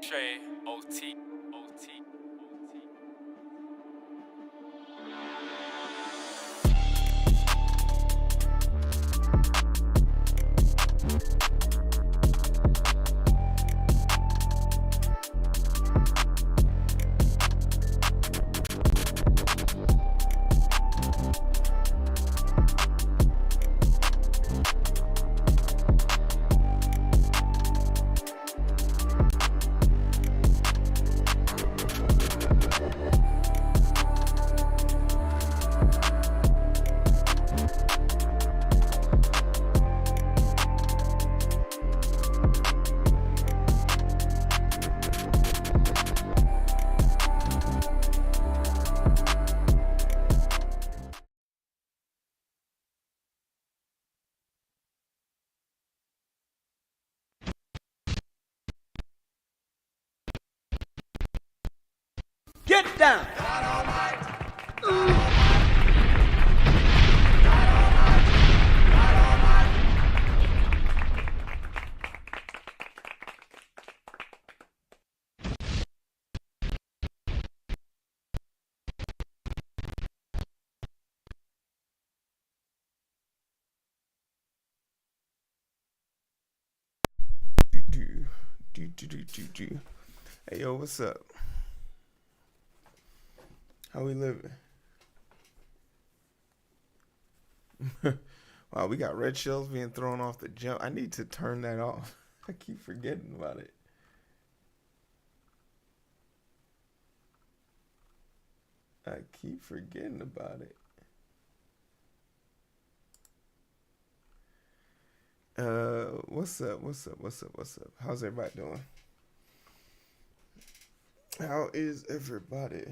Trey, OT, OT. Get down! Hey yo, what's up? How we living? Wow, we got red shells being thrown off the jump. I need to turn that off. I keep forgetting about it. I keep forgetting about it. What's up? How's everybody doing? How is everybody?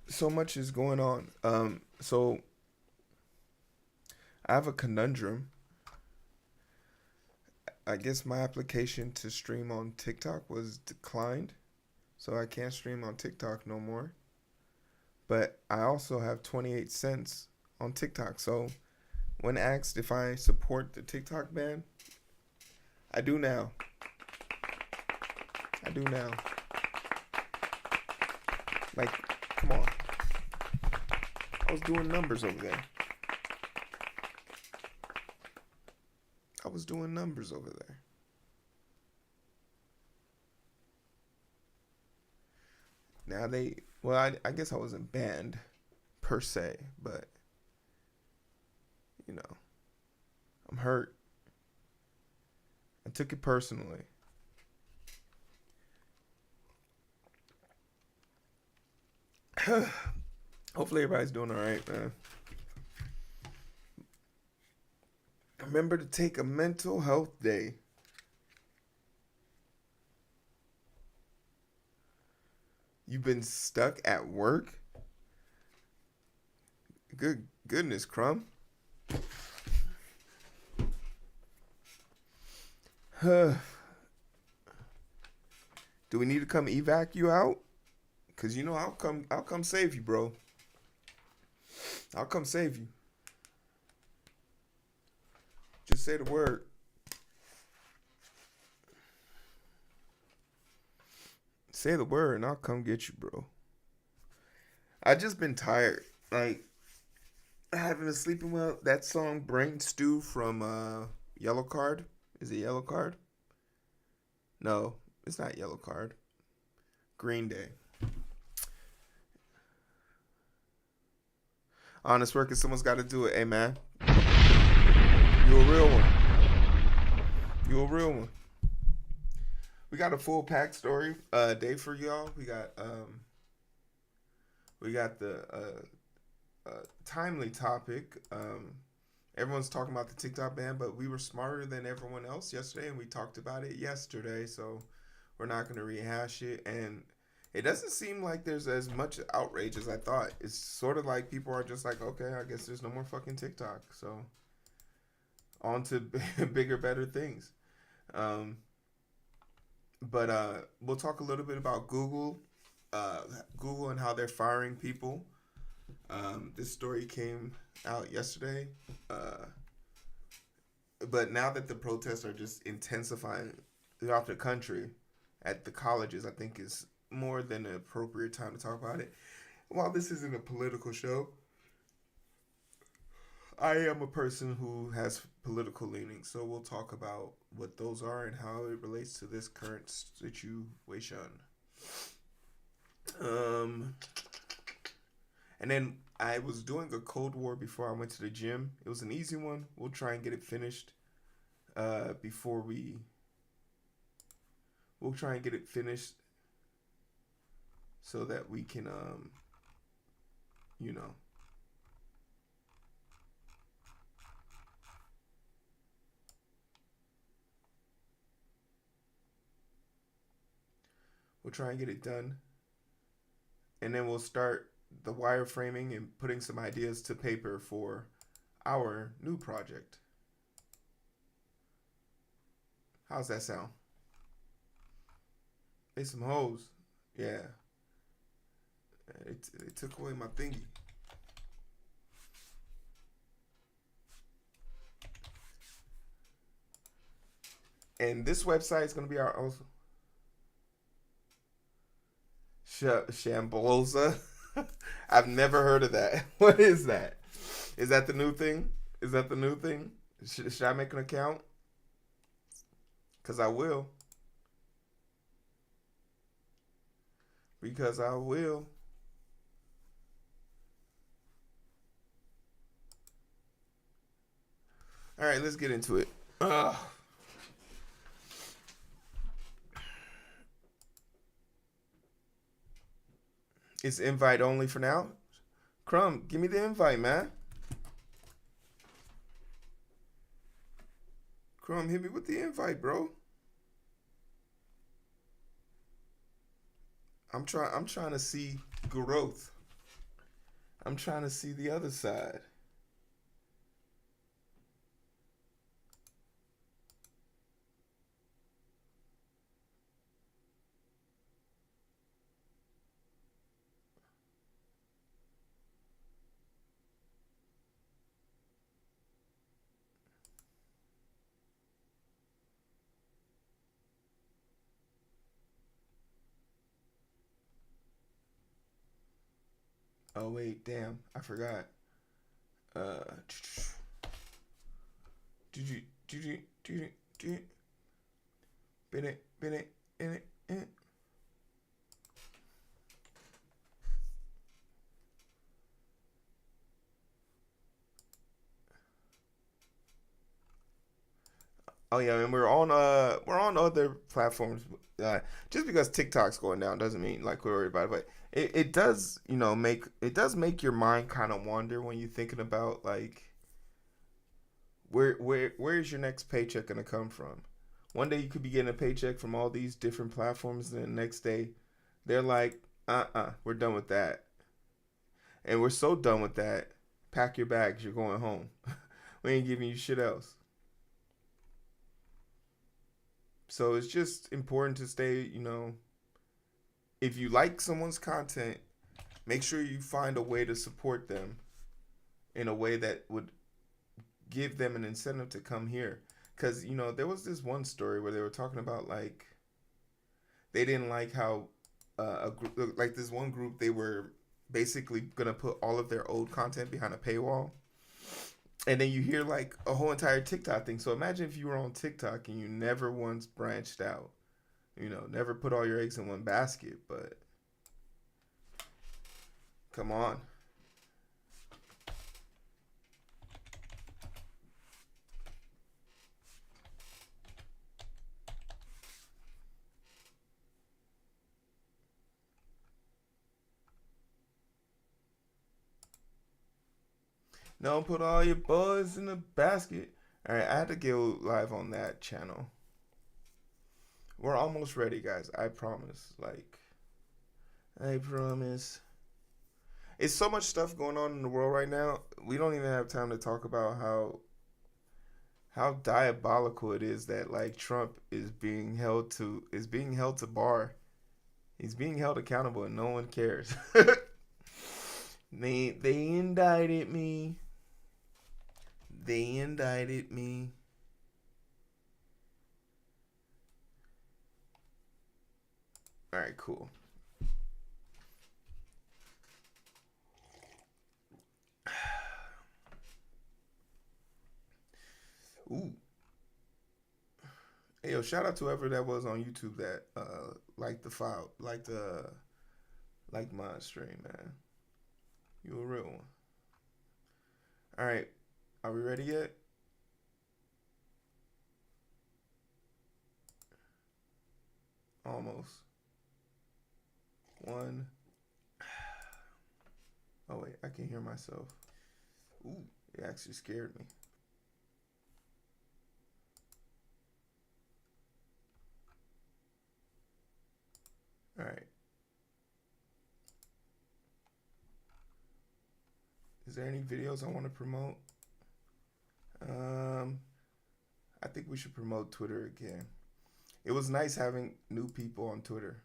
So much is going on. So I have a conundrum. I guess my application to stream on TikTok was declined, so I can't stream on TikTok no more. But I also have 28 cents on TikTok. So when asked if I support the TikTok ban, I do now. Like, come on. I was doing numbers over there. Now I guess I wasn't banned per se, but I'm hurt. I took it personally. Hopefully everybody's doing all right, man. Remember to take a mental health day. You've been stuck at work? Good goodness, Crumb. Do we need to come evac you out? Cause I'll come save you, bro. I'll come save you. Just say the word. Say the word and I'll come get you, bro. I just been tired. Like, I haven't been sleeping well. That song Brain Stew from Yellow Card. Is it Yellow Card? No, it's not Yellow Card. Green Day. Honest work, someone's got to do it. Hey, man. You a real one. We got a full pack story day for y'all. We got the timely topic. Everyone's talking about the TikTok ban, but we were smarter than everyone else yesterday, and we talked about it yesterday, so we're not going to rehash it. And it doesn't seem like there's as much outrage as I thought. It's sort of like people are just like, okay, I guess there's no more fucking TikTok. So on to bigger, better things. But we'll talk a little bit about Google uh, Google and how they're firing people. This story came out yesterday. Uh, but now that the protests are just intensifying throughout the country, at the colleges, I think is more than an appropriate time to talk about it. While this isn't a political show, I am a person who has political leanings, so we'll talk about what those are and how it relates to this current situation. Um, and then I was doing a CodeWar before I went to the gym. It was an easy one. We'll try and get it finished before we. We'll try and get it finished so that we can, you know, we'll try and get it done, and then we'll start the wireframing and putting some ideas to paper for our new project. How's that sound? They some hoes. Yeah. It took away my thingy. And this website is going to be our also. Shambosa. I've never heard of that. What is that? Is that the new thing? Is that the new thing? Should I make an account? Because I will. Because I will. All right, let's get into it. It's invite only for now. Crumb, give me the invite, man. Crumb, hit me with the invite, bro. I'm trying to see growth. I'm trying to see the other side. Oh wait, damn, I forgot. Uh, Bennett, in it. Oh yeah, and we're on other platforms. Just because TikTok's going down doesn't mean like we're worried about it. But it does, make your mind kind of wander when you're thinking about like where's your next paycheck gonna come from? One day you could be getting a paycheck from all these different platforms, and the next day they're like, we're done with that, and we're so done with that. Pack your bags, you're going home. We ain't giving you shit else. So it's just important to stay, if you like someone's content, make sure you find a way to support them in a way that would give them an incentive to come here. Because, there was this one story where they were talking about, like, they didn't like how, like this one group, they were basically going to put all of their old content behind a paywall. And then you hear like a whole entire TikTok thing. So imagine if you were on TikTok and you never once branched out, never put all your eggs in one basket. But come on. Don't put all your bugs in the basket. All right, I had to go live on that channel. We're almost ready, guys. I promise. I promise. It's so much stuff going on in the world right now. We don't even have time to talk about how diabolical it is that like Trump is being held to bar. He's being held accountable and no one cares. They indicted me. They indicted me. All right, cool. Ooh. Hey, yo, shout out to whoever that was on YouTube that liked the file, liked my stream, man. You a real one. All right, are we ready yet? Almost. One. Oh wait, I can hear myself. Ooh, it actually scared me. All right. Is there any videos I want to promote? I think we should promote Twitter again. It was nice having new people on Twitter.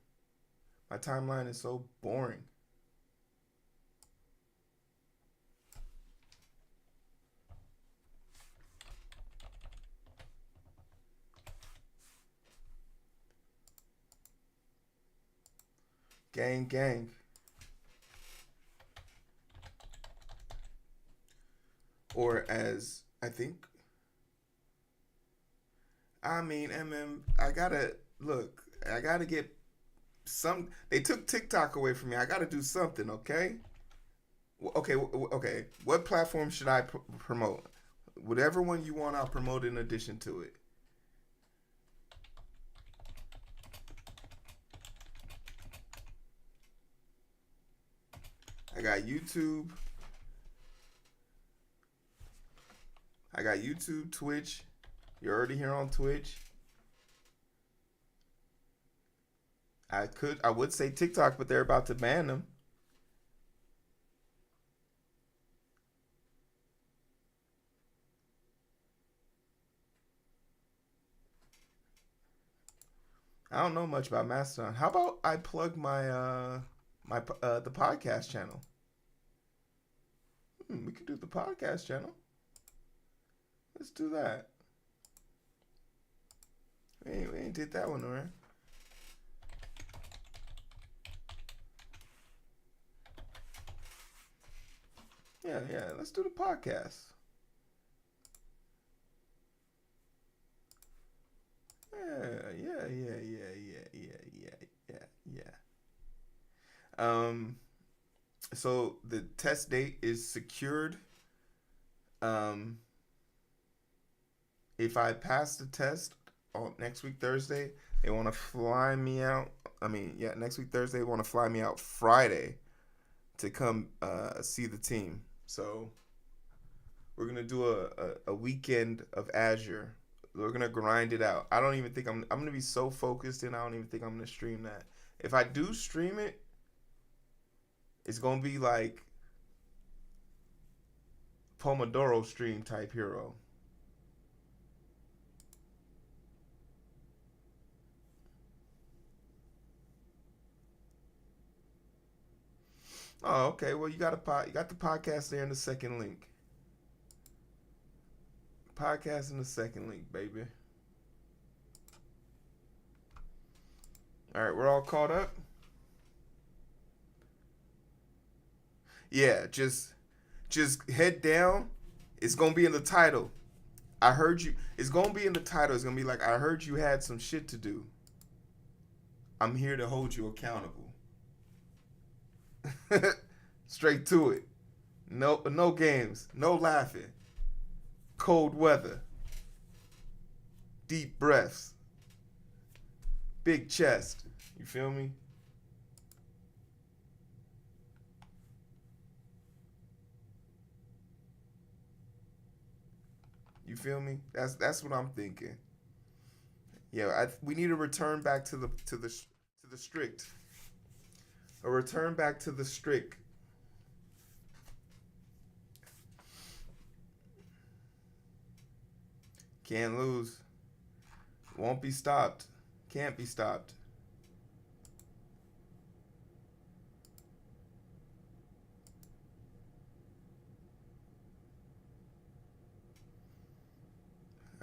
My timeline is so boring. Gang, gang. Or as I think, I gotta look. I gotta get some. They took TikTok away from me. I gotta do something, okay? Okay. What platform should I promote? Whatever one you want, I'll promote in addition to it. I got YouTube. Twitch. You're already here on Twitch. I would say TikTok, but they're about to ban them. I don't know much about Mastodon. How about I plug my the podcast channel? We could do the podcast channel. Let's do that. We ain't did that one, right? Yeah. Let's do the podcast. Yeah. So the test date is secured. If I pass the test on next week Thursday, they want to fly me out. Next week Thursday, they want to fly me out Friday to come see the team. So we're gonna do a weekend of Azure. We're gonna grind it out. I don't even think I'm gonna be so focused, and I don't even think I'm gonna stream that. If I do stream it, it's gonna be like Pomodoro stream type hero. Oh, okay. Well, you got the podcast there in the second link. Podcast in the second link, baby. All right, we're all caught up. Yeah, just head down. It's gonna be in the title. I heard you. It's gonna be in the title. It's gonna be like, I heard you had some shit to do. I'm here to hold you accountable. Straight to it. No games. No laughing. Cold weather. Deep breaths. Big chest. You feel me? You feel me? That's what I'm thinking. Yeah, we need to return back to the strict. A return back to the strict. Can't lose. Won't be stopped. Can't be stopped.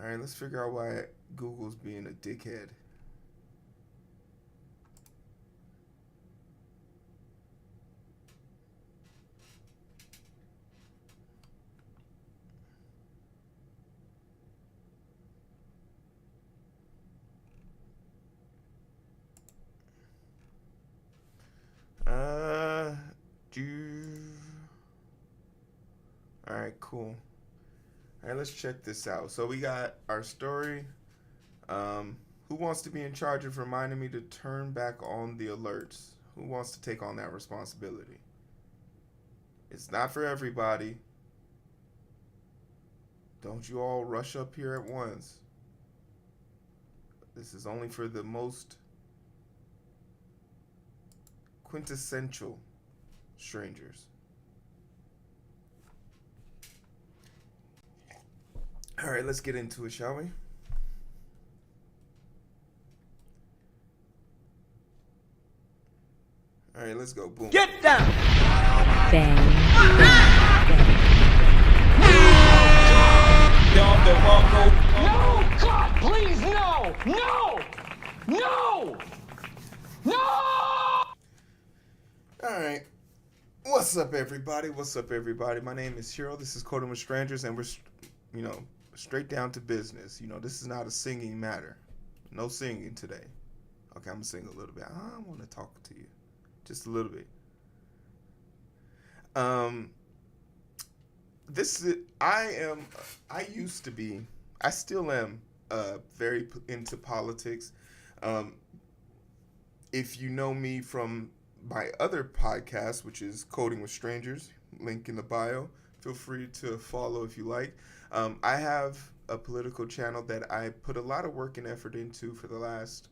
All right, let's figure out why Google's being a dickhead. All right, cool. All right, let's check this out. So we got our story. Who wants to be in charge of reminding me to turn back on the alerts? Who wants to take on that responsibility? It's not for everybody. Don't you all rush up here at once. This is only for the most quintessential strangers. All right, let's get into it, shall we? All right, let's go. Boom. Get down! Bang. Bang. No! God, please, no! No! No! No! All right. What's up, everybody? What's up, everybody? My name is Hero. This is Coding with Strangers, and we're, straight down to business. This is not a singing matter. No singing today. Okay, I'm gonna sing a little bit. I want to talk to you, just a little bit. I used to be. I still am. Very into politics. If you know me from my other podcast, which is Coding with Strangers, link in the bio. Feel free to follow if you like. I have a political channel that I put a lot of work and effort into for the last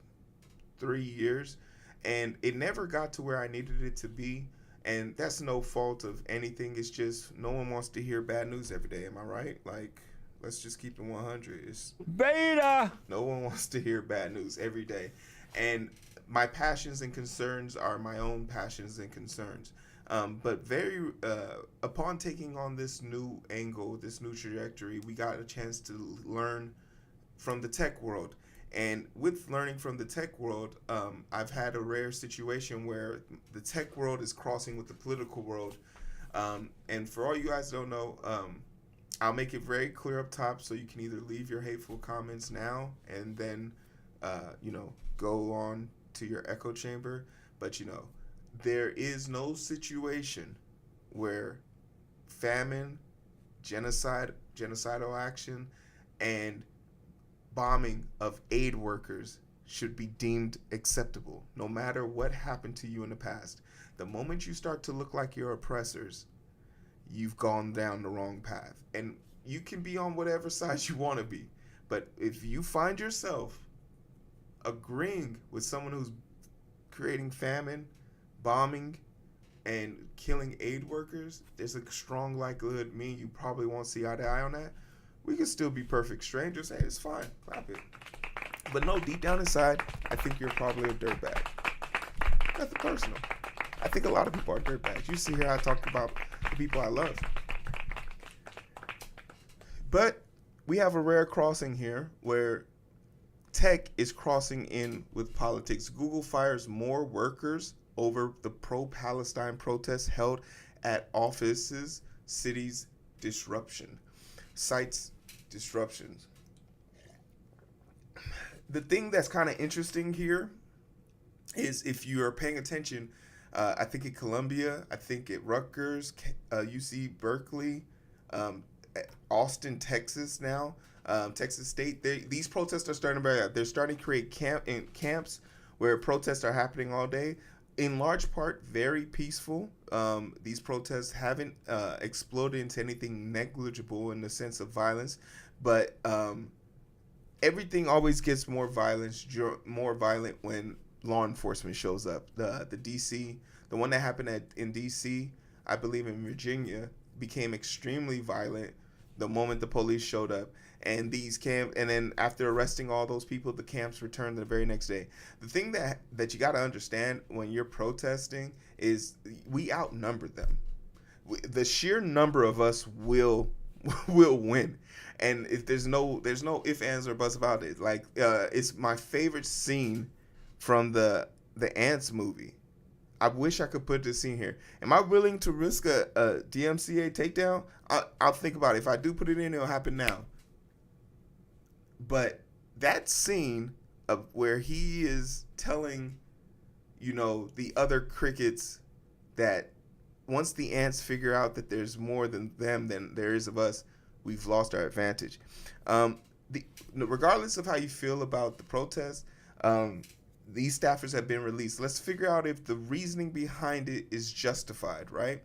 3 years, and it never got to where I needed it to be. And that's no fault of anything. It's just no one wants to hear bad news every day. Am I right? Like, let's just keep it 100. It's Beta! no one wants to hear bad news every day. And my passions and concerns are my own passions and concerns. But upon taking on this new angle, this new trajectory, we got a chance to learn from the tech world. And with learning from the tech world, I've had a rare situation where the tech world is crossing with the political world. And for all you guys don't know, I'll make it very clear up top, so you can either leave your hateful comments now and then, go on to your echo chamber. But, there is no situation where famine, genocidal action, and bombing of aid workers should be deemed acceptable, no matter what happened to you in the past. The moment you start to look like your oppressors, you've gone down the wrong path. And you can be on whatever side you want to be, but if you find yourself agreeing with someone who's creating famine, bombing, and killing aid workers, there's a strong likelihood me and you probably won't see eye to eye on that. We can still be perfect strangers. Hey, it's fine. Clap it. But no, deep down inside, I think you're probably a dirtbag. Nothing personal. I think a lot of people are dirtbags. You see here I talked about the people I love. But we have a rare crossing here where tech is crossing in with politics. Google fires more workers over the pro-Palestine protests held at offices, cities, disruption. Sites, disruptions. The thing that's kind of interesting here is if you are paying attention, I think at Columbia, I think at Rutgers, UC Berkeley, Austin, Texas now, Texas State, these protests are starting to they're starting to create camps where protests are happening all day. In large part, very peaceful. These protests haven't exploded into anything negligible in the sense of violence, but everything always gets more violent when law enforcement shows up. The one that happened in DC, I believe in Virginia, became extremely violent the moment the police showed up. And then after arresting all those people, the camps returned the very next day. The thing that you got to understand when you're protesting is we outnumber them. The sheer number of us will will win. And if there's no ifs, ands, or buts about it. Like it's my favorite scene from the Ants movie. I wish I could put this scene here. Am I willing to risk a DMCA takedown? I'll think about it. If I do put it in, it'll happen now. But that scene of where he is telling, the other crickets that once the ants figure out that there's more than them than there is of us, we've lost our advantage. Regardless of how you feel about the protest, these staffers have been released. Let's figure out if the reasoning behind it is justified, right?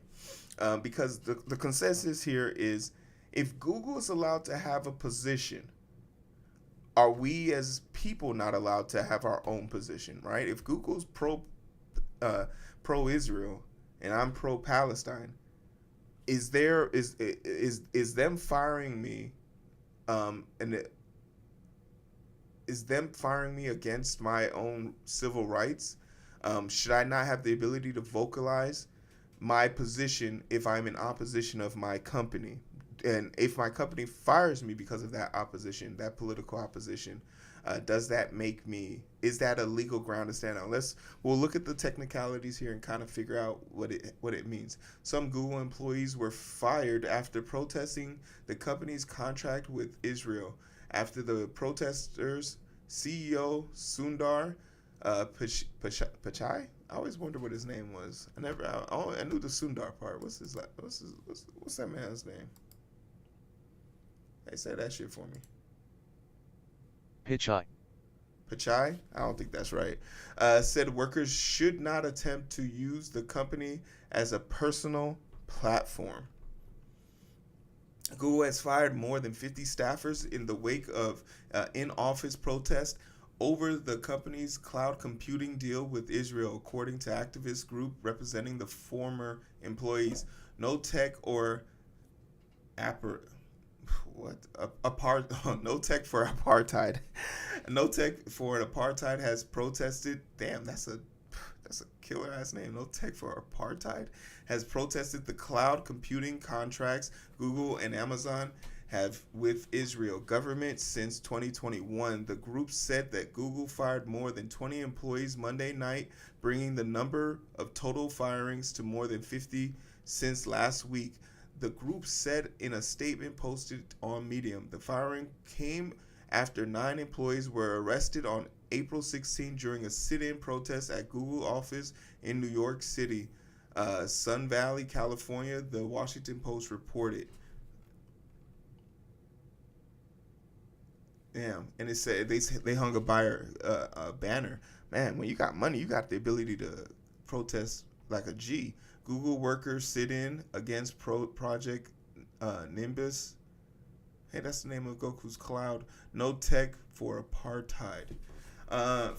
Because the consensus here is, if Google is allowed to have a position, are we as people not allowed to have our own position, right? If Google's pro-Israel and I'm pro-Palestine, is them firing me, is them firing me against my own civil rights? Should I not have the ability to vocalize my position if I'm in opposition of my company? And if my company fires me because of that opposition, that political opposition, does that make me, is that a legal ground to stand on? We'll look at the technicalities here and kind of figure out what it means. Some Google employees were fired after protesting the company's contract with Israel, after the protesters' CEO Sundar Pichai. I always wonder what his name was. I knew the Sundar part. What's that man's name? Hey, say that shit for me. Pichai. Pichai? I don't think that's right. Said workers should not attempt to use the company as a personal platform. Google has fired more than 50 staffers in the wake of in-office protests over the company's cloud computing deal with Israel, according to activist group representing the former employees. No Tech for Apartheid. No Tech for Apartheid has protested. Damn, that's a killer ass name. No Tech for Apartheid has protested the cloud computing contracts Google and Amazon have with Israel government since 2021. The group said that Google fired more than 20 employees Monday night, bringing the number of total firings to more than 50 since last week. The group said in a statement posted on Medium, the firing came after 9 employees were arrested on April 16 during a sit-in protest at Google office in New York City, Sun Valley, California, the Washington Post reported. Damn, and it said they hung a banner. Man, when you got money, you got the ability to protest like a G. Google workers sit in against Project Nimbus. Hey, that's the name of Goku's cloud. No Tech for Apartheid.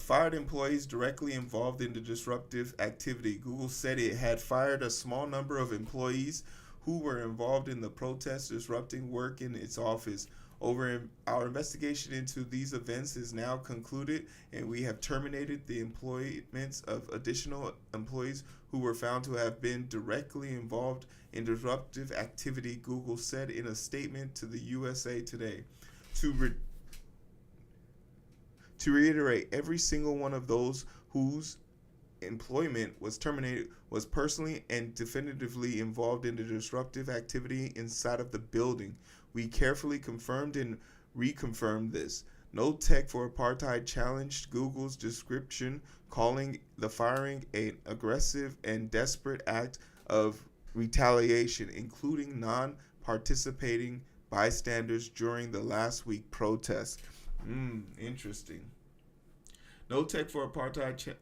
Fired employees directly involved in the disruptive activity. Google said it had fired a small number of employees who were involved in the protests disrupting work in its office. Our investigation into these events is now concluded, and we have terminated the employments of additional employees who were found to have been directly involved in disruptive activity, Google said in a statement to the USA Today. To reiterate, every single one of those whose employment was terminated was personally and definitively involved in the disruptive activity inside of the building. We carefully confirmed and reconfirmed this. No Tech for Apartheid challenged Google's description, calling the firing an aggressive and desperate act of retaliation, including non-participating bystanders during the last week protest. Interesting. No Tech for Apartheid.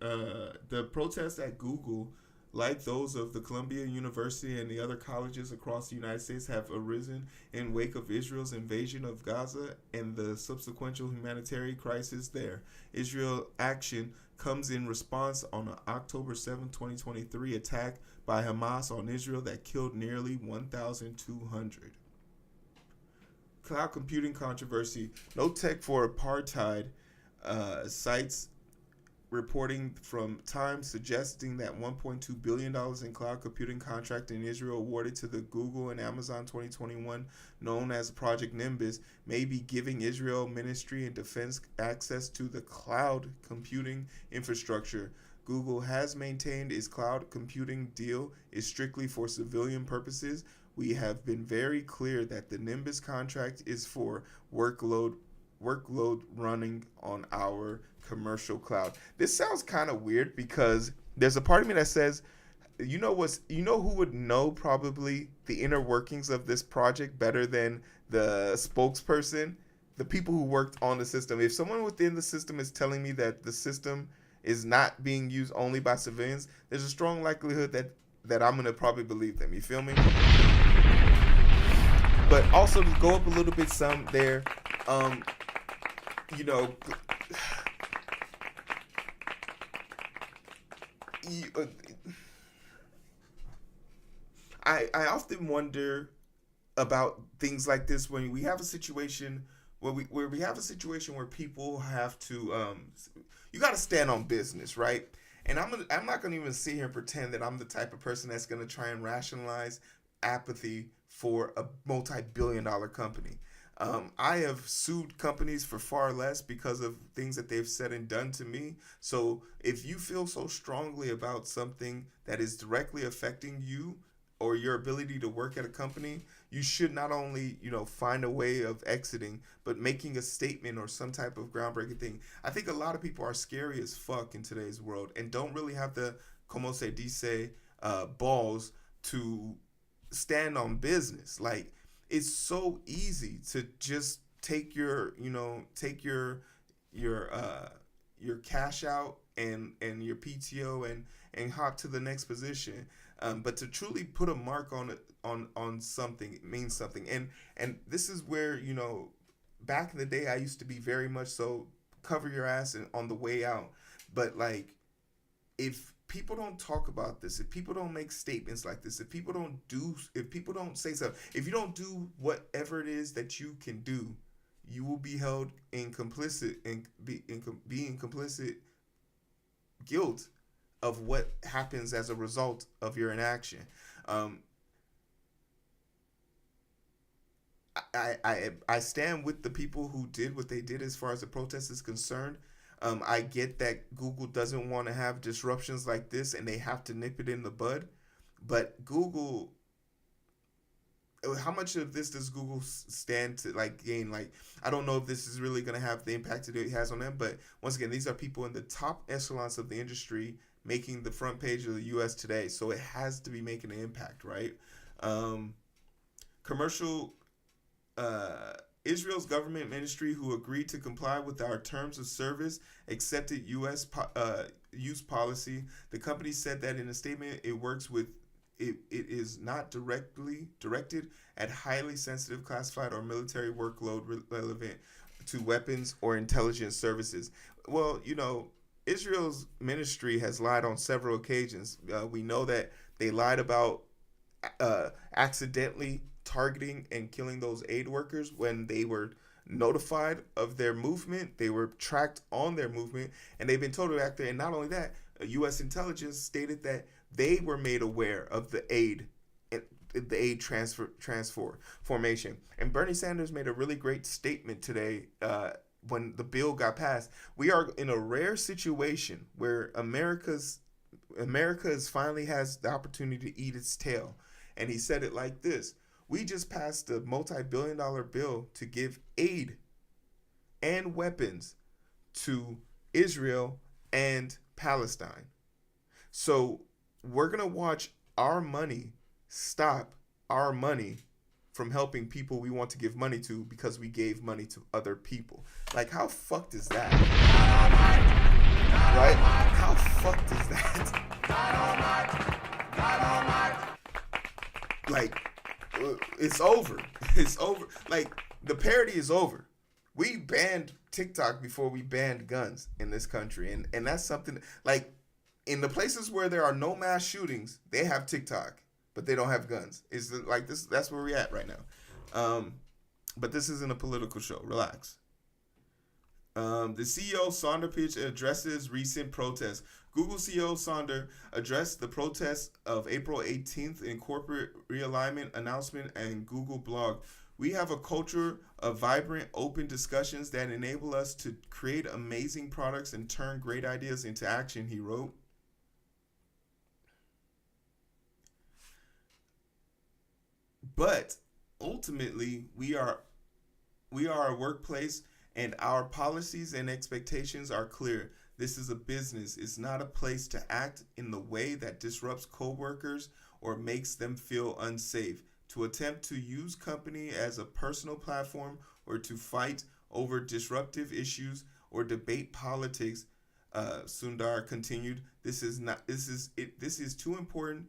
The protests at Google, like those of the Columbia University and the other colleges across the United States, have arisen in wake of Israel's invasion of Gaza and the subsequent humanitarian crisis there. Israel action comes in response on an October 7, 2023 attack by Hamas on Israel that killed nearly 1,200. Cloud computing controversy. No Tech for Apartheid cites reporting from Time suggesting that $1.2 billion in cloud computing contract in Israel awarded to the Google and Amazon 2021, known as Project Nimbus, may be giving Israel Ministry and Defense access to the cloud computing infrastructure. Google has maintained its cloud computing deal is strictly for civilian purposes. We have been very clear that the Nimbus contract is for workload running on our commercial cloud. This sounds kind of weird because there's a part of me that says, you know who would know probably the inner workings of this project better than the spokesperson? The people who worked on the system. If someone within the system is telling me that the system is not being used only by civilians, there's a strong likelihood that I'm gonna probably believe them. You feel me? But also to go up a little bit some there, I often wonder about things like this when we have a situation where people have to you got to stand on business, right? And I'm not gonna even sit here and pretend that I'm the type of person that's gonna try and rationalize apathy for a multi-billion-dollar company. I have sued companies for far less because of things that they've said and done to me. So if you feel so strongly about something that is directly affecting you or your ability to work at a company, you should not only, find a way of exiting, but making a statement or some type of groundbreaking thing. I think a lot of people are scary as fuck in today's world and don't really have the, como se dice, balls to stand on business. Like, it's so easy to just take your cash out and your PTO and hop to the next position. But to truly put a mark on something, it means something. And this is where, back in the day, I used to be very much so cover your ass and on the way out. But like, if people don't talk about this, if people don't make statements like this, if people don't say something, if you don't do whatever it is that you can do, you will be held in complicit and being complicit guilt of what happens as a result of your inaction. I stand with the people who did what they did as far as the protest is concerned. I get that Google doesn't want to have disruptions like this and they have to nip it in the bud. But Google, how much of this does Google stand to gain? I don't know if this is really going to have the impact that it has on them. But once again, these are people in the top echelons of the industry making the front page of the U.S. Today. So it has to be making an impact, right? Israel's government ministry, who agreed to comply with our terms of service, accepted U.S. use policy. The company said that in a statement, it works with it is not directed at highly sensitive, classified, or military workload relevant to weapons or intelligence services. Well, Israel's ministry has lied on several occasions. We know that they lied about accidentally targeting and killing those aid workers when they were notified of their movement. They were tracked on their movement, and they've been told to act there. And not only that, U.S. intelligence stated that they were made aware of the aid transformation. And Bernie Sanders made a really great statement today when the bill got passed. We are in a rare situation where America finally has the opportunity to eat its tail. And he said it like this: we just passed a multi-billion-dollar bill to give aid and weapons to Israel and Palestine. So we're going to watch our money stop our money from helping people we want to give money to because we gave money to other people. Like, how fucked is that? Right? How fucked is that? Like, it's over. It's over. Like, the parody is over. We banned TikTok before we banned guns in this country. And that's something, like, in the places where there are no mass shootings, they have TikTok, but they don't have guns. It's like this. That's where we're at right now. But this isn't a political show. Relax. The CEO Sonder pitch addresses recent protests. Google CEO Sonder addressed the protests of April 18th in corporate realignment announcement and Google blog. We have a culture of vibrant, open discussions that enable us to create amazing products and turn great ideas into action, he wrote. But ultimately, we are a workplace, and our policies and expectations are clear. This is a business. It's not a place to act in the way that disrupts coworkers or makes them feel unsafe. To attempt to use company as a personal platform or to fight over disruptive issues or debate politics, Sundar continued. This is too important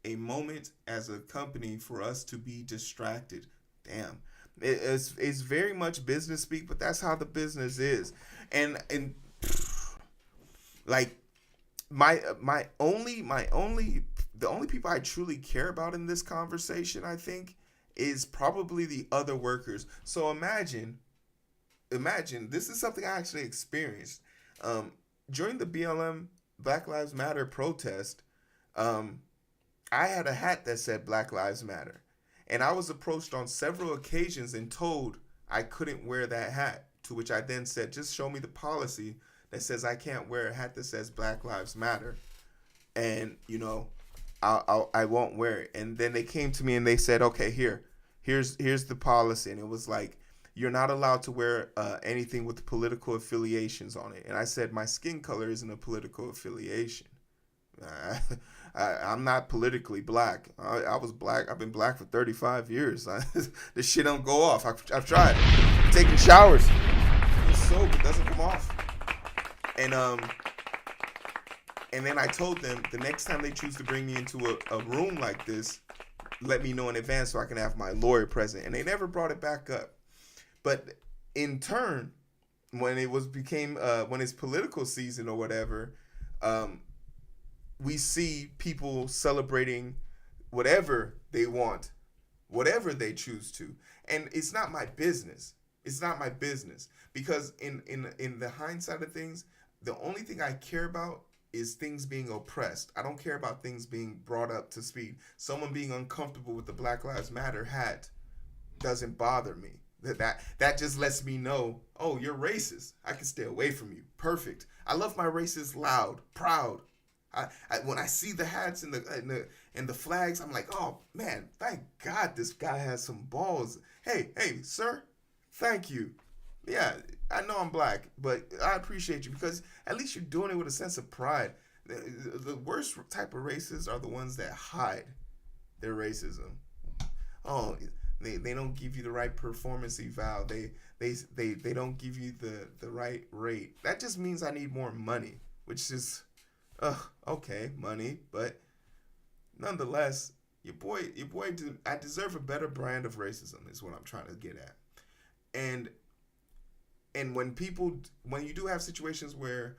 a moment as a company for us to be distracted. Damn. It's very much business speak, but that's how the business is. And like the only people I truly care about in this conversation, I think, is probably the other workers. So imagine this is something I actually experienced during the BLM Black Lives Matter protest. I had a hat that said Black Lives Matter. And I was approached on several occasions and told I couldn't wear that hat, to which I then said, just show me the policy that says I can't wear a hat that says Black Lives Matter. And, you know, I won't wear it. And then they came to me and they said, okay, here's the policy. And it was like, you're not allowed to wear anything with political affiliations on it. And I said, my skin color isn't a political affiliation. I'm not politically black. I was black. I've been black for 35 years. This shit don't go off. I've tried. I'm taking showers. It's soap. It doesn't come off. And then I told them the next time they choose to bring me into a room like this, let me know in advance so I can have my lawyer present. And they never brought it back up. But in turn, when it's political season or whatever, we see people celebrating whatever they want, whatever they choose to. And it's not my business. It's not my business. Because in the hindsight of things, the only thing I care about is things being oppressed. I don't care about things being brought up to speed. Someone being uncomfortable with the Black Lives Matter hat doesn't bother me. That just lets me know, oh, you're racist. I can stay away from you. Perfect. I love my races loud, proud. When I see the hats and the flags, I'm like, oh man, thank God this guy has some balls. Hey, sir, thank you. Yeah, I know I'm black, but I appreciate you because at least you're doing it with a sense of pride. The worst type of racists are the ones that hide their racism. Oh, they don't give you the right performance eval. They don't give you the right rate. That just means I need more money, which is okay, money, but nonetheless, your boy, I deserve a better brand of racism is what I'm trying to get at. And when you do have situations where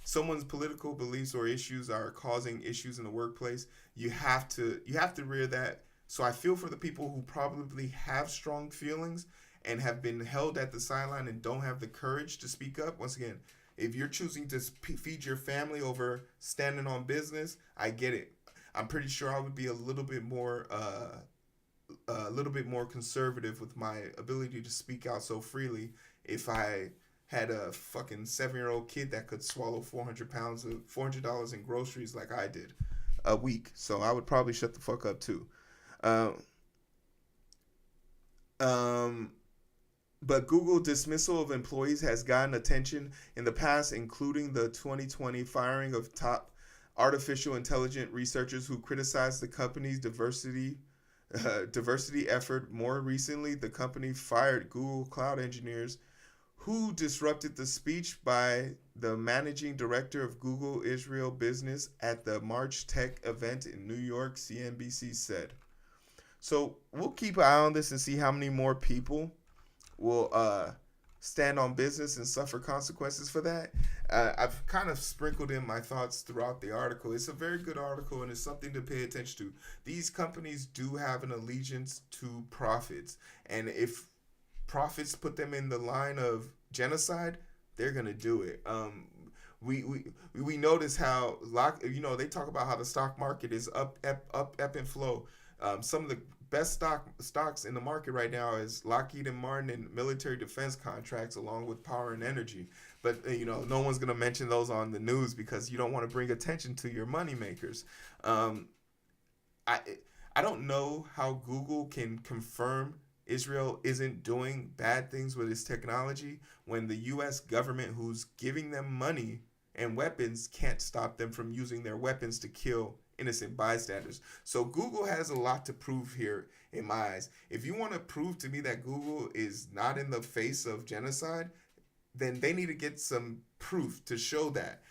someone's political beliefs or issues are causing issues in the workplace, you have to rear that. So I feel for the people who probably have strong feelings and have been held at the sideline and don't have the courage to speak up. Once again, if you're choosing to feed your family over standing on business, I get it. I'm pretty sure I would be a little bit more conservative with my ability to speak out so freely if I had a fucking 7-year-old kid that could swallow $400 in groceries like I did a week. So I would probably shut the fuck up too. But Google dismissal of employees has gotten attention in the past, including the 2020 firing of top artificial intelligence researchers who criticized the company's diversity effort. More recently, the company fired Google Cloud engineers who disrupted the speech by the managing director of Google Israel business at the March Tech event in New York, CNBC said. So we'll keep an eye on this and see how many more people will stand on business and suffer consequences for that. I've kind of sprinkled in my thoughts throughout the article. It's a very good article and it's something to pay attention to. These companies do have an allegiance to profits. And if profits put them in the line of genocide, they're gonna do it. We notice how they talk about how the stock market is up and flow. Some of the best stocks in the market right now is Lockheed and Martin and military defense contracts, along with power and energy. But no one's gonna mention those on the news because you don't want to bring attention to your money makers. I don't know how Google can confirm Israel isn't doing bad things with its technology when the U.S. government, who's giving them money and weapons, can't stop them from using their weapons to kill innocent bystanders. So Google has a lot to prove here in my eyes. If you want to prove to me that Google is not in the face of genocide, then they need to get some proof to show that.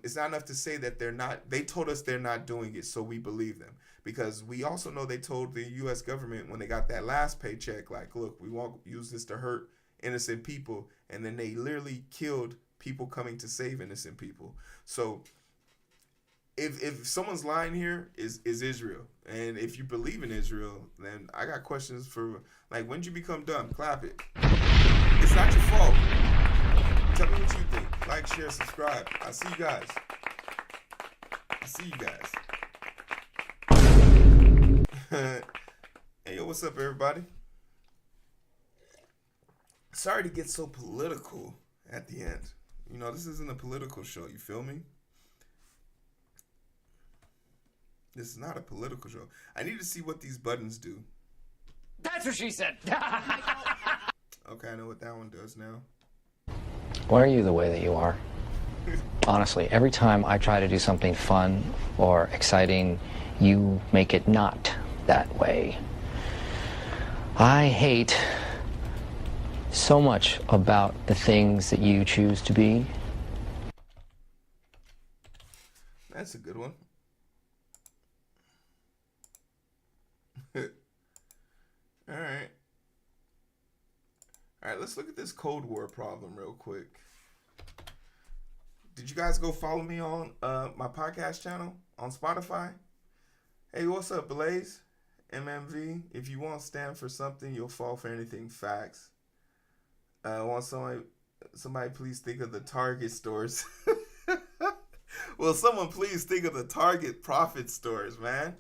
It's not enough to say that they're not. They told us they're not doing it, so we believe them. Because we also know they told the U.S. government when they got that last paycheck, like, look, we won't use this to hurt innocent people. And then they literally killed people coming to save innocent people. So if someone's lying here is Israel. And if you believe in Israel, then I got questions for, like, when did you become dumb? Clap it. It's not your fault. Tell me what you think. Like, share, subscribe. I see you guys. Hey, yo, what's up, everybody? Sorry to get so political at the end. This isn't a political show, you feel me? This is not a political show. I need to see what these buttons do. That's what she said. Okay, I know what that one does now. Why are you the way that you are? Honestly, every time I try to do something fun or exciting, you make it not that way. I hate so much about the things that you choose to be. That's a good one. All right, let's look at this CodeWar problem real quick. Did you guys go follow me on my podcast channel on Spotify? Hey, what's up, Blaze? MMV. If you won't stand for something, you'll fall for anything. Facts. Want somebody please think of the Target stores. Will someone please think of the Target profit stores, man?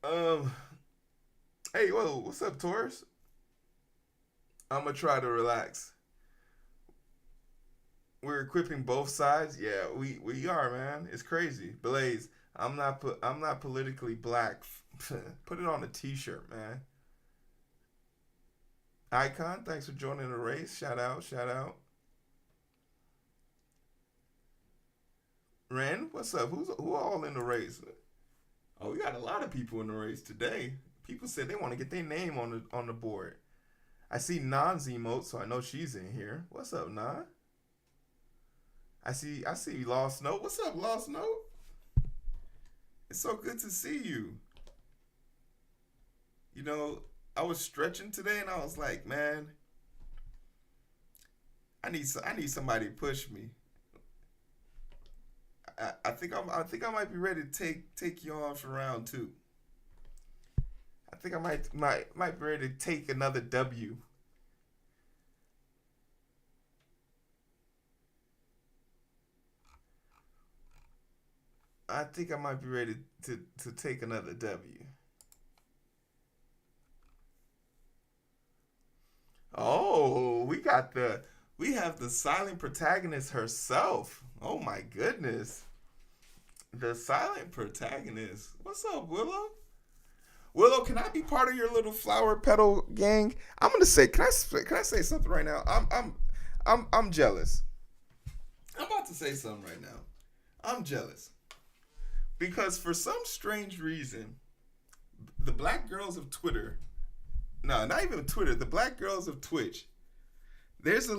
Hey, whoa, what's up, Taurus? I'm gonna try to relax. We're equipping both sides. Yeah, we are, man. It's crazy. Blaze, I'm not politically black. Put it on a t-shirt, man. Icon, thanks for joining the race. Shout out. Ren, what's up? Who all in the race? Oh, we got a lot of people in the race today. People said they want to get their name on the board. I see Nan's emote, so I know she's in here. What's up, Nan? I see Lost Note. What's up, Lost Note? It's so good to see you. I was stretching today and I was like, man, I need somebody to push me. I think I might be ready to take you on for round 2. I think I might be ready to take another W. I think I might be ready to take another W. Oh, we have the silent protagonist herself. Oh my goodness. The silent protagonist. What's up, Willow? Willow, can I be part of your little flower petal gang? I'm gonna say, can I say something right now? I'm jealous. I'm about to say something right now. I'm jealous. Because for some strange reason, the black girls of Twitter, no, not even Twitter, the black girls of Twitch, there's a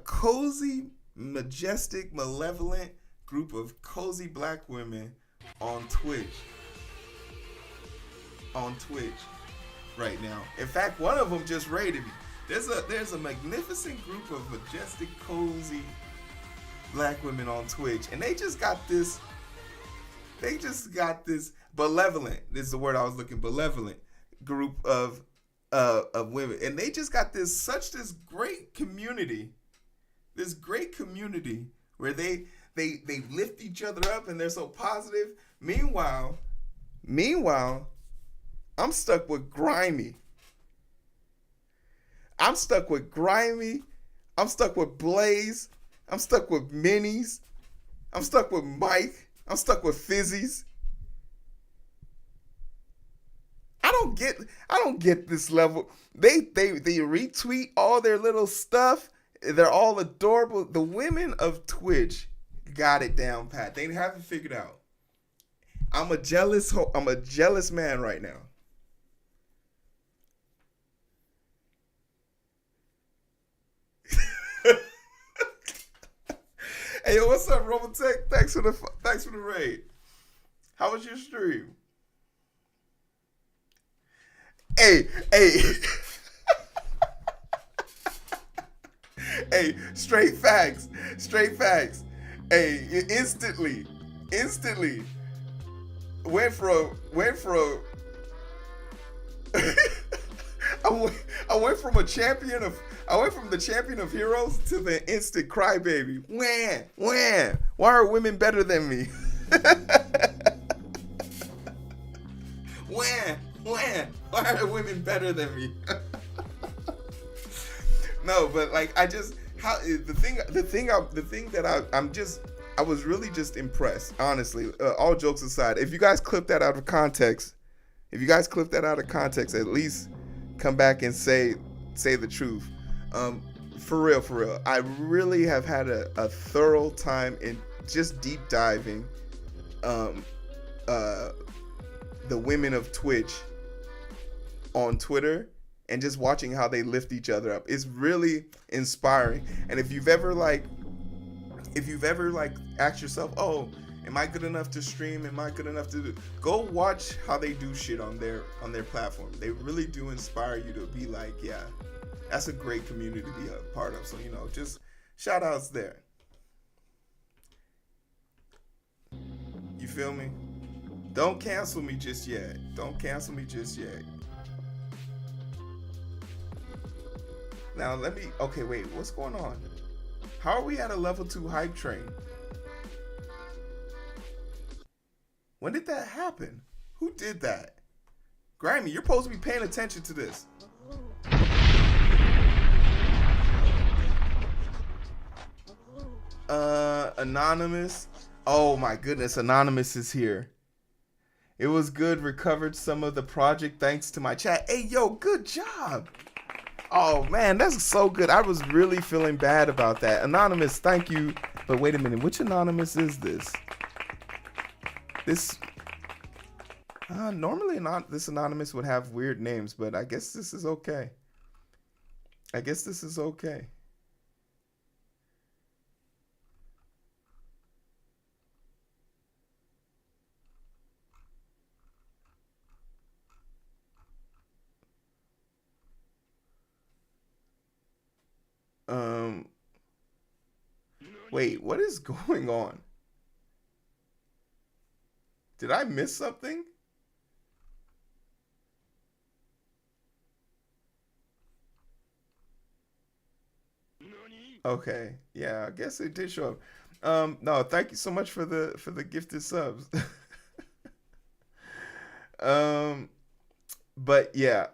cozy, majestic, malevolent group of cozy black women on Twitch right now. In fact, one of them just raided me. There's a magnificent group of majestic, cozy black women on Twitch, and they just got this benevolent, this is the word I was looking, benevolent group of of women, and they just got this great community, where they lift each other up and they're so positive. Meanwhile, I'm stuck with Grimy. I'm stuck with Blaze. I'm stuck with Minis. I'm stuck with Mike. I'm stuck with Fizzies. I don't get this level. They retweet all their little stuff. They're all adorable. The women of Twitch got it down pat. They have it figured out. I'm a jealous man right now. Hey, yo, what's up, Robotech? Thanks for the raid. How was your stream? Hey. Hey, straight facts. Hey, instantly went from I went from the champion of heroes to the instant crybaby. Why are women better than me? Why are women better than me? No, but like I was really just impressed, honestly. All jokes aside, if you guys clip that out of context, at least come back and say the truth. For real, I really have had a thorough time in just deep diving the women of Twitch on Twitter and just watching how they lift each other up. It's really inspiring. And if you've ever asked yourself, oh, am I good enough to stream? Am I good enough to do? Go watch how they do shit on their platform. They really do inspire you to be like, yeah, that's a great community to be a part of. So, just shout outs there. You feel me? Don't cancel me just yet. Now okay, wait, what's going on? How are we at a level 2 hype train? When did that happen? Who did that? Grimy, you're supposed to be paying attention to this. Anonymous. Oh my goodness, Anonymous is here. It was good, recovered some of the project thanks to my chat. Hey, yo, good job. Oh man, that's so good. I was really feeling bad about that. Anonymous, thank you. But wait a minute, which Anonymous is this? Normally this Anonymous would have weird names, but I guess this is okay. Wait, what is going on? Did I miss something? Okay, yeah, I guess it did show up. No, thank you so much for the gifted subs. But yeah,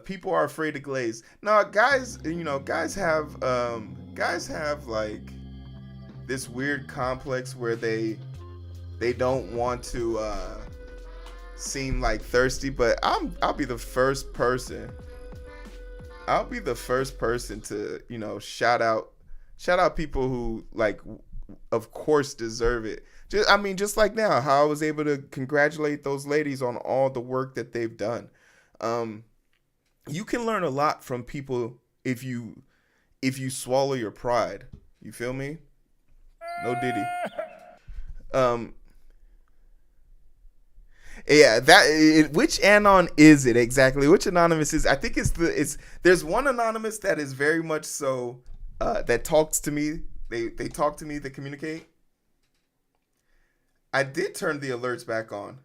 people are afraid of glaze. Now, guys, guys have like this weird complex where they don't want to seem like thirsty, but I'll be the first person. To shout out people who, like, of course deserve it. Just like now, how I was able to congratulate those ladies on all the work that they've done. You can learn a lot from people if you swallow your pride. You feel me? No Diddy. Yeah, which Anon is it exactly? Which Anonymous is? I think there's one Anonymous that is very much so that talks to me. They talk to me. They communicate. I did turn the alerts back on.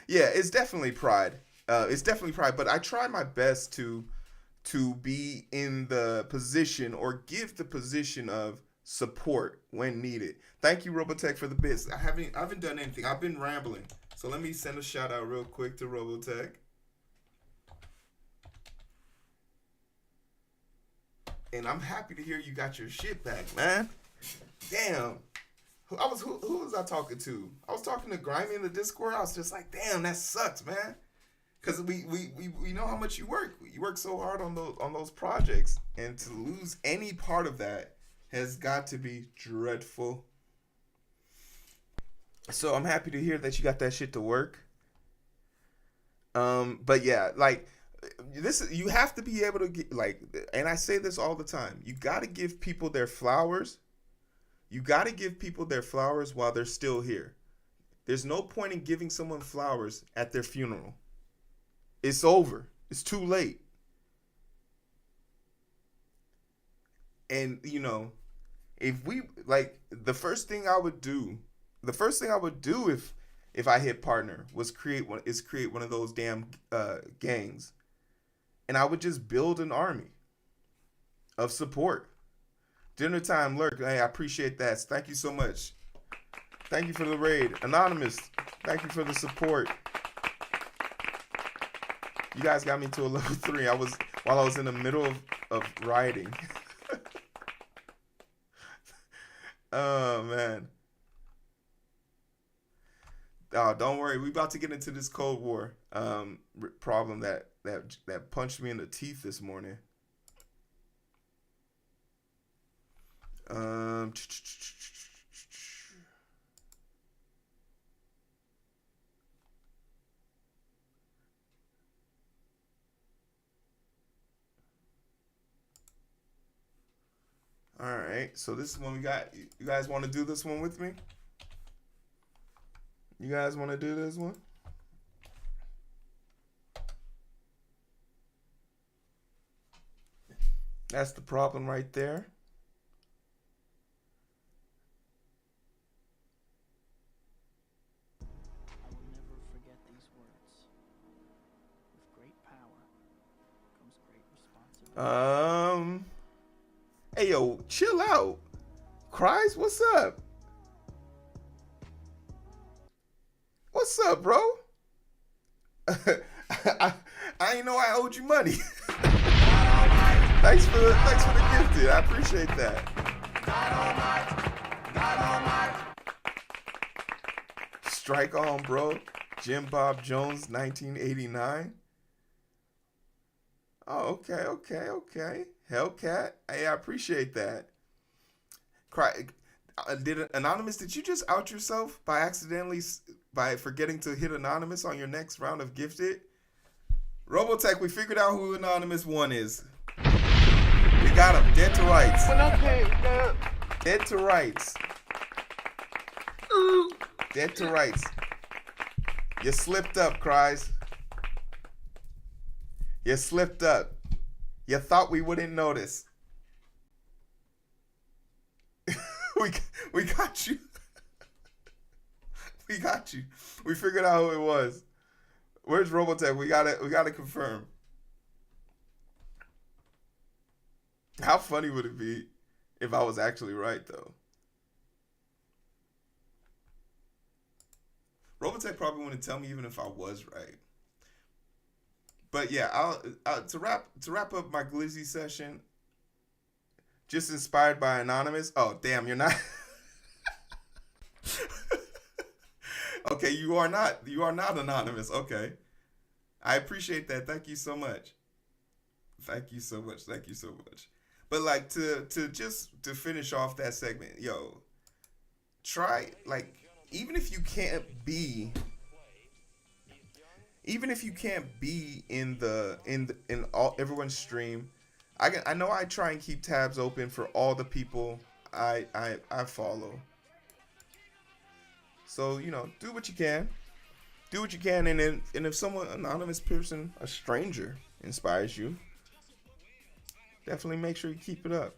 Yeah, it's definitely pride. It's definitely pride, but I try my best to be in the position or give the position of support when needed. Thank you, Robotech, for the bits. I haven't done anything. I've been rambling. So let me send a shout out real quick to Robotech. And I'm happy to hear you got your shit back, man. Damn. Who was I talking to? I was talking to Grimy in the Discord. I was just like, damn, that sucks, man. Cause we know how much you work. You work so hard on those projects, and to lose any part of that has got to be dreadful. So I'm happy to hear that you got that shit to work. But yeah, like this, you have to be able to get, like, and I say this all the time. You got to give people their flowers. You got to give people their flowers while they're still here. There's no point in giving someone flowers at their funeral. It's over. It's too late. And, you know, if we, like, the first thing I would do if I hit partner was create one of those damn gangs. And I would just build an army of support. Dinner time lurk. Hey, I appreciate that. Thank you so much. Thank you for the raid. Anonymous, thank you for the support. You guys got me to a level 3. While I was in the middle of writing. Oh man. Oh, don't worry. We about to get into this Cold War problem that punched me in the teeth this morning. All right, so this is one we got. You guys want to do this one with me? You guys want to do this one? That's the problem right there. I will never forget these words. With great power comes great responsibility. Hey yo, chill out. Cries, what's up? What's up, bro? I didn't know I owed you money. Thanks for the gifted. I appreciate that. Strike on, bro. Jim Bob Jones, 1989. Oh, okay. Hellcat. Hey, I appreciate that. Anonymous, did you just out yourself by forgetting to hit Anonymous on your next round of gifted? Robotech, we figured out who Anonymous 1 is. We got him. Dead to rights. Dead to rights. Dead to rights. You slipped up, Cries. You slipped up. You thought we wouldn't notice. we got you. We got you. We figured out who it was. Where's Robotech? We gotta confirm. How funny would it be if I was actually right though? Robotech probably wouldn't tell me even if I was right. But yeah, I'll to wrap up my Glizzy session. Just inspired by Anonymous. Oh damn, you're not. Okay, you are not Anonymous. Okay, I appreciate that. Thank you so much. Thank you so much. But like to finish off that segment, yo, try, like, even if you can't be in all everyone's stream, I know I try and keep tabs open for all the people I follow. So, you know, do what you can. And if someone, anonymous person, a stranger, inspires you, definitely make sure you keep it up.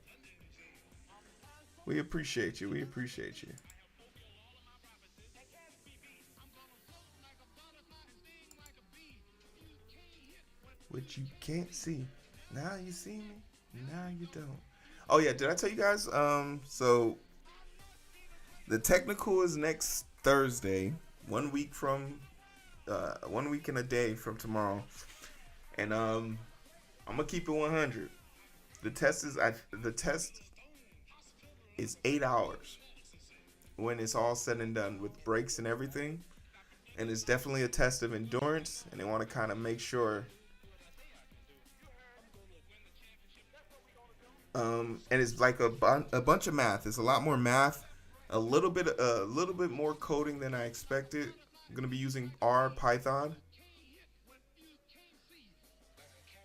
We appreciate you. but you can't see. Now you see me, now you don't. Oh yeah, did I tell you guys? So the technical is next Thursday, 1 week from 1 week and a day from tomorrow. And I'm gonna keep it 100. The test is 8 hours when it's all said and done with breaks and everything. And it's definitely a test of endurance, and they want to kind of make sure. And it's like a bunch of math. It's a lot more math, a little bit more coding than I expected. I'm gonna be using R, Python.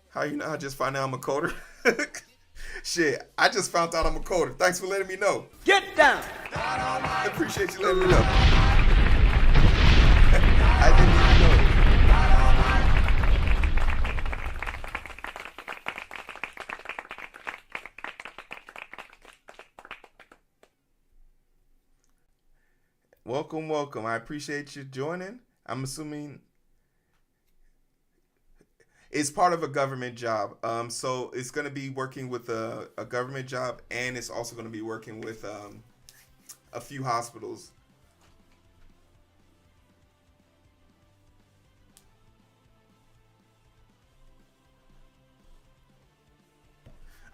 How you know? I just found out I'm a coder. Shit, I just found out I'm a coder. Thanks for letting me know. Get down! I appreciate you letting me know. I didn't even know. Welcome. I appreciate you joining. I'm assuming it's part of a government job. So it's going to be working with a government job, and it's also going to be working with a few hospitals.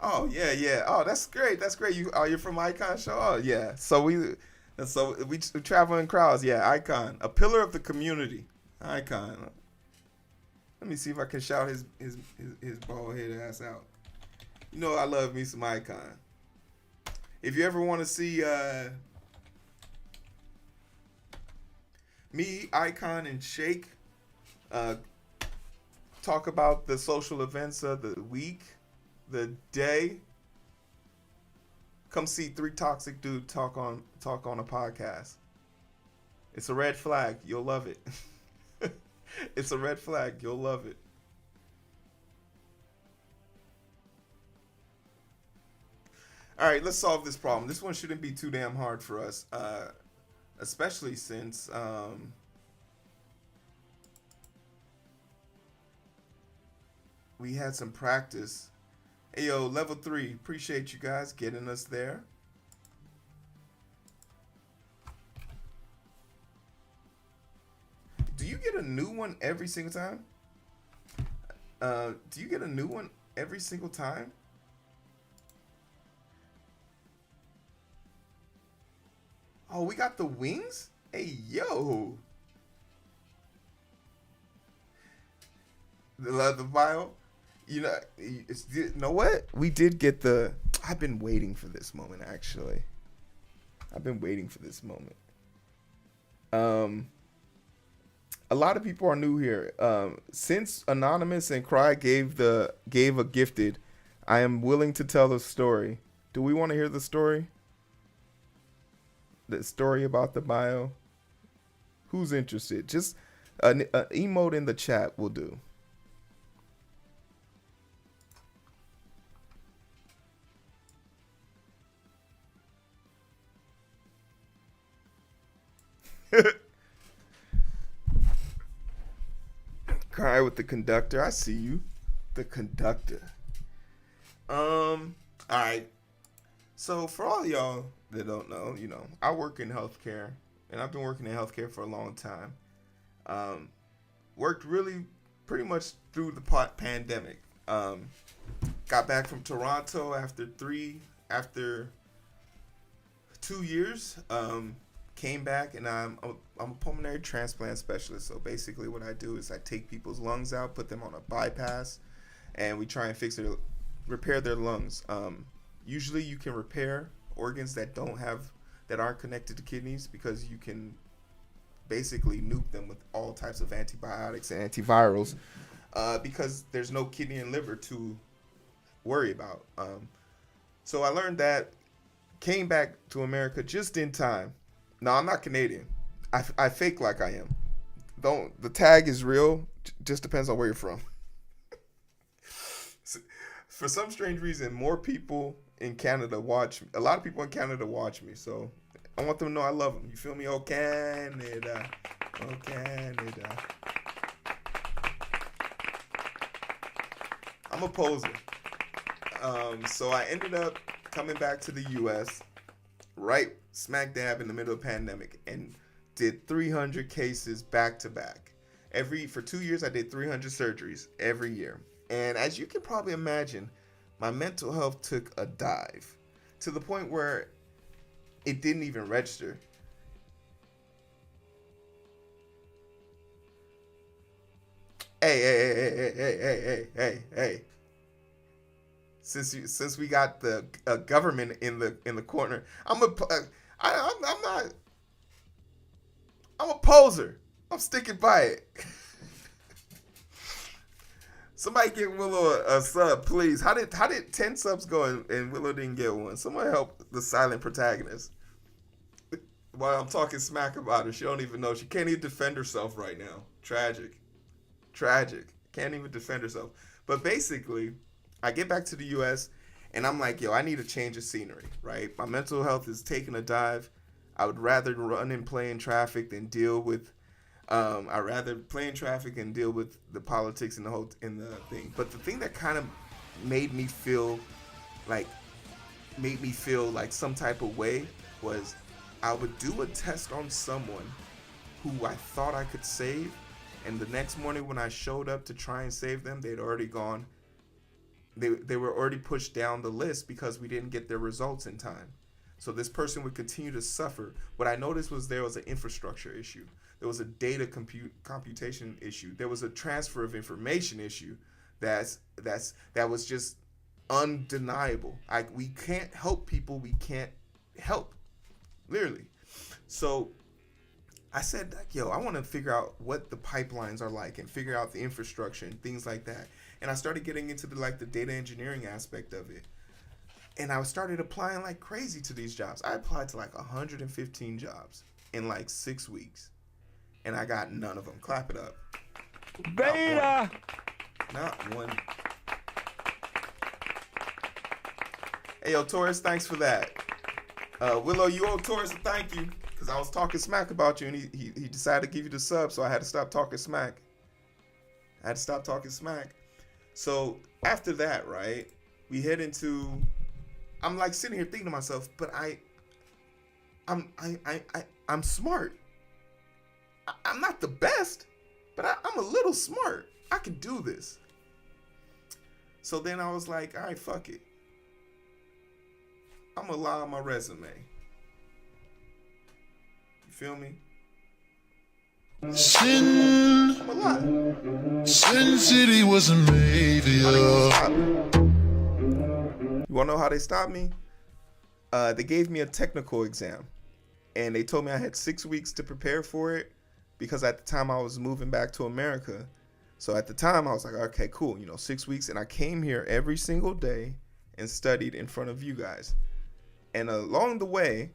Oh yeah. Oh, that's great. You're from Icon Show. Oh yeah. So we travel in crowds. Yeah, Icon, a pillar of the community. Icon. Let me see if I can shout his bald head ass out. You know I love me some Icon. If you ever want to see me, Icon, and Shake talk about the social events of the week, the day, come see three toxic dudes talk on a podcast. It's a red flag. You'll love it. It's a red flag. You'll love it. All right, let's solve this problem. This one shouldn't be too damn hard for us, especially since we had some practice. Hey, yo, level 3. Appreciate you guys getting us there. Do you get a new one every single time? Do you get a new one every single time? Oh, we got the wings? Hey, yo. The bio? You know what? We did get the... I've been waiting for this moment, actually. I've been waiting for this moment. A lot of people are new here. Since Anonymous and Cry gave a gifted, I am willing to tell the story. Do we want to hear the story? The story about the bio? Who's interested? Just an emote in the chat will do. Cry with the conductor. I see you. The conductor. Alright. So for all y'all that don't know, I work in healthcare, and I've been working in healthcare for a long time. Worked really pretty much through the pandemic. Got back from Toronto after 2 years. Came back, and I'm a pulmonary transplant specialist. So basically what I do is I take people's lungs out, put them on a bypass, and we try and repair their lungs. Usually you can repair organs that aren't connected to kidneys, because you can basically nuke them with all types of antibiotics and antivirals, because there's no kidney and liver to worry about. So I learned that, came back to America just in time. No, I'm not Canadian. I fake like I am. The tag is real. Just depends on where you're from. For some strange reason, more people in Canada watch me. A lot of people in Canada watch me, so I want them to know I love them. You feel me? Oh, Canada. Oh, Canada. I'm a poser. So I ended up coming back to the U.S. right smack dab in the middle of the pandemic and did 300 cases back to back. For 2 years, I did 300 surgeries every year. And as you can probably imagine, my mental health took a dive to the point where it didn't even register. Hey. Since we got the government in the corner, I'm a poser. I'm sticking by it. Somebody get Willow a sub, please. How did 10 subs go and Willow didn't get one? Someone help the silent protagonist. While I'm talking smack about her, she don't even know. She can't even defend herself right now. Tragic. Can't even defend herself. But basically, I get back to the U.S. and I'm like, yo, I need a change of scenery, right? My mental health is taking a dive. I would rather run and play in traffic than deal with. I'd rather play in traffic and deal with the politics and the thing. But the thing that kind of made me feel like some type of way was I would do a test on someone who I thought I could save, and the next morning when I showed up to try and save them, they'd already gone. They were already pushed down the list because we didn't get their results in time. So this person would continue to suffer. What I noticed was there was an infrastructure issue. There was a data computation issue. There was a transfer of information issue that was just undeniable. We can't help people we can't help, literally. So I said, yo, I want to figure out what the pipelines are like and figure out the infrastructure and things like that. And I started getting into the data engineering aspect of it. And I started applying like crazy to these jobs. I applied to 115 jobs in 6 weeks. And I got none of them. Clap it up. Beta! Not one. Hey, yo, Taurus, thanks for that. Willow, you owe Taurus a thank you. Because I was talking smack about you, and he decided to give you the sub, so I had to stop talking smack. So after that, right, we head into... I'm sitting here thinking to myself, but I'm smart. I'm not the best, but I'm a little smart. I can do this. So then I was like, all right, fuck it. I'm gonna lie on my resume. You feel me? Sin City was a mafia. You wanna know how they stopped me? They gave me a technical exam, and they told me I had 6 weeks to prepare for it because at the time I was moving back to America. So at the time I was like, okay, cool, 6 weeks, and I came here every single day and studied in front of you guys. And along the way,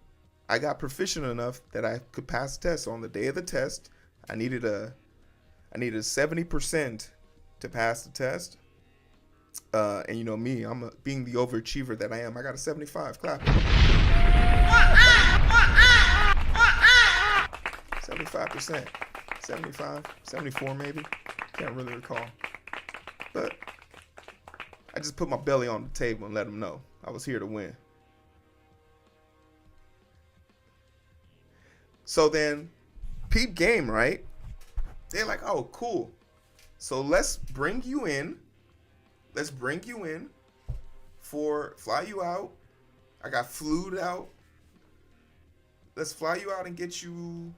I got proficient enough that I could pass the test. So on the day of the test, I needed a 70% to pass the test. And me, being the overachiever that I am, I got a 75. Clap. 75%. 75, 74 maybe. Can't really recall. But I just put my belly on the table and let them know I was here to win. So then, peep game, right? They're like, oh, cool. So let's bring you in. Fly you out. I got flued out. Let's fly you out and get you,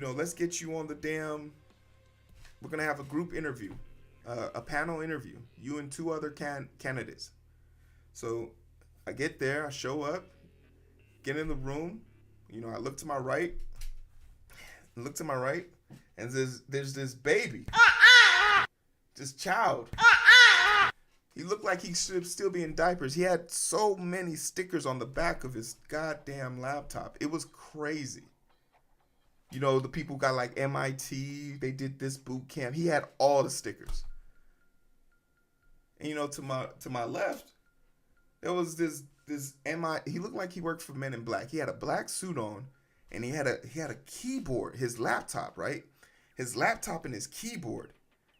let's get you on the damn, we're going to have a group interview, a panel interview, you and 2 other candidates. So I get there, I show up, get in the room, I look to my right, and there's this baby, this child. He looked like he should still be in diapers. He had so many stickers on the back of his goddamn laptop. It was crazy. The people got MIT, they did this boot camp. He had all the stickers. And to my left, there was this he looked like he worked for Men in Black. He had a black suit on, and he had a keyboard, his laptop, right? His laptop and his keyboard.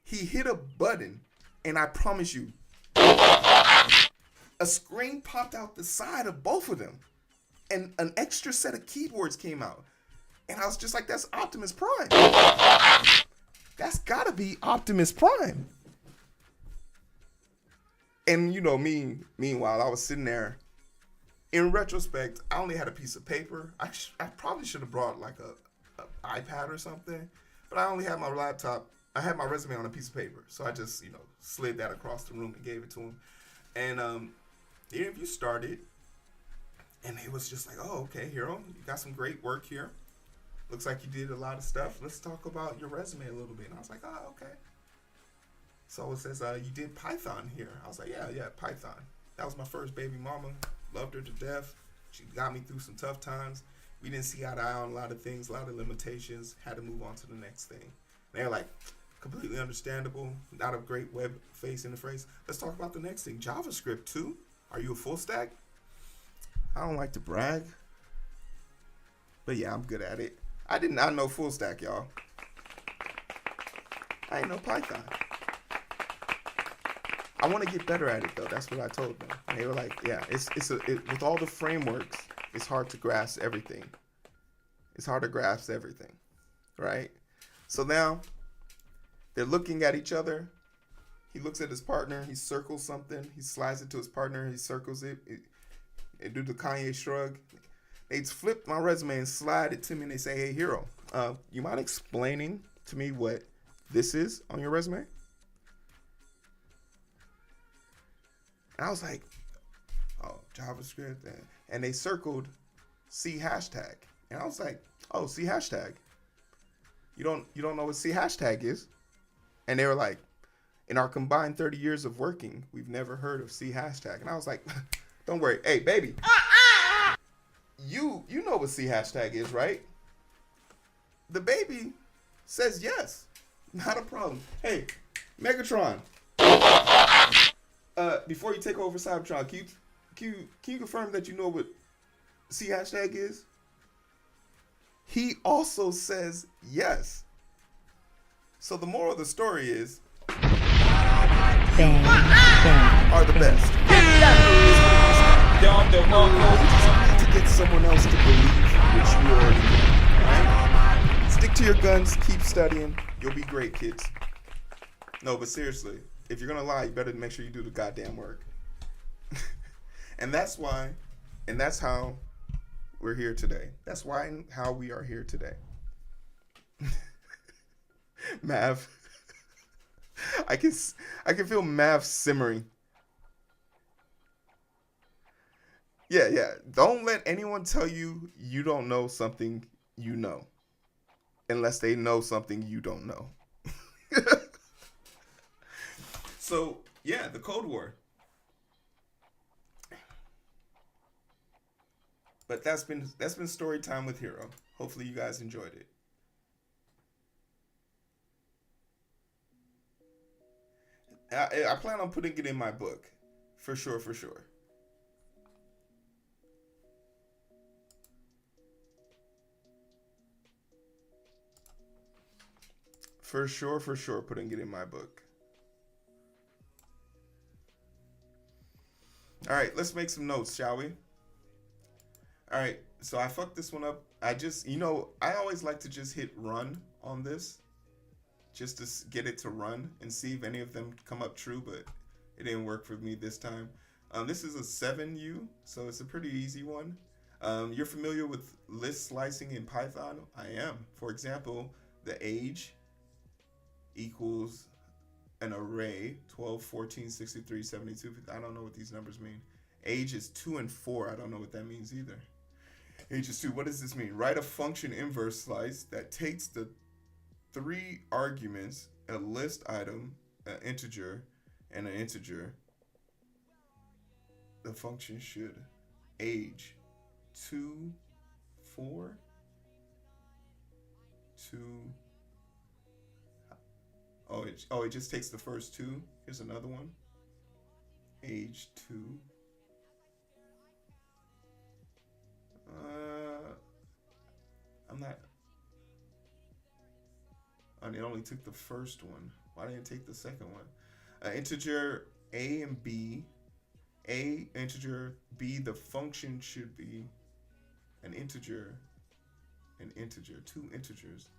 He hit a button, and I promise you, a screen popped out the side of both of them, and an extra set of keyboards came out. And I was just like, that's Optimus Prime. That's gotta be Optimus Prime. And you know, meanwhile, I was sitting there. In retrospect, I only had a piece of paper. I probably should have brought like a iPad or something, but I only had my laptop. I had my resume on a piece of paper, so I just, slid that across the room and gave it to him. And the interview started, and he was just like, "Oh, okay, Hero, you got some great work here. Looks like you did a lot of stuff. Let's talk about your resume a little bit." And I was like, "Oh, okay." So it says, "You did Python here." I was like, "Yeah, Python. That was my first baby mama. Loved her to death. She got me through some tough times. We didn't see eye to eye on a lot of things, a lot of limitations. Had to move on to the next thing." And they're like, "Completely understandable. Not a great web face interface. Let's talk about the next thing. JavaScript too. Are you a full stack?" I don't like to brag, but yeah, I'm good at it. I did not know full stack, y'all. I ain't know Python. I want to get better at it though. That's what I told them. And they were like, "Yeah, with all the frameworks, it's hard to grasp everything. It's hard to grasp everything, right?" So now they're looking at each other. He looks at his partner. He circles something. He slides it to his partner. He circles it. And do the Kanye shrug. They flip my resume and slide it to me, and they say, "Hey, Hero, you mind explaining to me what this is on your resume?" And I was like, "Oh, JavaScript." And they circled C hashtag. And I was like, "Oh, C hashtag. You don't know what C hashtag is?" And they were like, "In our combined 30 years of working, we've never heard of C hashtag." And I was like, "Don't worry. Hey, baby. You know what C hashtag is, right?" The baby says yes. Not a problem. Hey, Megatron. Before you take over Cybertron, can you confirm that you know what C hashtag is? He also says yes. So the moral of the story is, Bang, bang. are the best. You just need to get someone else to believe what you already know, right? Stick to your guns, keep studying. You'll be great, kids. No, but seriously, if you're gonna lie, you better make sure you do the goddamn work. And that's why, and that's how we're here today. That's why and how we are here today. Mav. I can feel Mav simmering. Yeah. Don't let anyone tell you you don't know something you know. Unless they know something you don't know. So, yeah, the Code War. But that's been story time with Hero. Hopefully you guys enjoyed it. I plan on putting it in my book. For sure. For sure, putting it in my book. All right, let's make some notes, shall we? All right, so I fucked this one up. I always like to just hit run on this, just to get it to run and see if any of them come up true, but it didn't work for me this time. This is a 7U, so it's a pretty easy one. You're familiar with list slicing in Python? I am. For example, the age equals an array, 12, 14, 63, 72. I don't know what these numbers mean. Age is 2 and 4. I don't know what that means either. Age is 2. What does this mean? Write a function inverse slice that takes the 3 arguments, a list item, an integer, and an integer. The function should age 2, 4, 2. Oh, it just takes the first 2. Here's another one. Age 2. I'm not. And it only took the first one. Why didn't it take the second one? Integer A and B. A, integer. B, the function should be an integer. An integer. Two integers.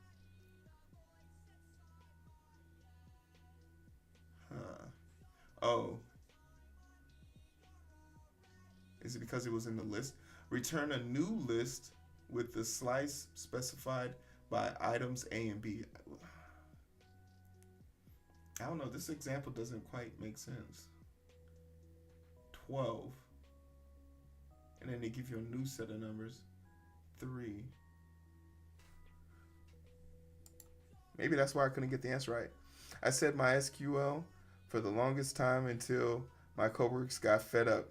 Huh. Oh. Is it because it was in the list? Return a new list with the slice specified by items A and B. I don't know. This example doesn't quite make sense. 12. And then they give you a new set of numbers. 3. Maybe that's why I couldn't get the answer right. I said my SQL for the longest time until my coworkers got fed up.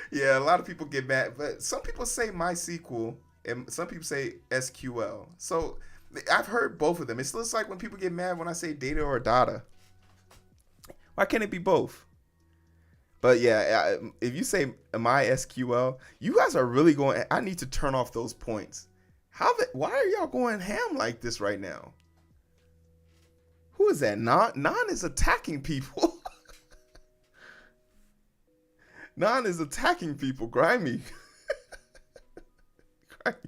Yeah, a lot of people get mad, but some people say MySQL and some people say SQL. So I've heard both of them. It's just like when people get mad when I say data or data. Why can't it be both? But yeah, if you say MySQL, you guys are really going. I need to turn off those points. Why are y'all going ham like this right now? Who is that? Non is attacking people. Non is attacking people. Grimy. Grimy.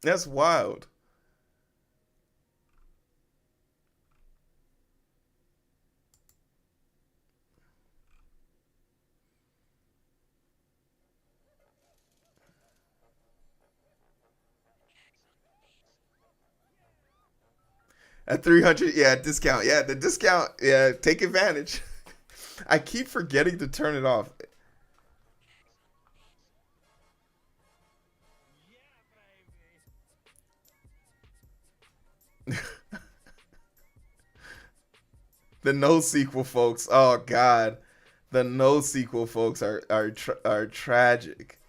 That's wild. At 300, yeah, discount. Yeah, the discount. Yeah, take advantage. I keep forgetting to turn it off. The NoSQL folks. Oh God, the NoSQL folks are tragic.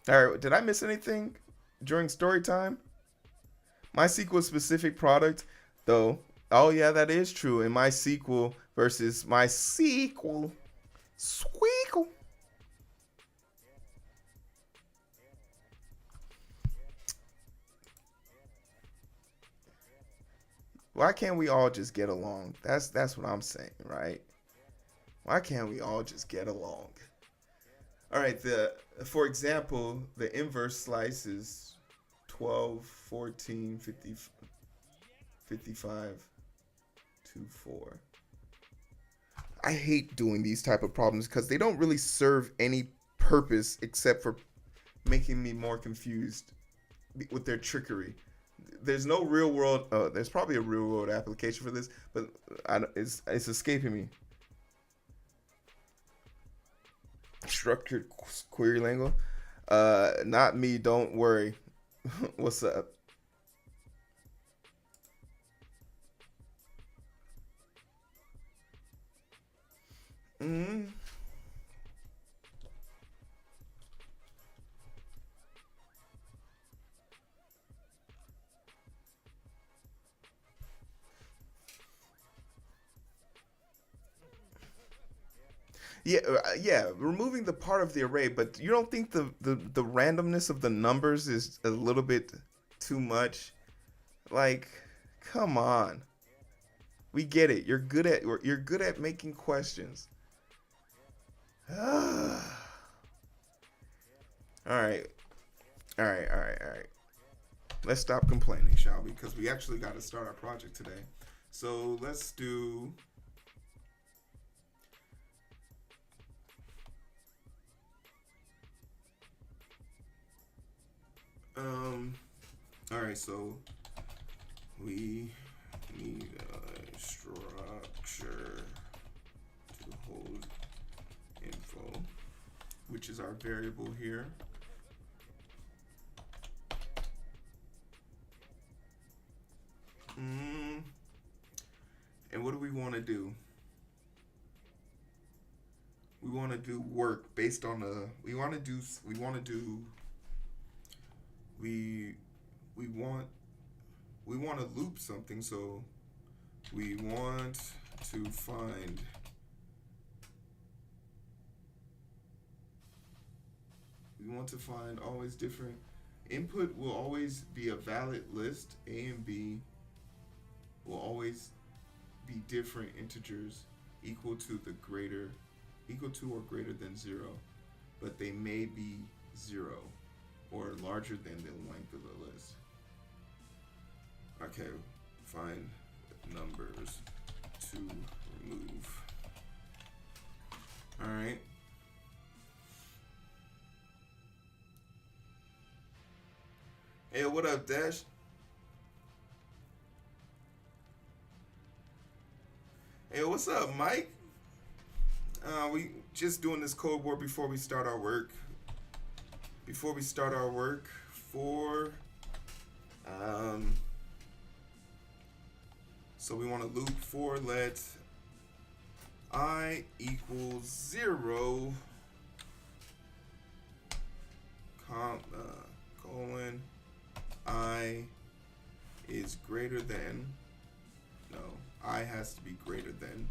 All right, did I miss anything during story time? MySQL specific product, though. Oh yeah, that is true. In MySQL versus MySQL, Squeakle. Why can't we all just get along? That's what I'm saying, right? Why can't we all just get along? All right, for example, the inverse slice is 12, 14, 50, 55, 2, 4. I hate doing these type of problems because they don't really serve any purpose except for making me more confused with their trickery. There's no real world. There's probably a real world application for this, but it's escaping me. Structured query language. Not me. Don't worry. What's up? Yeah, removing the part of the array, but you don't think the randomness of the numbers is a little bit too much? Like, come on. We get it. You're good at making questions. All right. Let's stop complaining, shall we? Because we actually got to start our project today. So let's do. All right, so we need a structure to hold info, which is our variable here. And what do we want to do? We want to do work based on we want to loop something, so we want to find want to find always different. Input will always be a valid list. A and B will always be different integers equal to or greater than 0, but they may be 0 or larger than the length of the list. Okay, find numbers to remove. All right. Hey, what up, Dash? Hey, what's up, Mike? We just doing this CodeWar before we start our work. So we want to loop for let I equals 0, colon, I is greater than, no, I has to be greater than,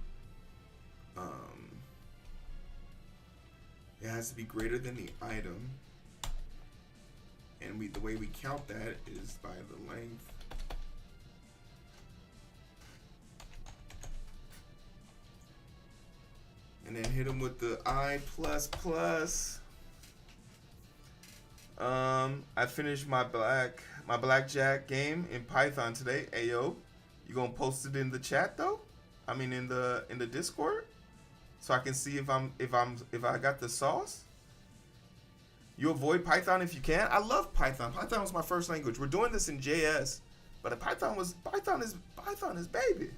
it has to be greater than the item, and the way we count that is by the length. And then hit them with the I plus plus. I finished my blackjack game in Python today. Ayo, you gonna post it in the chat though? I mean in the Discord, so I can see if I got the sauce. You avoid Python if you can. I love Python. Python was my first language. We're doing this in JS, but Python is baby.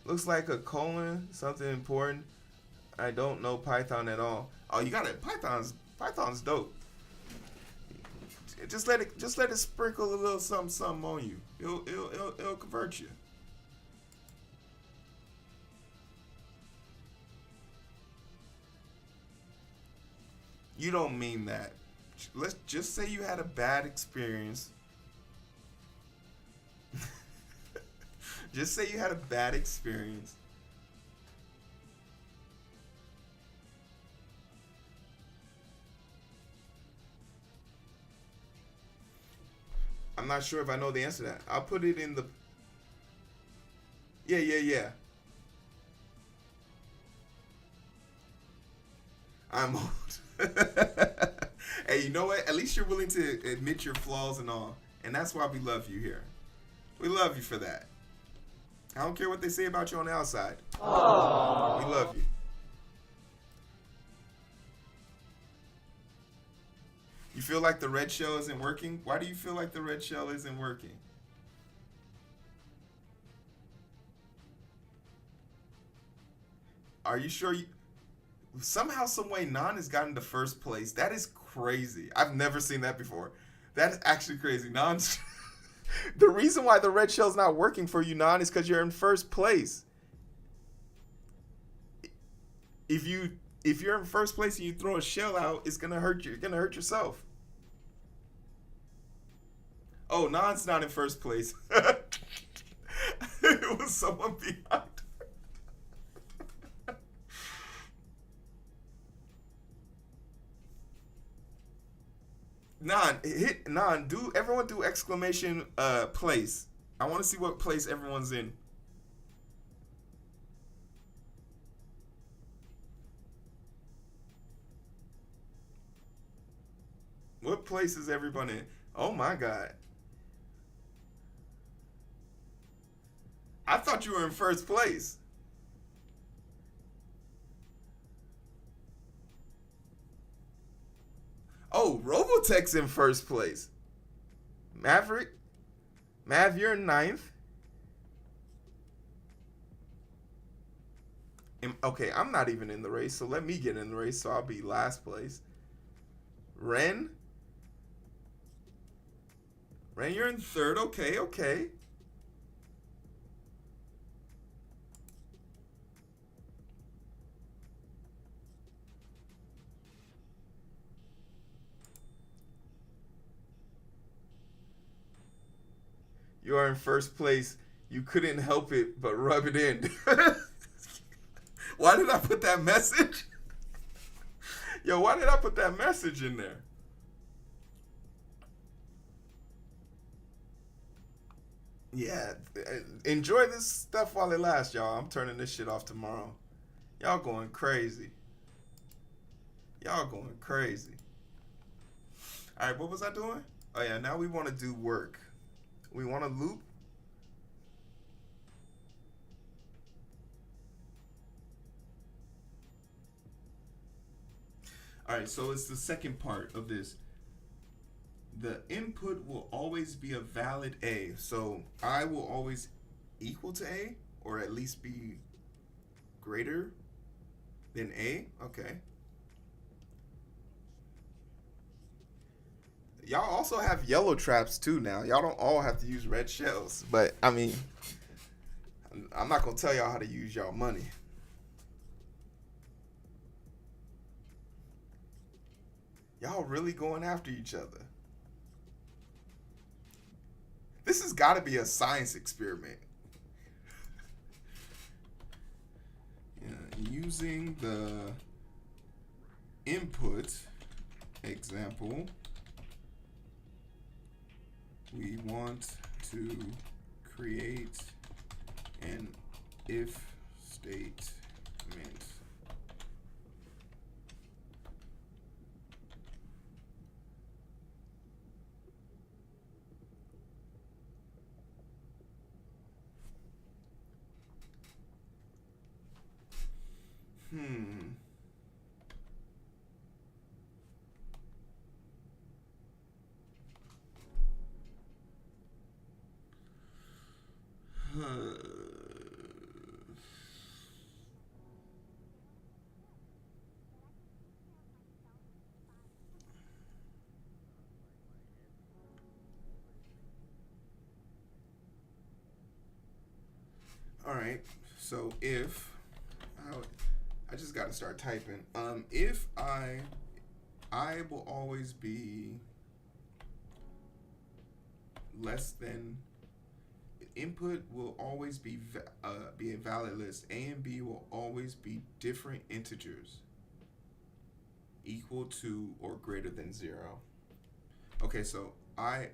Looks like a colon, something important. I don't know Python at all. Oh, you got it. Python's dope. Just let it sprinkle a little something on you. It'll convert you. You don't mean that. Let's just say you had a bad experience. Just say you had a bad experience. I'm not sure if I know the answer to that. I'll put it in the... Yeah. I'm old. Hey, you know what? At least you're willing to admit your flaws and all. And that's why we love you here. We love you for that. I don't care what they say about you on the outside. Aww. We love you. You feel like the red shell isn't working? Why do you feel like the red shell isn't working? Are you sure you... Somehow, some way, Nan has gotten to first place. That is crazy. I've never seen that before. That is actually crazy. Nan... The reason why the red shell's not working for you, Nan, is because you're in first place. If you're in first place and you throw a shell out, it's gonna hurt you. You're gonna hurt yourself. Oh, Nan's not in first place. It was someone behind her. Nan, everyone do exclamation place. I want to see what place everyone's in. What place is everyone in? Oh my God. I thought you were in first place. Oh, Robotech's in first place. Mav, you're in ninth. Okay, I'm not even in the race, so let me get in the race, so I'll be last place. Ren, you're in third. Okay. You are in first place. You couldn't help it but rub it in. Why did I put that message? Yo, why did I put that message in there? Yeah, enjoy this stuff while it lasts, y'all. I'm turning this shit off tomorrow. Y'all going crazy. Y'all going crazy. All right, what was I doing? Oh yeah, now we want to do work. We want to loop. All right, so it's the second part of this. The input will always be a valid A. So I will always equal to A, or at least be greater than A. Okay. Y'all also have yellow traps too now. Y'all don't all have to use red shells. But, I mean, I'm not going to tell y'all how to use y'all money. Y'all really going after each other. This has got to be a science experiment. Yeah, using the input example, we want to create an if statement. All right, so if I just got to start typing. If I will always be less than, input will always be a valid list. A and B will always be different integers equal to or greater than 0. Okay, so a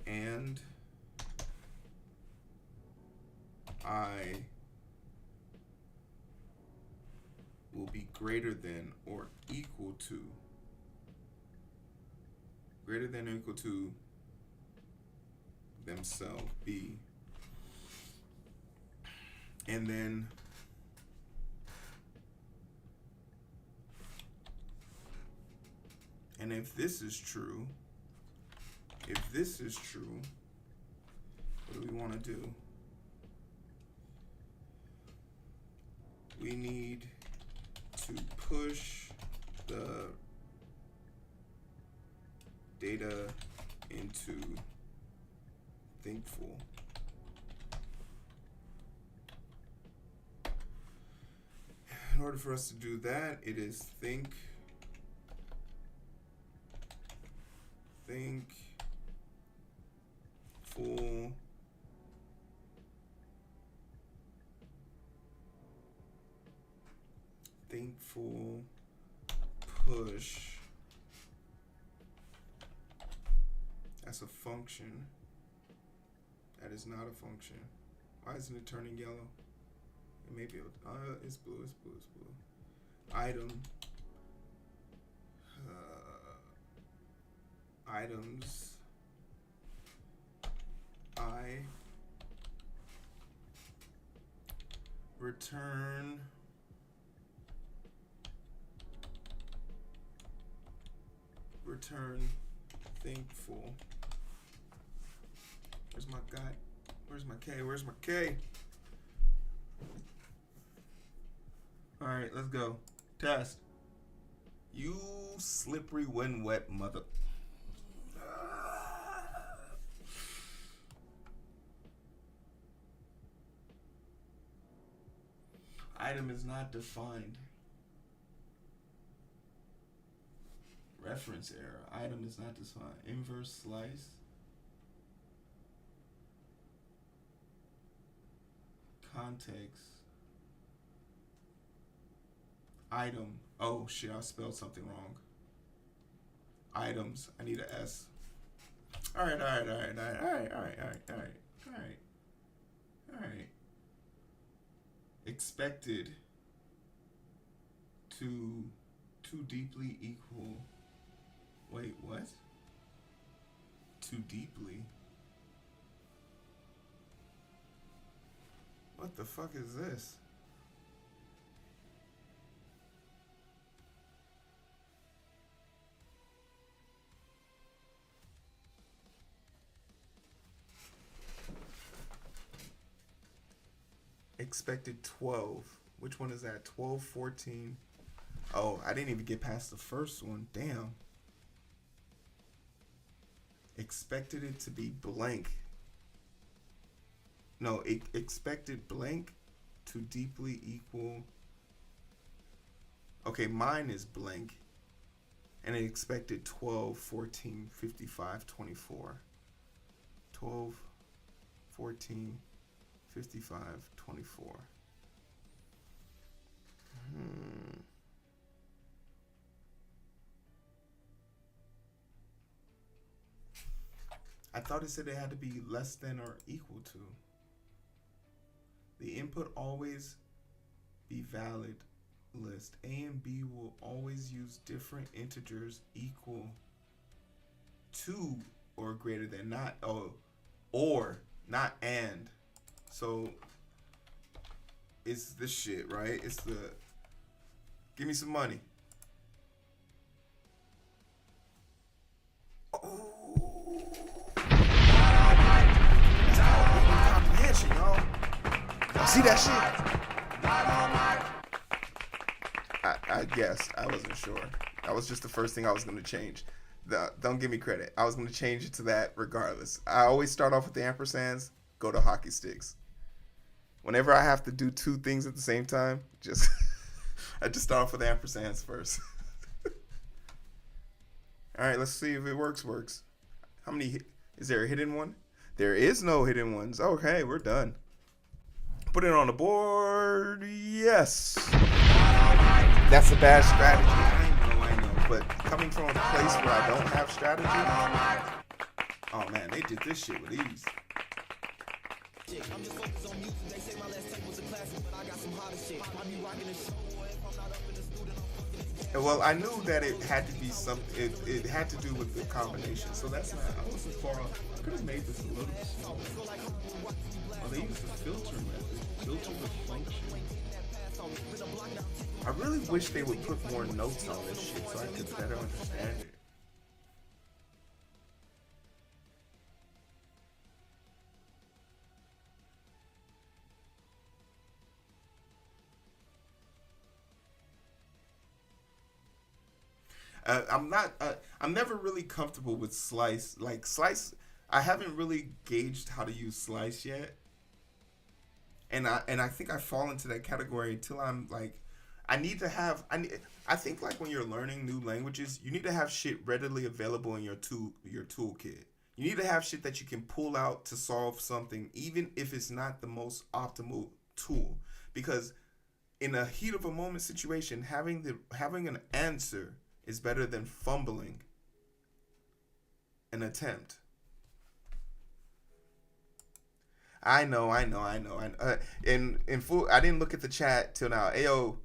and I will be greater than or equal to themselves, B. And then if this is true, what do we want to do? We need to push the data into thinkful. In order for us to do that, it is thinkful push. That's a function. That is not a function. Why isn't it turning yellow? It may be. It's blue. It's blue. It's blue. Item. Items. I return thinkful. Where's my guy? Where's my K? Where's my K? All right, let's go. Test. You slippery when wet mother. Item is not defined. Reference error. Item is not defined. Inverse slice. Context. Item. Oh shit, I spelled something wrong. Items. I need an S. All right. Expected to too deeply equal. Wait, what? Too deeply? What the fuck is this? Expected 12. Which one is that? 12, 14. Oh, I didn't even get past the first one. Damn. Expected it to be blank. No, expected blank to deeply equal. Okay, mine is blank. And it expected 12, 14, 55, 24. 12, 14, 55, 24. I thought it said it had to be less than or equal to. The input always be valid list. A and B will always use different integers equal to or greater than, not or not and. So it's this shit, right? It's the give me some money. Oh. Comprehension, y'all. See that shit? I guess. I wasn't sure. That was just the first thing I was going to change. Don't give me credit. I was going to change it to that regardless. I always start off with the ampersands, go to hockey sticks. Whenever I have to do two things at the same time, I just start off with the ampersands first. All right, let's see if it works. How many? Is there a hidden one? There is no hidden ones. Okay, we're done. Put it on the board. Yes. That's a bad strategy. I know. But coming from a place where I don't have strategy, oh man, they did this shit with ease. Well, I knew that it had to be something. It had to do with the combination. So that's not. I wasn't far off. I could have made this a little bit smaller. Oh, they used the filter method. Filter the function. I really wish they would put more notes on this shit so I could better understand it. I'm never really comfortable with slice. Like slice, I haven't really gauged how to use slice yet. And I think I fall into that category until I'm like, I think like when you're learning new languages, you need to have shit readily available in your toolkit. You need to have shit that you can pull out to solve something, even if it's not the most optimal tool. Because in a heat of a moment situation, having an answer is better than fumbling an attempt. I know. In full, I didn't look at the chat till now. Ayo.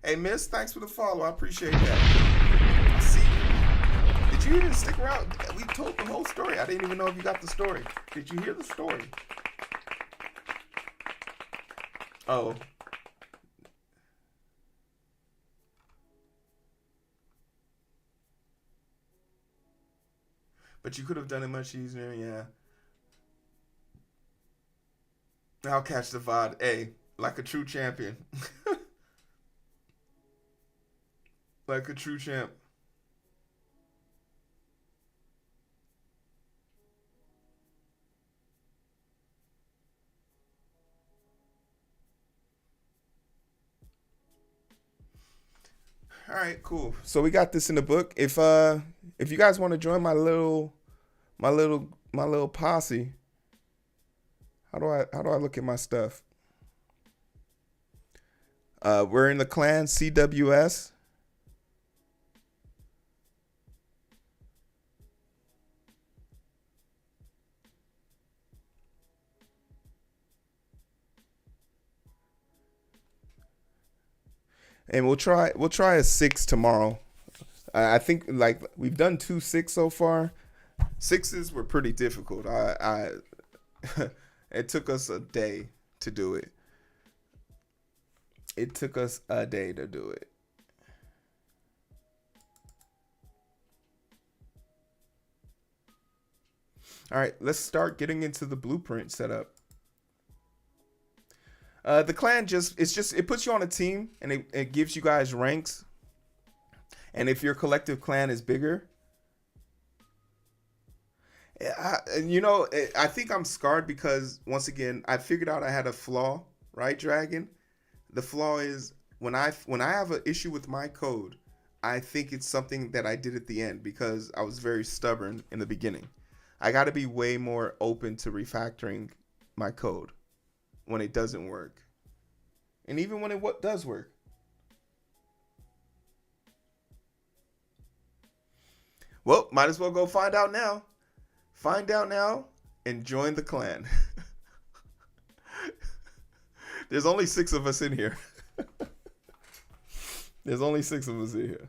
Hey, Miss, thanks for the follow. I appreciate that. See, did you even stick around? We told the whole story. I didn't even know if you got the story. Did you hear the story? Oh. But you could have done it much easier, yeah. I'll catch the VOD. Hey, like a true champion. Like a true champ. All right, cool. So we got this in the book. If you guys want to join my little posse, how do I look at my stuff? We're in the clan CWS. And we'll try a 6 tomorrow. I think like we've done 2 6 so far. 6s were pretty difficult. I it took us a day to do it. It took us a day to do it. All right, let's start getting into the blueprint setup. The clan it puts you on a team and it gives you guys ranks. And if your collective clan is bigger, I think I'm scarred because once again, I figured out I had a flaw, right, Dragon? The flaw is when I have an issue with my code, I think it's something that I did at the end because I was very stubborn in the beginning. I got to be way more open to refactoring my code when it doesn't work. And even when it does work. Well, might as well go find out now. Find out now and join the clan. There's only 6 of us in here. There's only 6 of us in here.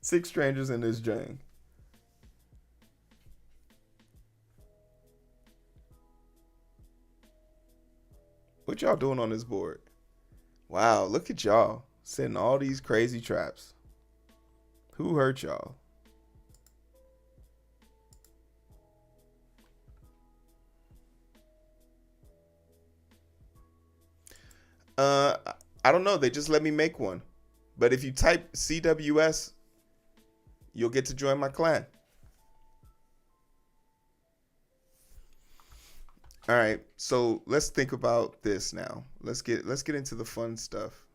6 strangers in this gang. What y'all doing on this board? Wow, look at y'all setting all these crazy traps. Who hurt y'all? I don't know. They just let me make one. But if you type CWS, you'll get to join my clan. All right, so let's think about this now. Let's get into the fun stuff.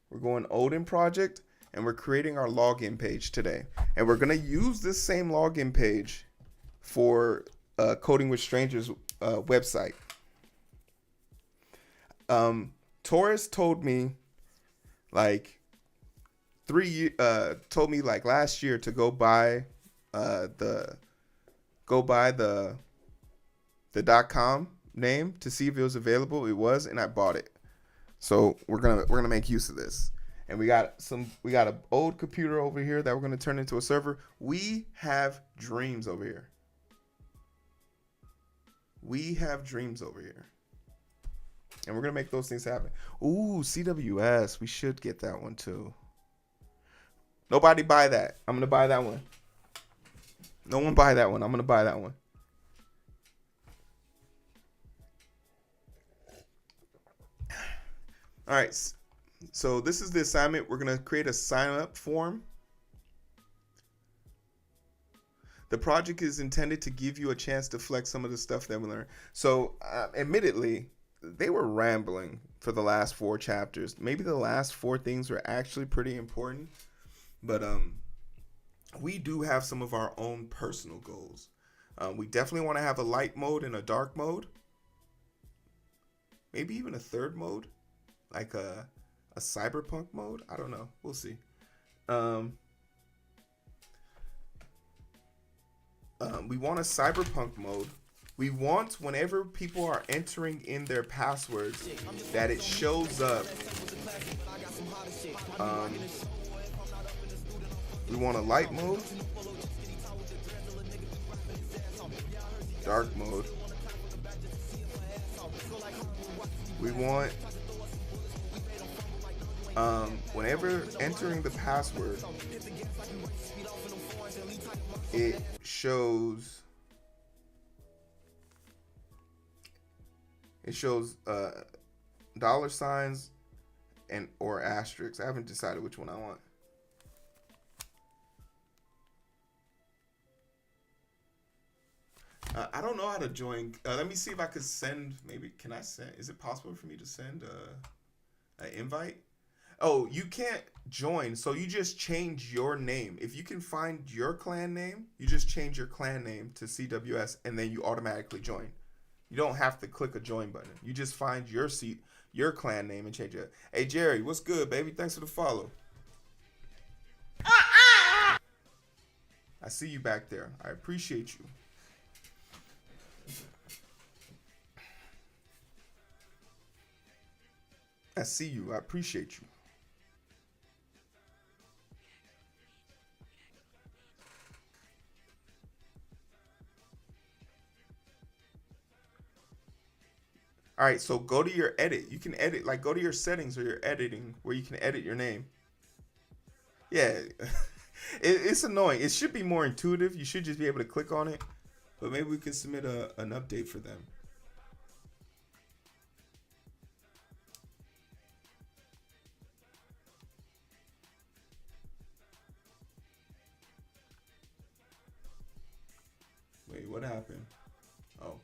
We're going Odin project, and we're creating our login page today. And we're gonna use this same login page for Coding with Strangers website. Taurus told me like last year to go buy the .com name to see if it was available. It was, and I bought it. So we're gonna make use of this. And we got an old computer over here that we're gonna turn into a server. We have dreams over here. And we're gonna make those things happen. Ooh, CWS. We should get that one too. Nobody buy that. I'm gonna buy that one. No one buy that one. I'm gonna buy that one. All right. So this is the assignment. We're gonna create a sign-up form. The project is intended to give you a chance to flex some of the stuff that we learned. So, admittedly, they were rambling for the last 4 chapters. Maybe the last 4 things were actually pretty important, but we do have some of our own personal goals. We definitely want to have a light mode and a dark mode. Maybe even a third mode, like a cyberpunk mode. I don't know. We'll see. We want a cyberpunk mode. We want whenever people are entering in their passwords that it shows up. We want a light mode, dark mode. We want whenever entering the password, it shows dollar signs and or asterisks. I haven't decided which one I want. I don't know how to join. Let me see if I could send. Maybe can I send? Is it possible for me to send an invite? Oh, you can't join. So you just change your name. If you can find your clan name, you just change your clan name to CWS, and then you automatically join. You don't have to click a join button. You just find your clan name and change it. Hey Jerry, what's good, baby? Thanks for the follow. I see you back there. I appreciate you. I see you. I appreciate you. All right, so go to your edit. You can edit, like go to your settings or your editing where you can edit your name. Yeah, it's annoying. It should be more intuitive. You should just be able to click on it. But maybe we can submit an update for them. Wait, what happened? Oh.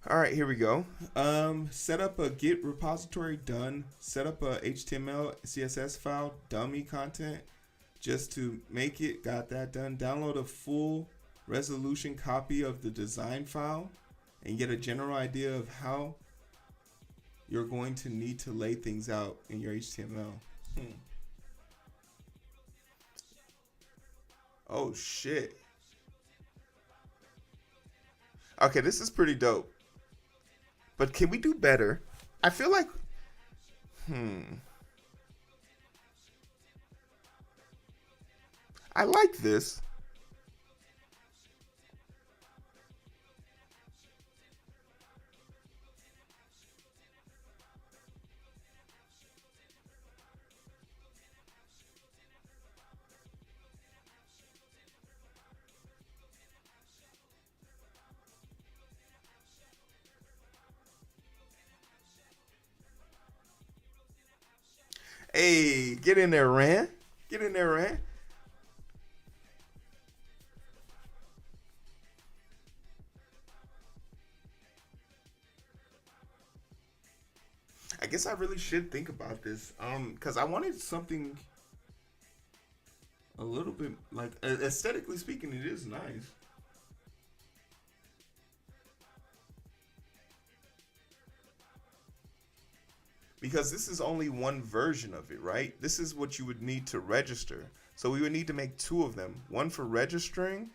All right, here we go. Set up a Git repository, done. Set up a HTML, CSS file, dummy content, just to make it, got that done. Download a full resolution copy of the design file and get a general idea of how you're going to need to lay things out in your HTML. Oh, shit. Okay, this is pretty dope. But can we do better? I feel like, I like this. Hey, get in there, Rand. Get in there, Rand. I guess I really should think about this. Because I wanted something a little bit like aesthetically speaking, it is nice. Because this is only one version of it, right? This is what you would need to register. So we would need to make two of them. One for registering.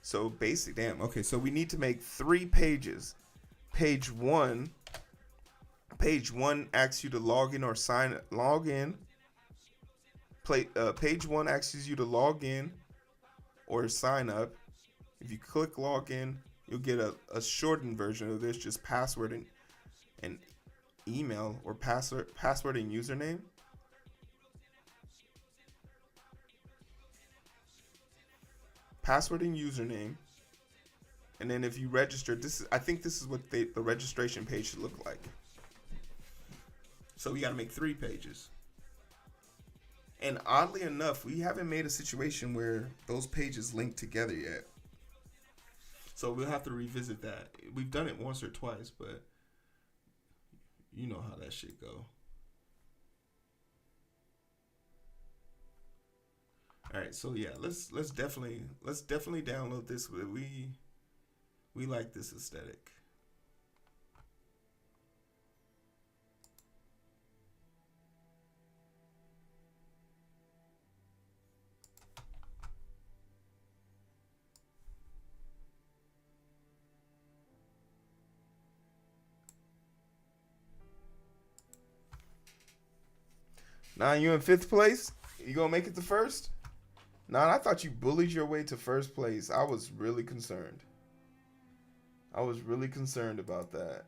So basic, damn. Okay, so we need to make 3 pages. Page one asks you to log in or log in. Page 1 asks you to log in or sign up. If you click log in, you'll get a shortened version of this, just password and email or password and username. Password and username. And then if you register, I think this is what the registration page should look like. So we got to make 3 pages. And oddly enough, we haven't made a situation where those pages link together yet. So we'll have to revisit that. We've done it once or twice, but you know how that shit go. All right, so yeah, let's definitely download this. We like this aesthetic. Nah, you in 5th place? You gonna make it to 1st? Nah, I thought you bullied your way to 1st place. I was really concerned. I was really concerned about that.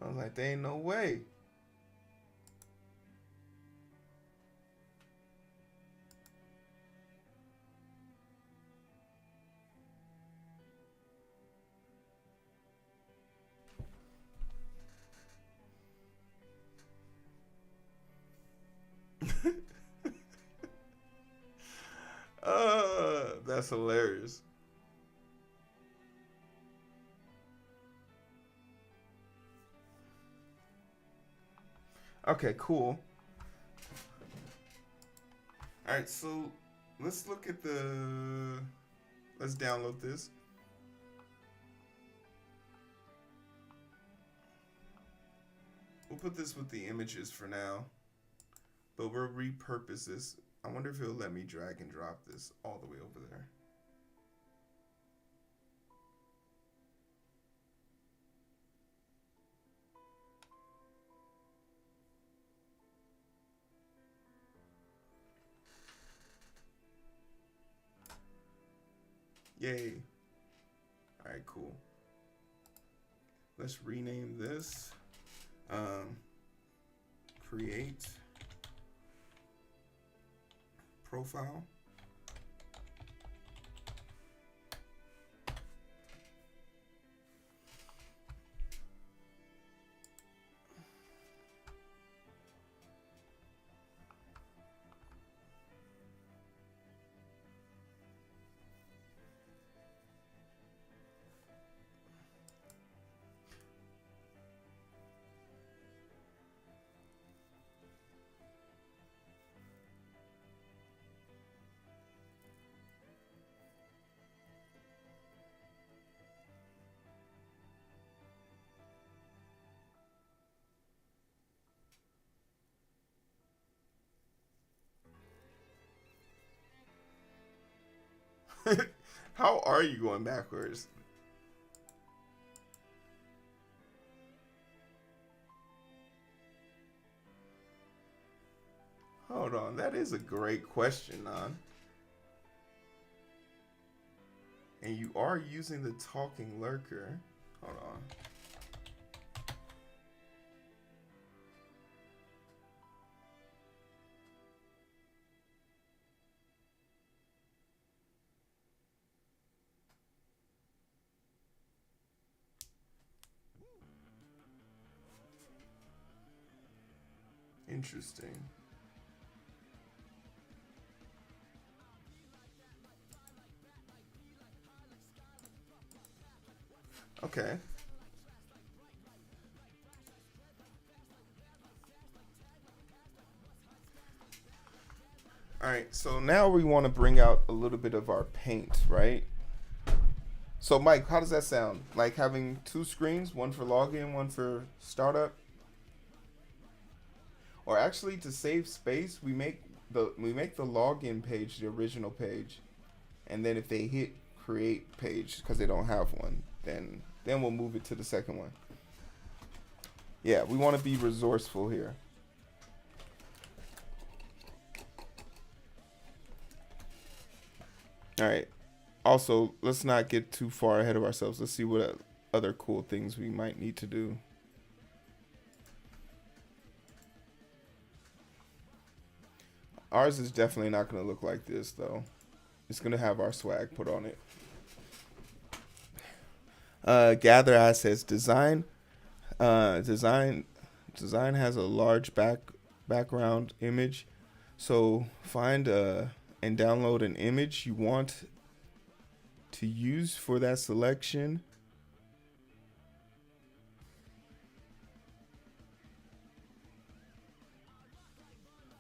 I was like, there ain't no way. That's hilarious. Okay, cool. All right, so let's look at let's download this. We'll put this with the images for now, but we'll repurpose this. I wonder if it'll let me drag and drop this all the way over there. Yay. All right, cool. Let's rename this. Create profile. How are you going backwards? Hold on, that is a great question, Nan. And you are using the talking lurker. Hold on. Interesting. Okay. All right, so now we want to bring out a little bit of our paint, right? So Mike, how does that sound? Like having two screens, one for login, one for startup? Or actually, to save space, we make the login page the original page, and then if they hit create page because they don't have one, then we'll move it to the second one. Yeah, we want to be resourceful here. All right. Also, let's not get too far ahead of ourselves. Let's see what other cool things we might need to do. Ours is definitely not going to look like this, though. It's going to have our swag put on it. Gather assets. Design has a large background image. So find and download an image you want to use for that selection.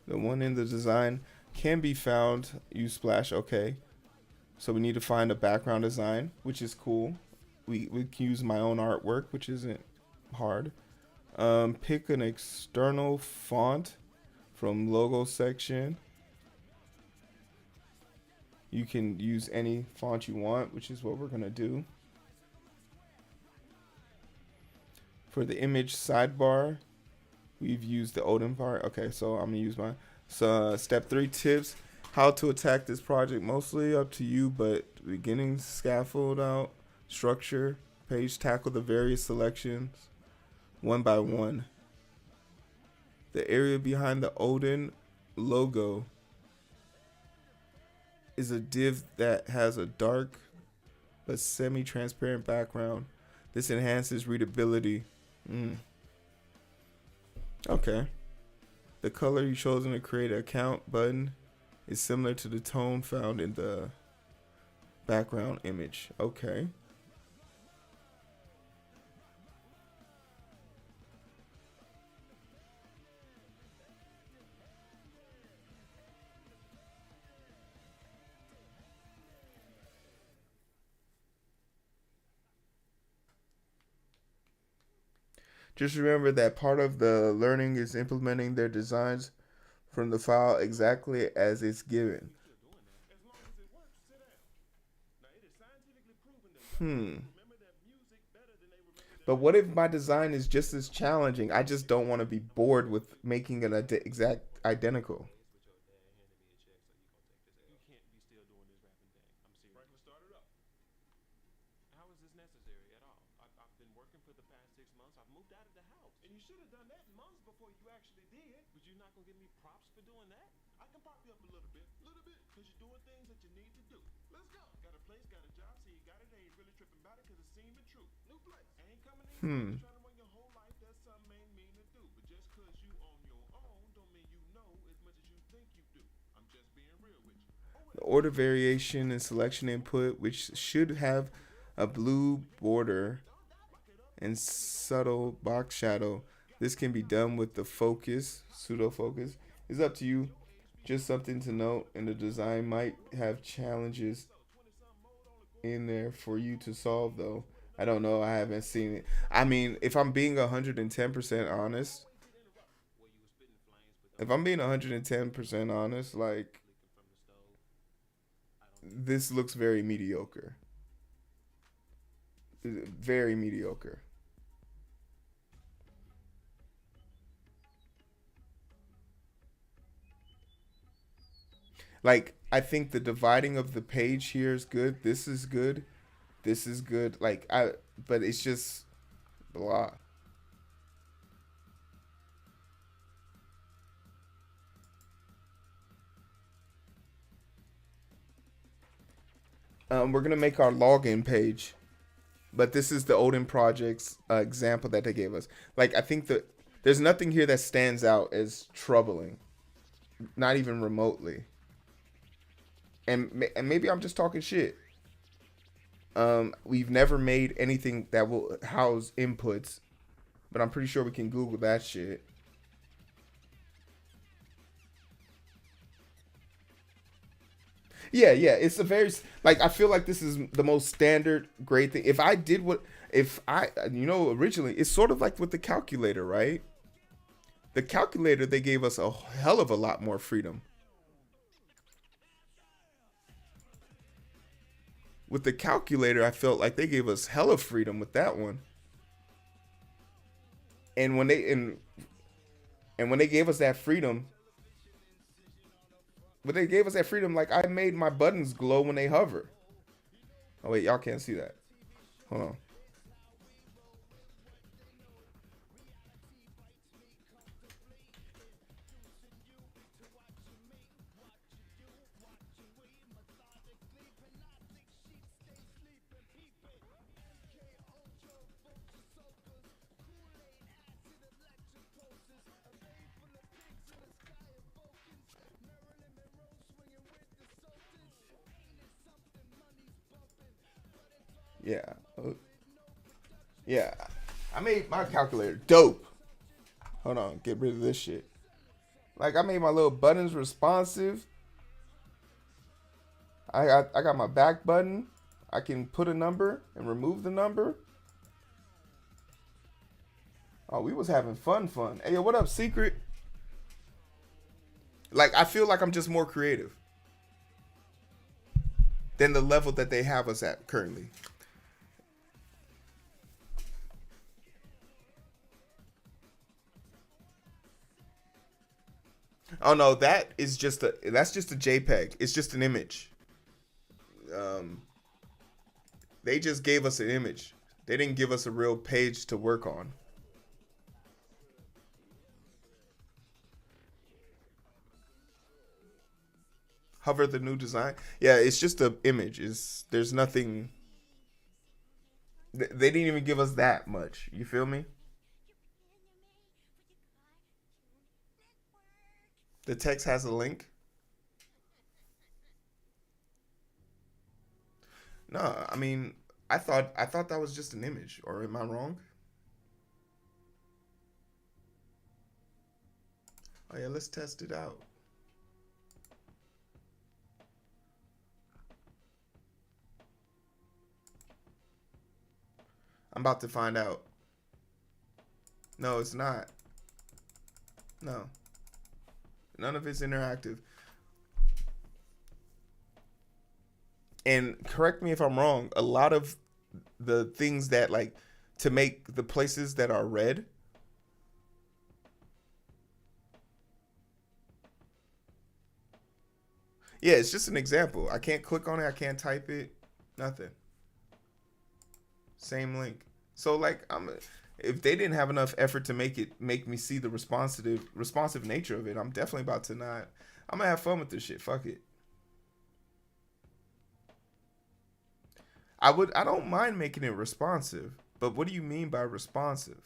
The one in the design can be found. Use splash. Okay. So we need to find a background design, which is cool. We can use my own artwork, which isn't hard. Pick an external font from logo section. You can use any font you want, which is what we're going to do. For the image sidebar, we've used the Odin part. Okay, so I'm going to use mine. So step 3 tips. How to attack this project. Mostly up to you, but beginning scaffold out. Structure. Page tackle the various selections one by one. The area behind the Odin logo is a div that has a dark but semi-transparent background. This enhances readability. Okay. The color you chosen to create an account button is similar to the tone found in the background image. Okay. Just remember that part of the learning is implementing their designs from the file exactly as it's given. But what if my design is just as challenging? I just don't want to be bored with making it exact identical. How is this necessary at all? I've been working for the past 6 months. I've moved out of the house. And you should have done that months before you actually did. But you're not going to give me props for doing that? I can pop you up a little bit. Because you're doing things that you need to do. Let's go. Got a place, got a job, so you got it, and you really tripping about it because it seemed the truth. New place. I ain't coming in trying to run your whole life. That's something ain't mean to do. But just because you on your own don't mean you know as much as you think you do. I'm just being real with you. The order variation and selection input, which should have a blue border and subtle box shadow. This can be done with the focus, pseudo focus. It's up to you. Just something to note, and the design might have challenges in there for you to solve, though. I don't know. I haven't seen it. I mean, if I'm being 110% honest, like, this looks very mediocre. Very mediocre. Like, I think the dividing of the page here is good. This is good. This is good. Like, but it's just blah. We're gonna make our login page, but this is the Odin Project's example that they gave us. Like, I think that there's nothing here that stands out as troubling, not even remotely. And maybe I'm just talking shit. We've never made anything that will house inputs, but I'm pretty sure we can Google that shit. Yeah, it's a very, like, I feel like this is the most standard great thing. Originally, it's sort of like with the calculator, right? The calculator, they gave us a hell of a lot more freedom. With the calculator, I felt like they gave us hella freedom with that one. And when they gave us that freedom, like, I made my buttons glow when they hover. Oh wait, y'all can't see that. Hold on. Yeah. I made my calculator dope. Hold on, get rid of this shit. Like, I made my little buttons responsive. I got my back button. I can put a number and remove the number. Oh, we was having fun. Hey, yo, what up, Secret? Like, I feel like I'm just more creative than the level that they have us at currently. Oh no, that's just a JPEG. It's just an image. They just gave us an image. They didn't give us a real page to work on. Hover the new design. Yeah, it's just an image. There's nothing. They didn't even give us that much. You feel me? The text has a link. No, I mean, I thought that was just an image, or am I wrong? Oh yeah, let's test it out. I'm about to find out. No, it's not. No. None of it's interactive. And correct me if I'm wrong, a lot of the things that, like, to make the places that are red, yeah, it's just an example. I can't click on it. I can't type it. Nothing. Same link. So like if they didn't have enough effort to make me see the responsive nature of it, I'm definitely about to not. I'm gonna have fun with this shit. Fuck it. I don't mind making it responsive, but what do you mean by responsive?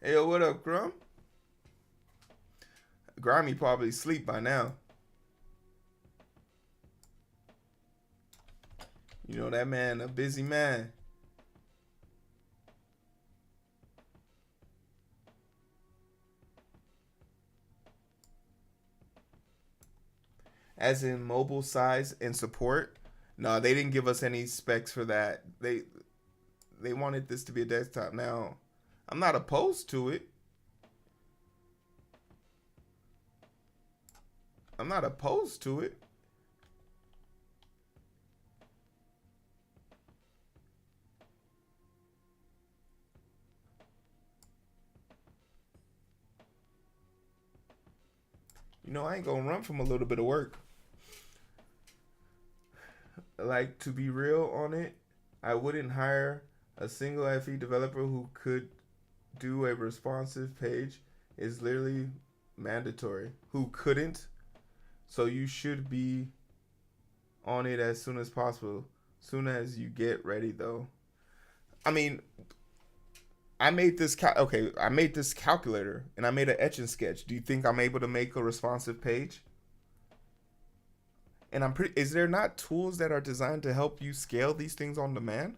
Hey, yo, what up, Grum? Grimy probably asleep by now. You know that man, a busy man. As in mobile size and support? No, they didn't give us any specs for that. They wanted this to be a desktop. Now, I'm not opposed to it. I'm not opposed to it. You know, I ain't gonna run from a little bit of work. Like, to be real on it, I wouldn't hire a single FE developer who could do a responsive page. Is literally mandatory. Who couldn't? So you should be on it as soon as possible. Soon as you get ready, though. I mean, I made this I made this calculator and I made an etch and sketch. Do you think I'm able to make a responsive page? And is there not tools that are designed to help you scale these things on demand?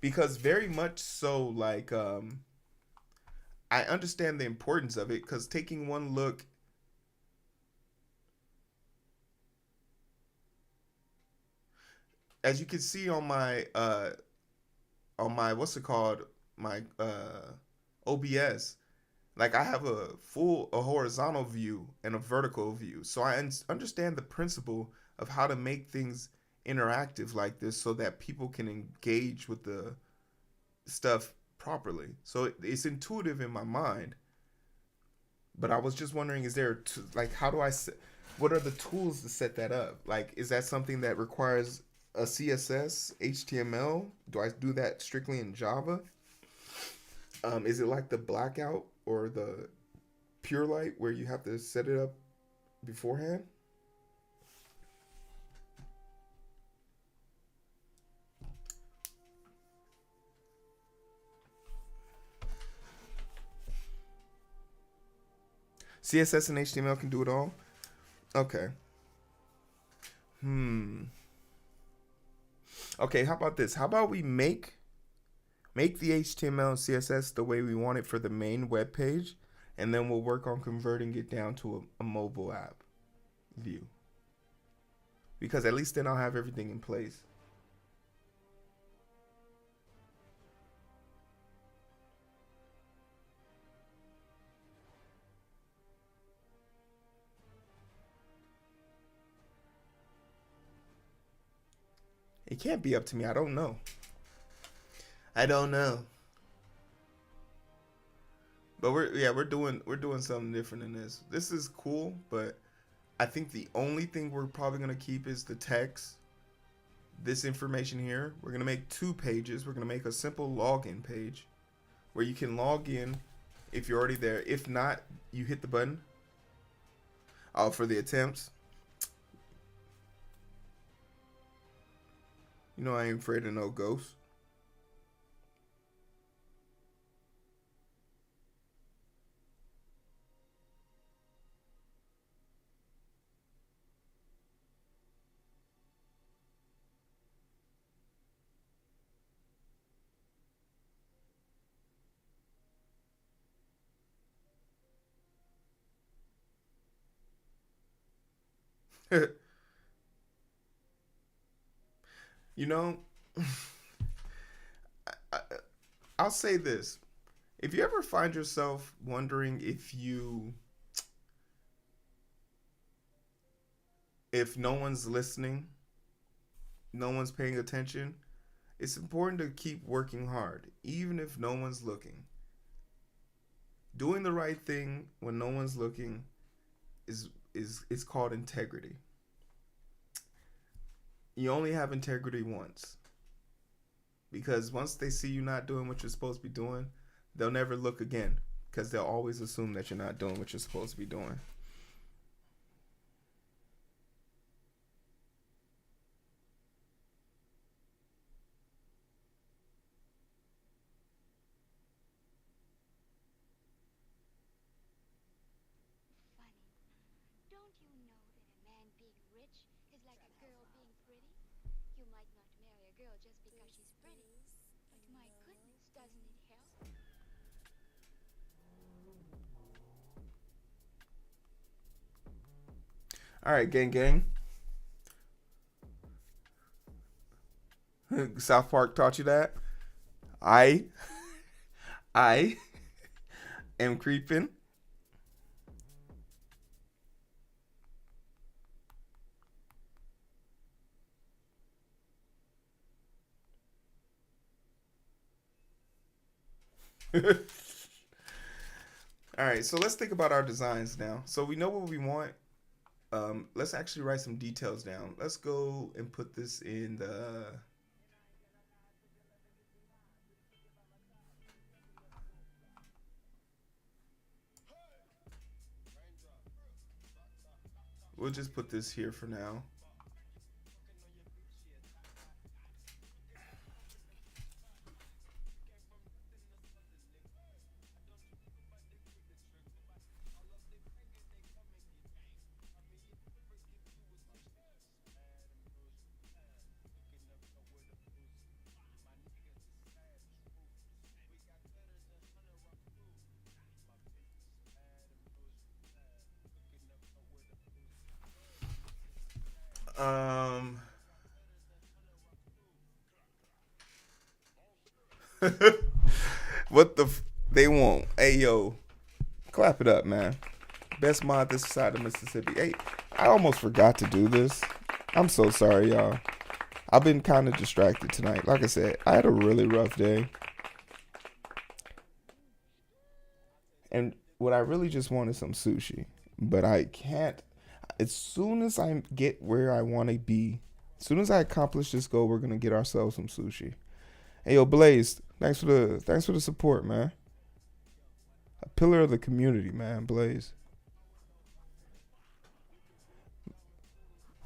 Because very much so, like, I understand the importance of it, because taking one look, as you can see on my what's it called, my OBS, like I have a horizontal view and a vertical view, so I understand the principle of how to make things interactive like this so that people can engage with the stuff properly. So it's intuitive in my mind, but I was just wondering, is there how do I what are the tools to set that up? Like, is that something that requires a CSS, HTML? Do I do that strictly in Java? Is it like the blackout or the pure light where you have to set it up beforehand? CSS and HTML can do it all? Okay. Okay, how about this? How about we make the HTML and CSS the way we want it for the main web page, and then we'll work on converting it down to a mobile app view. Because at least then I'll have everything in place. It can't be up to me. I don't know. But we're doing something different in this. This is cool, but I think the only thing we're probably gonna keep is the text. This information here. We're gonna make 2 pages. We're gonna make a simple login page where you can log in if you're already there. If not, you hit the button. For the attempts. You know I ain't afraid of no ghosts. You know, I, I'll say this. If you ever find yourself wondering if no one's listening, no one's paying attention, it's important to keep working hard, even if no one's looking. Doing the right thing when no one's looking is called integrity. You only have integrity once. Because once they see you not doing what you're supposed to be doing, they'll never look again. Because they'll always assume that you're not doing what you're supposed to be doing. Don't you know that a man being rich is like a girl being pretty? You might not marry a girl just because she's pretty, but my goodness, doesn't it help? All right, gang. South Park taught you that? I am creeping. All right, so let's think about our designs now. So we know what we want. Let's actually write some details down. Let's go and put this in the... We'll just put this here for now. What the they won't. Hey yo, clap it up, man. Best mod this side of Mississippi. Hey, I almost forgot to do this. I'm so sorry, y'all. I've been kind of distracted tonight. Like I said, I had a really rough day. And what I really just want is some sushi. But I can't. As soon as I get where I want to be, as soon as I accomplish this goal, we're going to get ourselves some sushi. Hey, yo, Blaze, thanks for the support, man. A pillar of the community, man, Blaze.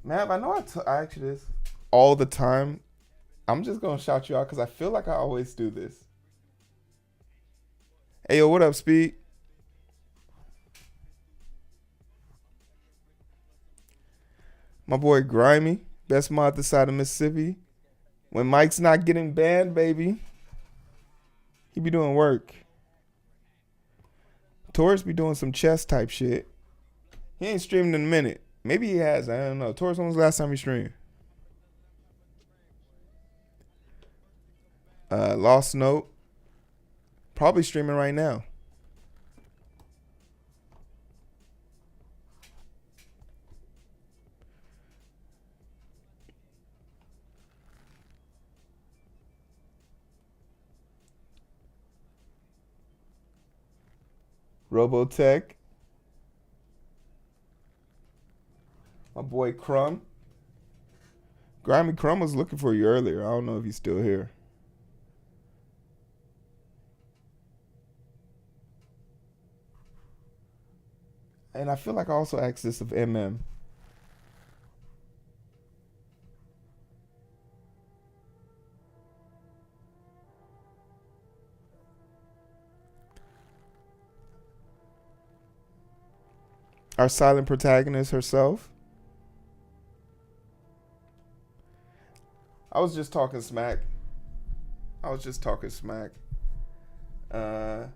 Man, I know I ask you this all the time. I'm just going to shout you out because I feel like I always do this. Hey, yo, what up, Speed? My boy Grimy, best mod this side of Mississippi. When Mike's not getting banned, baby, he be doing work. Taurus be doing some chess type shit. He ain't streamed in a minute. Maybe he has. I don't know. Taurus, when was the last time he streamed? Lost Note. Probably streaming right now. Robotech. My boy Crumb. Grimy Crumb was looking for you earlier. I don't know if he's still here. And I feel like I also asked this of MM. Our silent protagonist herself. I was just talking smack. I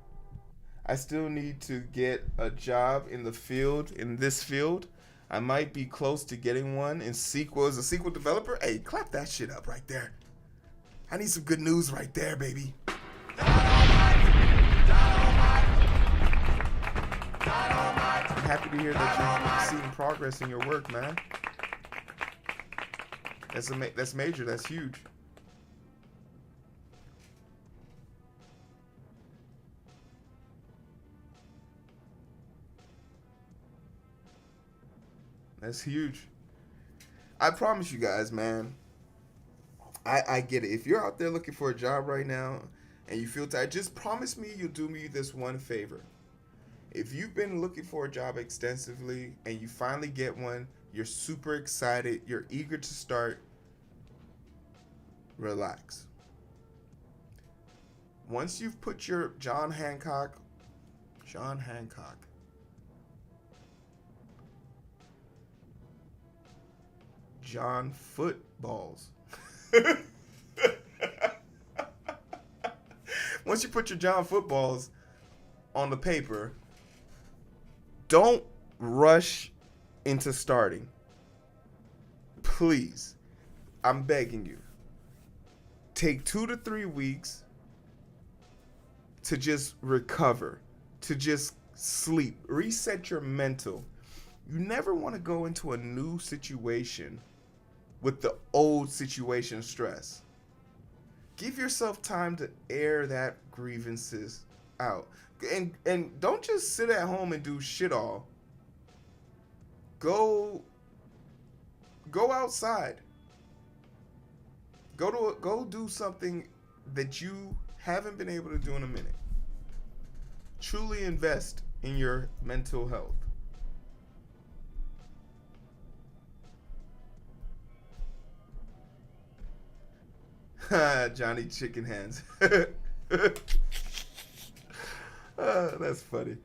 still need to get a job in the field, in this field. I might be close to getting one in sequel. As a sequel developer, hey, clap that shit up right there. I need some good news right there, baby. I'm happy to hear that you're seeing progress in your work, man. That's major. That's huge. That's huge. I promise you guys, man. I get it. If you're out there looking for a job right now and you feel tired, just promise me you'll do me this one favor. If you've been looking for a job extensively and you finally get one, you're super excited, you're eager to start, relax. Once you've put your John Hancock, John Footballs. Once you put your John Footballs on the paper, don't rush into starting. Please, I'm begging you. Take 2 to 3 weeks to just recover, to just sleep, reset your mental. You never want to go into a new situation with the old situation stress. Give yourself time to air that grievances out. And don't just sit at home and do shit all. Go outside. Go do something that you haven't been able to do in a minute. Truly invest in your mental health. Johnny Chicken Hands. That's funny.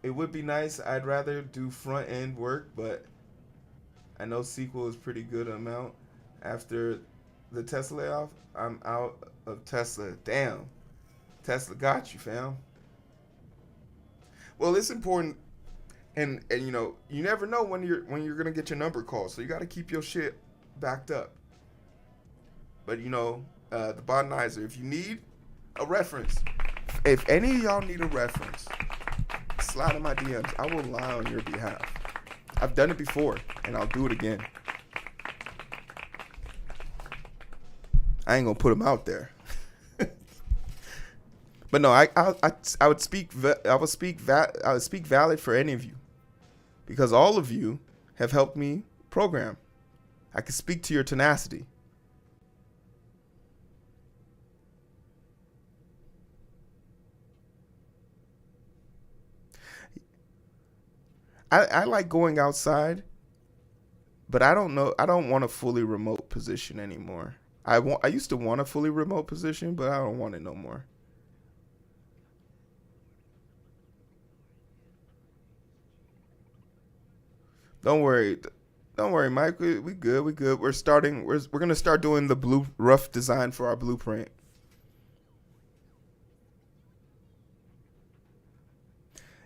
It would be nice. I'd rather do front end work, but I know SQL is pretty good amount. After the Tesla layoff, I'm out of Tesla. Damn. Tesla got you, fam. Well, it's important, and you know, you never know when you're gonna get your number called, so you got to keep your shit backed up. But you know, the Botanizer, if you need a reference, if any of y'all need a reference, slide in my DMs. I will lie on your behalf. I've done it before, and I'll do it again. I ain't gonna put them out there. But no, I would speak valid for any of you, because all of you have helped me program. I can speak to your tenacity. I like going outside, but I don't want a fully remote position anymore. I used to want a fully remote position, but I don't want it no more. Don't worry, Mike. We good. We're gonna start doing the rough design for our blueprint.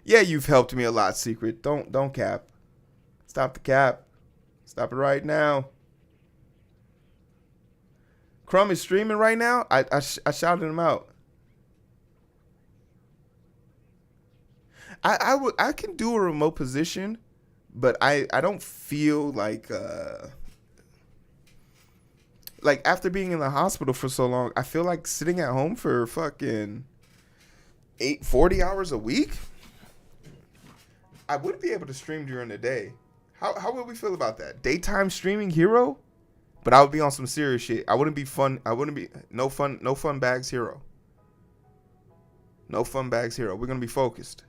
Yeah, you've helped me a lot, Secret. Don't cap. Stop the cap. Stop it right now. Crumb is streaming right now. I shouted him out. I can do a remote position, but I don't feel like after being in the hospital for so long, I feel like sitting at home for fucking 40 hours a week. I would be able to stream during the day. How would we feel about that? Daytime streaming hero? But I would be on some serious shit. I wouldn't be fun. I wouldn't be no fun bags hero. No fun bags hero. We're gonna be focused.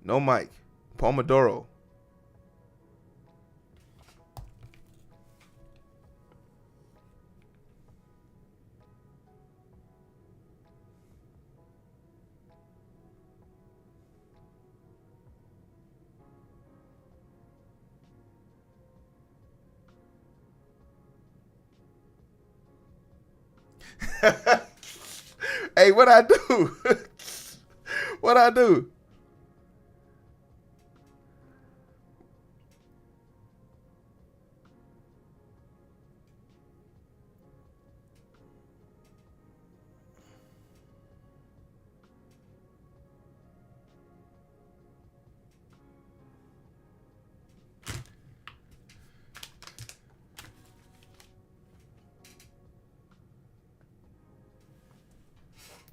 No mic. Pomodoro. Hey, what I do? What I do?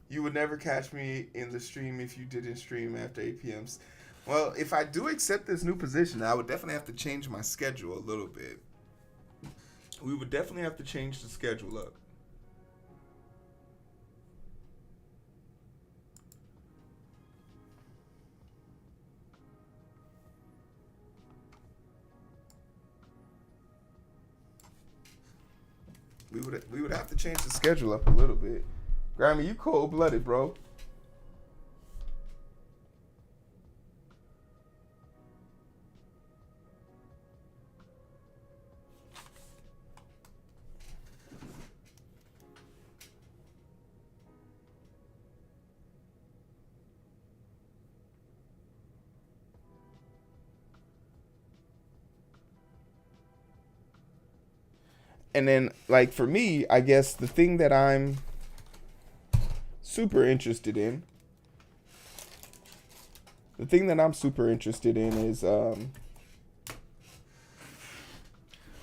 You would never catch me in the stream if you didn't stream after 8 p.m. Well, if I do accept this new position, I would definitely have to change my schedule a little bit. We would definitely have to change the schedule up. We would have to change the schedule up a little bit. Grammy, you cold-blooded, bro. And then, like, for me, I guess the thing that I'm super interested in, is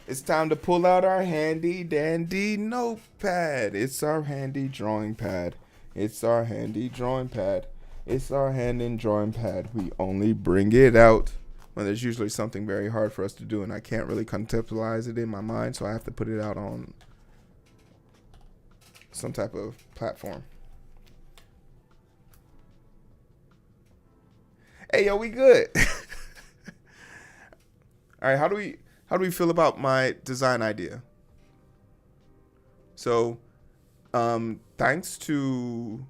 it's time to pull out our handy dandy notepad. It's our handy drawing pad. It's our handy drawing pad. It's our hand drawing pad. We only bring it out when there's usually something very hard for us to do, and I can't really conceptualize it in my mind, so I have to put it out on some type of platform. Hey, yo, we good. All right, how do we feel about my design idea? So, thanks to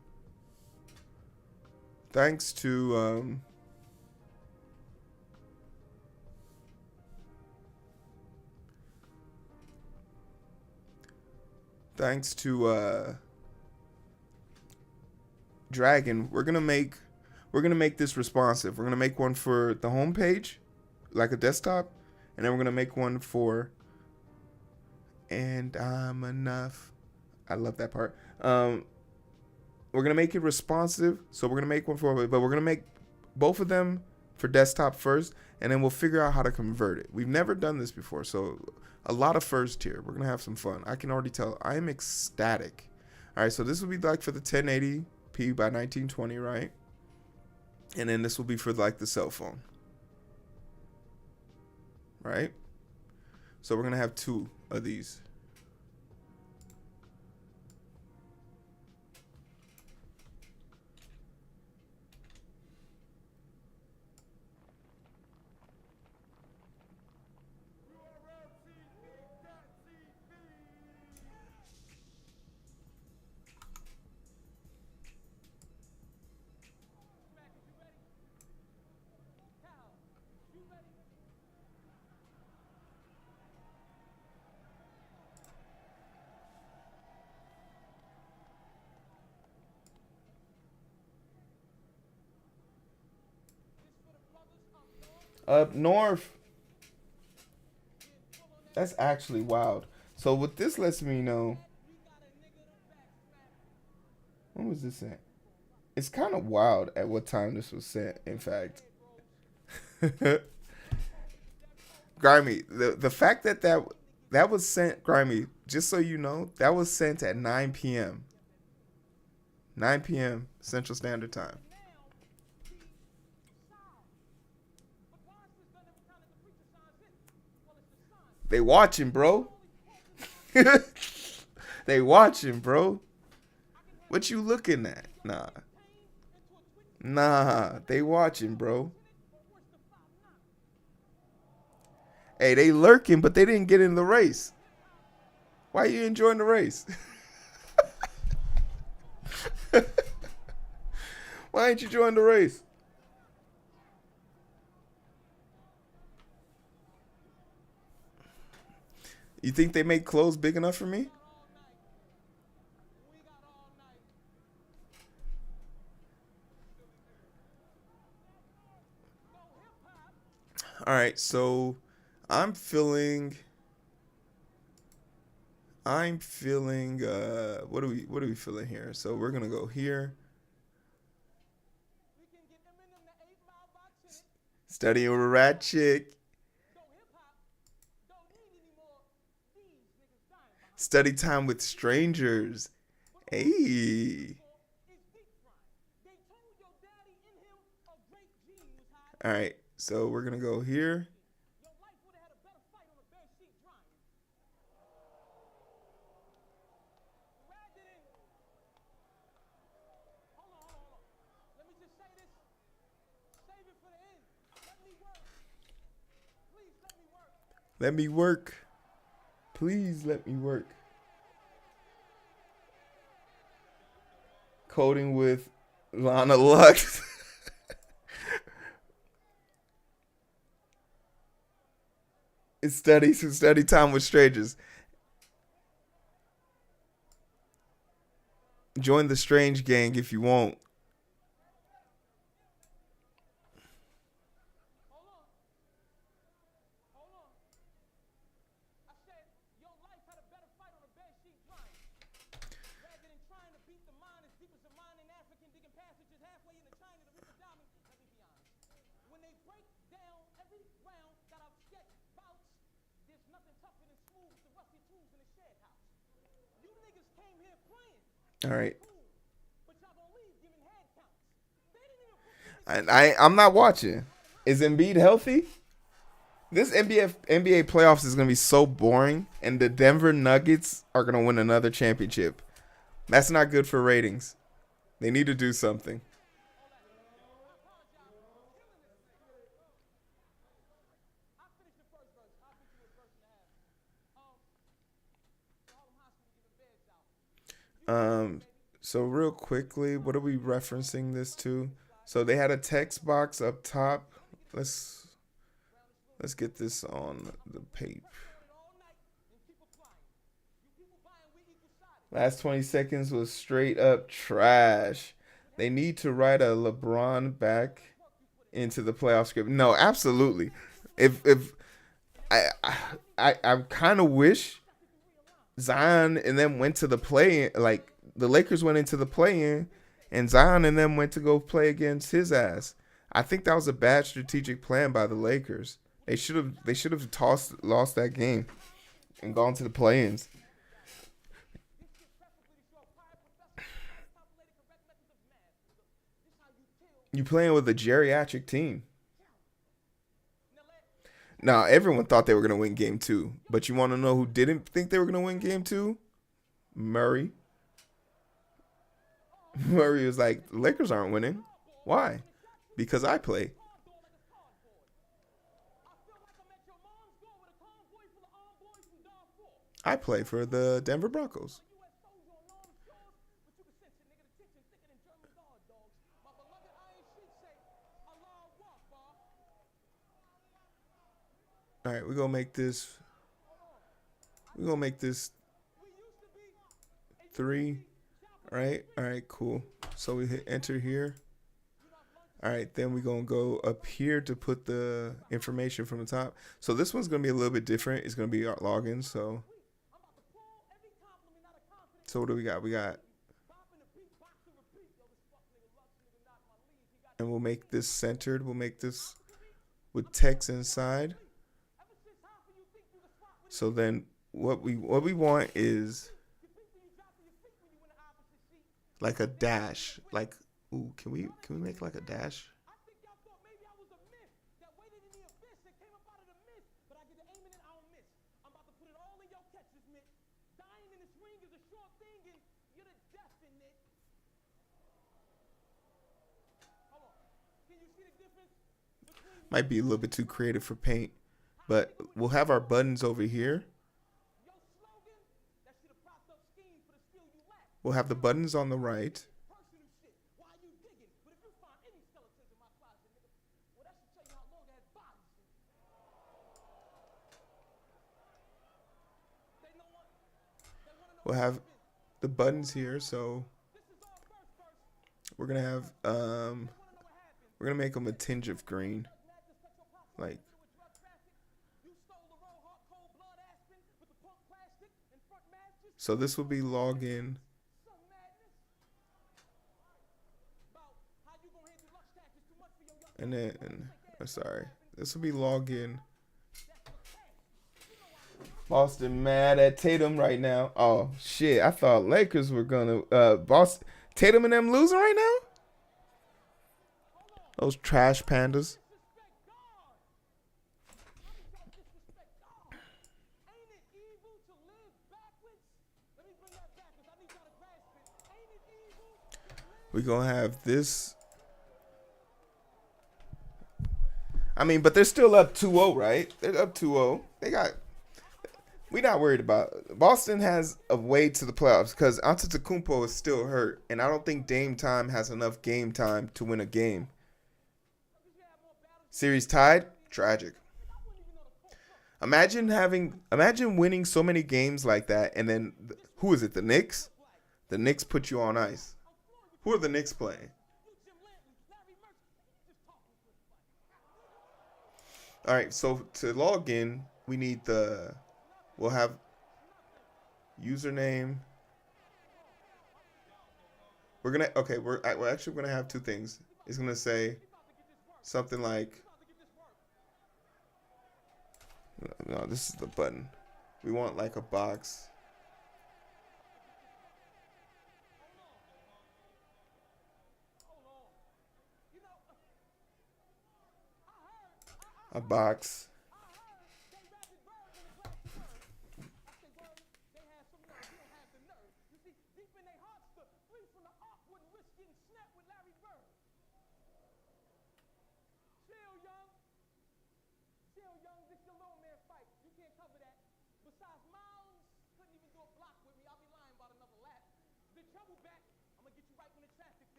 Dragon, we're gonna make this responsive. We're gonna make one for the home page, like a desktop, and then we're gonna make one for "And I'm Enough." I love that part. We're gonna make it responsive, so we're gonna make one for, but we're gonna make both of them for desktop first, and then we'll figure out how to convert it. We've never done this before, so a lot of first here. We're gonna have some fun. I can already tell. I am ecstatic. All right, so this will be like for the 1080p by 1920, right? And then this will be for like the cell phone, right? So we're gonna have two of these. Up north. That's actually wild. So what this lets me know, when was this sent? It's kind of wild at what time this was sent, in fact. Grimy, the fact that was sent, Grimy, just so you know, that was sent at 9 p.m. 9 p.m. Central Standard Time. They watching, bro. They watching, bro. What you looking at? Nah, they watching, bro. Hey, they lurking, but they didn't get in the race. Why are you enjoying the race? Why ain't you joining the race? You think they make clothes big enough for me? All right, so I'm feeling what are we feeling here? So we're gonna go here. Studying with a rat chick. Study time with strangers. Hey. All right, so we're gonna go here. Let me work. Please let me work. Coding with Lana Lux. It's study time with strangers. Join the strange gang if you want. All right. I'm not watching. Is Embiid healthy? This NBA playoffs is gonna be so boring, and the Denver Nuggets are gonna win another championship. That's not good for ratings. They need to do something. So real quickly, what are we referencing this to? So they had a text box up top. Let's get this on the page. Last 20 seconds was straight up trash. They need to write a LeBron back into the playoff script. No, absolutely. If I kind of wish Zion and them went to the play, like the Lakers went into the play-in, and Zion and them went to go play against his ass. I think that was a bad strategic plan by the Lakers. They should have lost that game and gone to the play-ins. You playing with a geriatric team. Now, everyone thought they were going to win game 2. But you want to know who didn't think they were going to win game 2? Murray. Murray was like, the Lakers aren't winning. Why? Because I play. I play for the Denver Broncos. All right, we're gonna make this 3. All right, cool. So we hit enter here. All right, then we're gonna go up here to put the information from the top. So this one's gonna be a little bit different. It's gonna be our login. So what do we got? And we'll make this centered. We'll make this with text inside. So then what we want is like a dash. Like, ooh, can we make like a dash? Might be a little bit too creative for paint, but we'll have our buttons over here. We'll have the buttons on the right. We'll have the buttons here, so we're gonna have we're gonna make them a tinge of green, like So this will be login. And then, sorry, this will be login. Boston mad at Tatum right now. Oh shit, I thought Lakers were gonna Boston Tatum and them losing right now? Those trash pandas. We gonna have this. I mean, but they're still up 2-0, right? They're up 2-0. They got. We're not worried about it. Boston has a way to the playoffs because Antetokounmpo is still hurt, and I don't think Dame Time has enough game time to win a game. Series tied, tragic. Imagine winning so many games like that, and then who is it? The Knicks. The Knicks put you on ice. Who are the Knicks playing? All right, so to log in, we need we'll have username. We're actually gonna have two things. It's gonna say something like, no, this is the button. We want like a box. A box.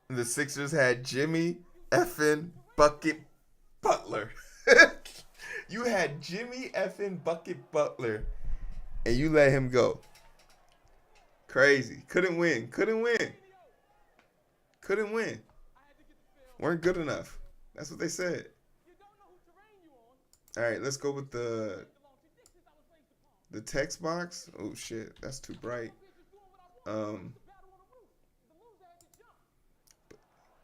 The Sixers had Jimmy effing Bucket Butler. You had Jimmy effing Bucket Butler, and you let him go. Crazy. Couldn't win. Weren't good enough. That's what they said. All right, let's go with the text box. Oh shit, that's too bright.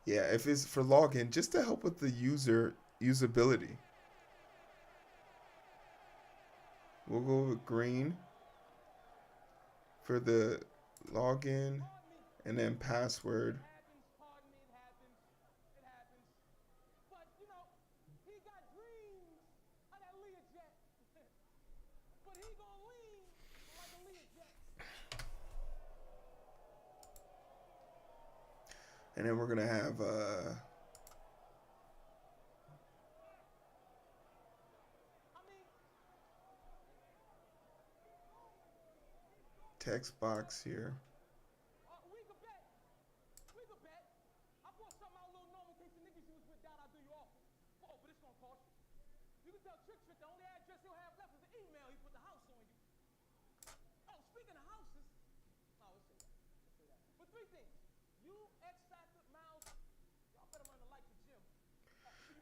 Yeah, if it's for login, just to help with the usability. We'll go with green for the login, and then password. And then we're going to have text box here.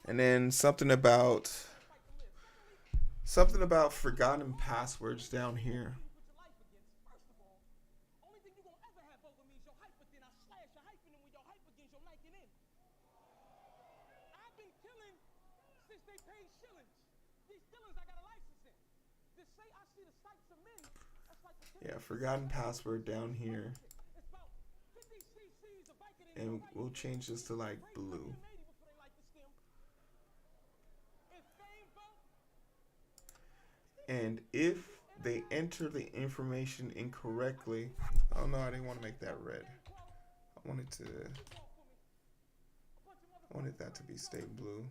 And then something about forgotten passwords down here. Yeah, forgotten password down here. And we'll change this to like blue. And if they enter the information incorrectly, oh no, I didn't want to make that red. I wanted that to be stay blue.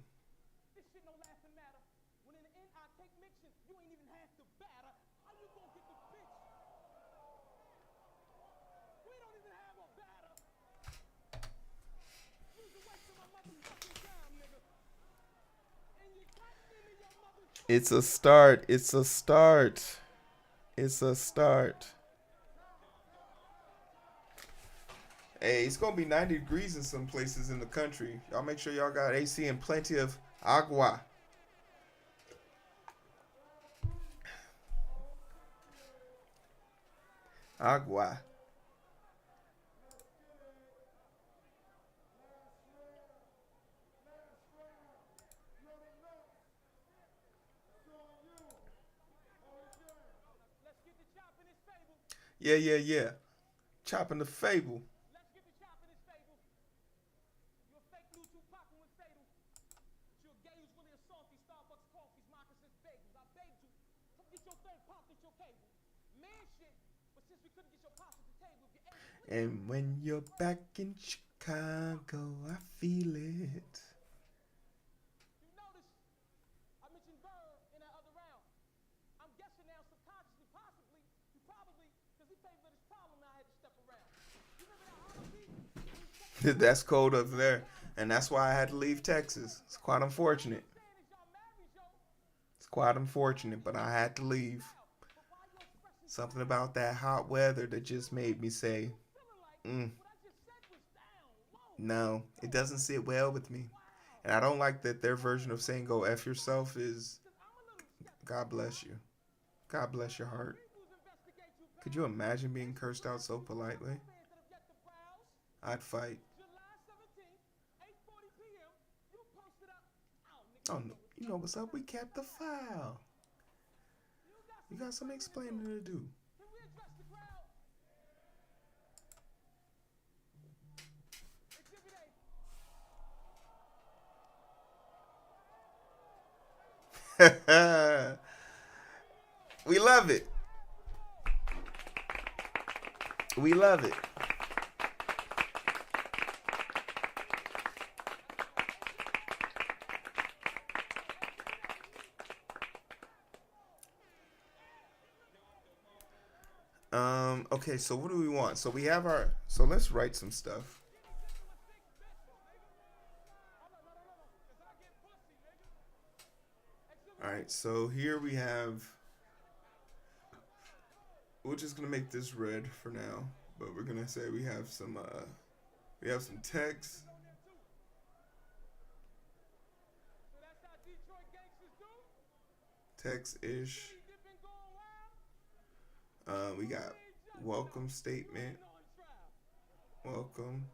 It's a start. It's a start. Hey, it's gonna be 90 degrees in some places in the country. Y'all make sure y'all got AC and plenty of agua. Agua. Yeah. Chopping the fable. And when you're back in Chicago, I feel it. That's cold up there. And that's why I had to leave Texas. It's quite unfortunate. It's quite unfortunate, but I had to leave. Something about that hot weather that just made me say, no, it doesn't sit well with me. And I don't like that their version of saying go F yourself is, God bless you. God bless your heart. Could you imagine being cursed out so politely? I'd fight. Oh, no. You know what's up? We kept the file. You got some explaining to do. We love it. We love it. Okay, so what do we want? So we have so let's write some stuff. All right, so here we have, we're just gonna make this red for now, but we're gonna say we have some text. Text-ish. We got welcome statement. Welcome.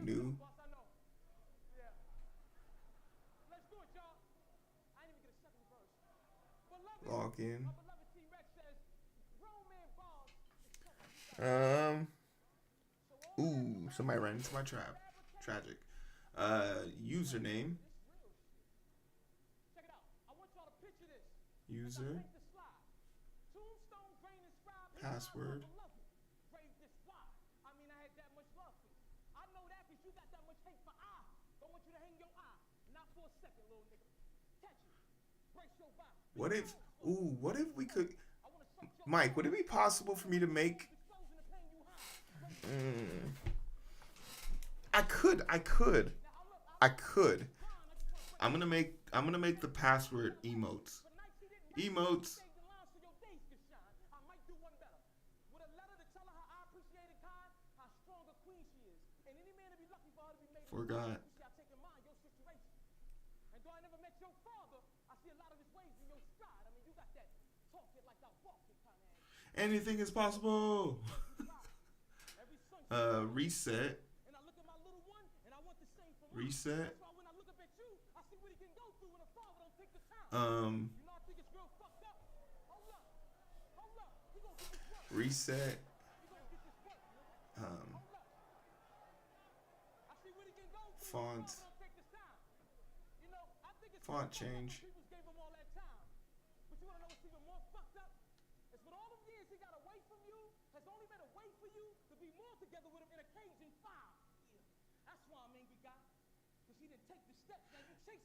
New. Login. Ooh, somebody ran into my trap. Tragic. Username. User. Password. What if we could, Mike, would it be possible for me to make, I could. I'm gonna make the password emotes. Forgot. Anything is possible. Reset. Reset. Font change.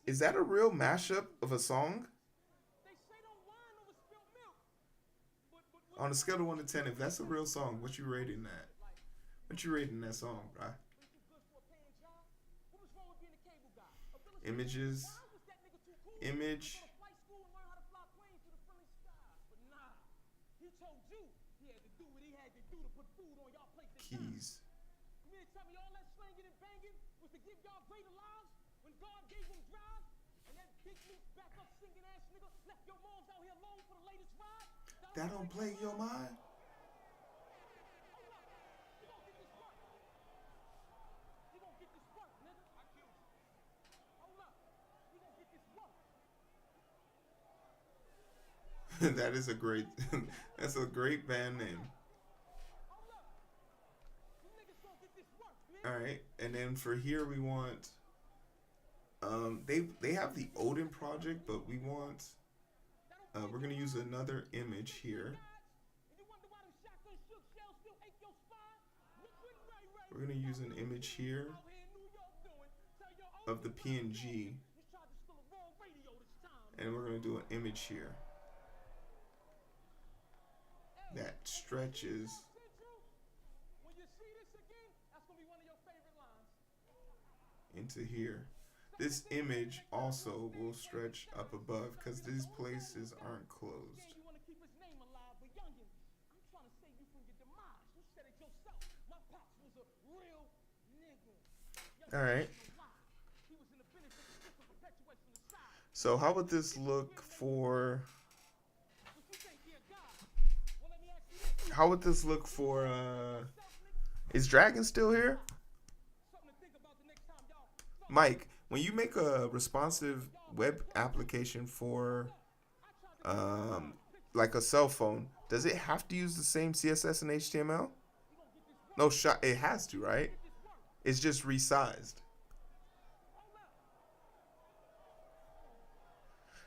Is that a real mashup of a song? On a scale of 1 to 10, if that's a real song, what you rating that? What you rating that song, bruh? Images. Image. Keys. That don't plague your mind? That is a great, that's a great band name. All right, and then for here we want, they have the Odin project, but we want, we're gonna use another image here. We're gonna use an image here of the PNG, and we're gonna do an image here that stretches into here. This image also will stretch up above because these places aren't closed. All right. So how would this look for? How would this look for? Is Dragon still here? Mike, when you make a responsive web application for like a cell phone, does it have to use the same CSS and HTML? No shot. It has to, right? It's just resized.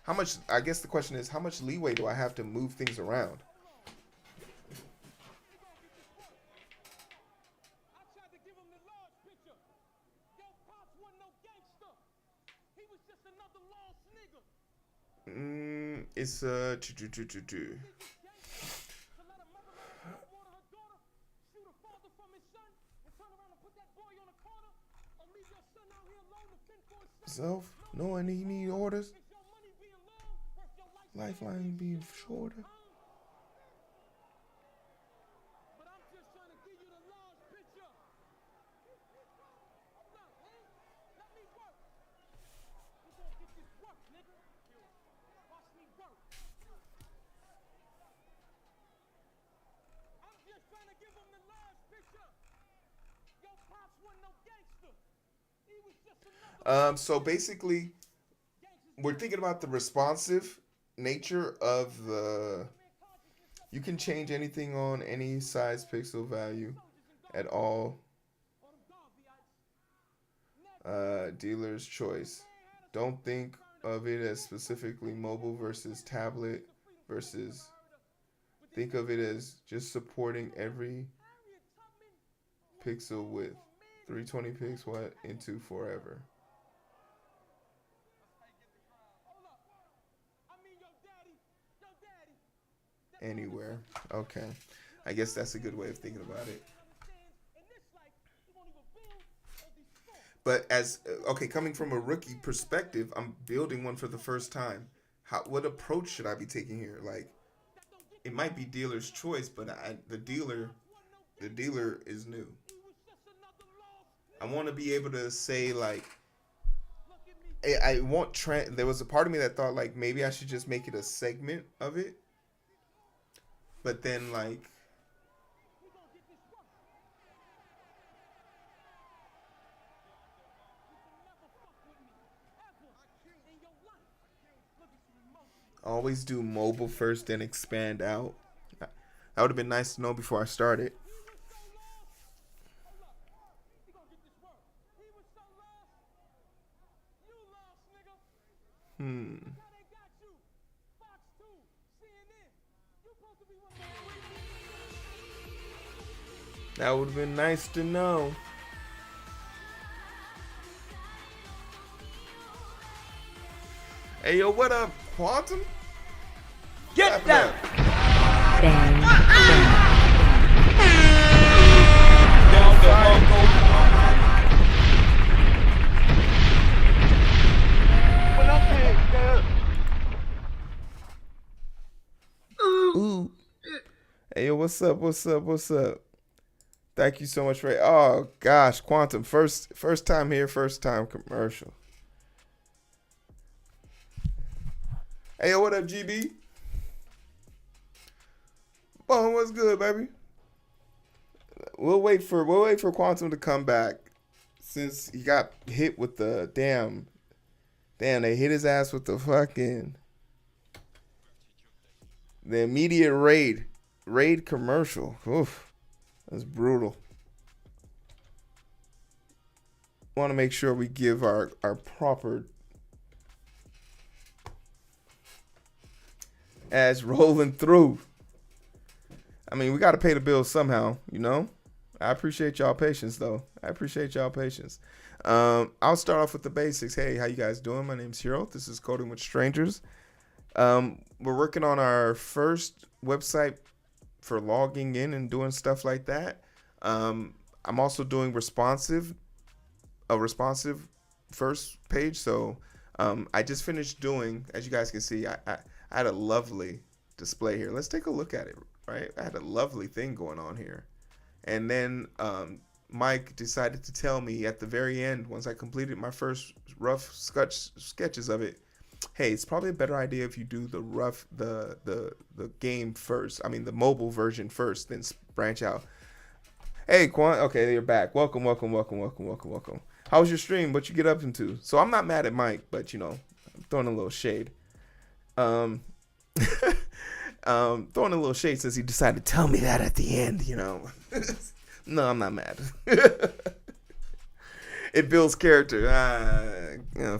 How much? I guess the question is, how much leeway do I have to move things around? It's self knowing he need orders. Lifeline being shorter. So basically, we're thinking about the responsive nature of the. You can change anything on any size pixel value at all. Dealer's choice. Don't think of it as specifically mobile versus tablet versus. Think of it as just supporting every pixel width. 320 pixel into forever. Anywhere. Okay. I guess that's a good way of thinking about it. But as, okay, coming from a rookie perspective, I'm building one for the first time. What approach should I be taking here? Like, it might be dealer's choice, but the dealer is new. I want to be able to say, like, I want there was a part of me that thought, like, maybe I should just make it a segment of it. But then, like, always do mobile first, then expand out. That would have been nice to know before I started. That would have been nice to know. Hey, yo, what up, Quantum? Get down! Bang, bang. Hey, yo, what's up? What's up? What's up? Thank you so much for. Oh gosh, Quantum, first time here, first time commercial. Hey, yo, what up, GB? Oh, what's good, baby? We'll wait for Quantum to come back since he got hit with the damn. They hit his ass with the immediate raid commercial. Oof, that's brutal. Want to make sure we give our proper as rolling through. I mean, we got to pay the bills somehow, you know. I appreciate y'all patience, though. I'll start off with the basics. Hey, how you guys doing? My name's Hero. This is Coding with Strangers. We're working on our first website for logging in and doing stuff like that. I'm also doing a responsive first page. So I just finished doing, as you guys can see, I had a lovely display here. Let's take a look at it, right? I had a lovely thing going on here. And then Mike decided to tell me at the very end, once I completed my first rough sketches of it, hey, it's probably a better idea if you do the game first. I mean, the mobile version first, then branch out. Hey, Quan. Okay, you're back. Welcome. How was your stream? What you get up into? So I'm not mad at Mike, but you know, I'm throwing a little shade. Throwing a little shade since he decided to tell me that at the end. You know, no, I'm not mad. It builds character.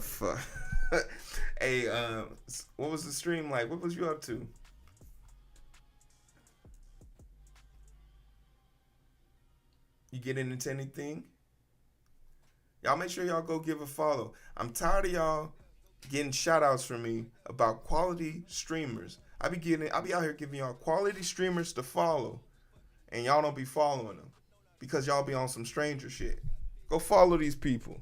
Fuck. Hey, what was the stream like? What was you up to? You getting into anything? Y'all make sure y'all go give a follow. I'm tired of y'all getting shout outs from me about quality streamers. I be out here giving y'all quality streamers to follow, and y'all don't be following them because y'all be on some stranger shit. Go follow these people.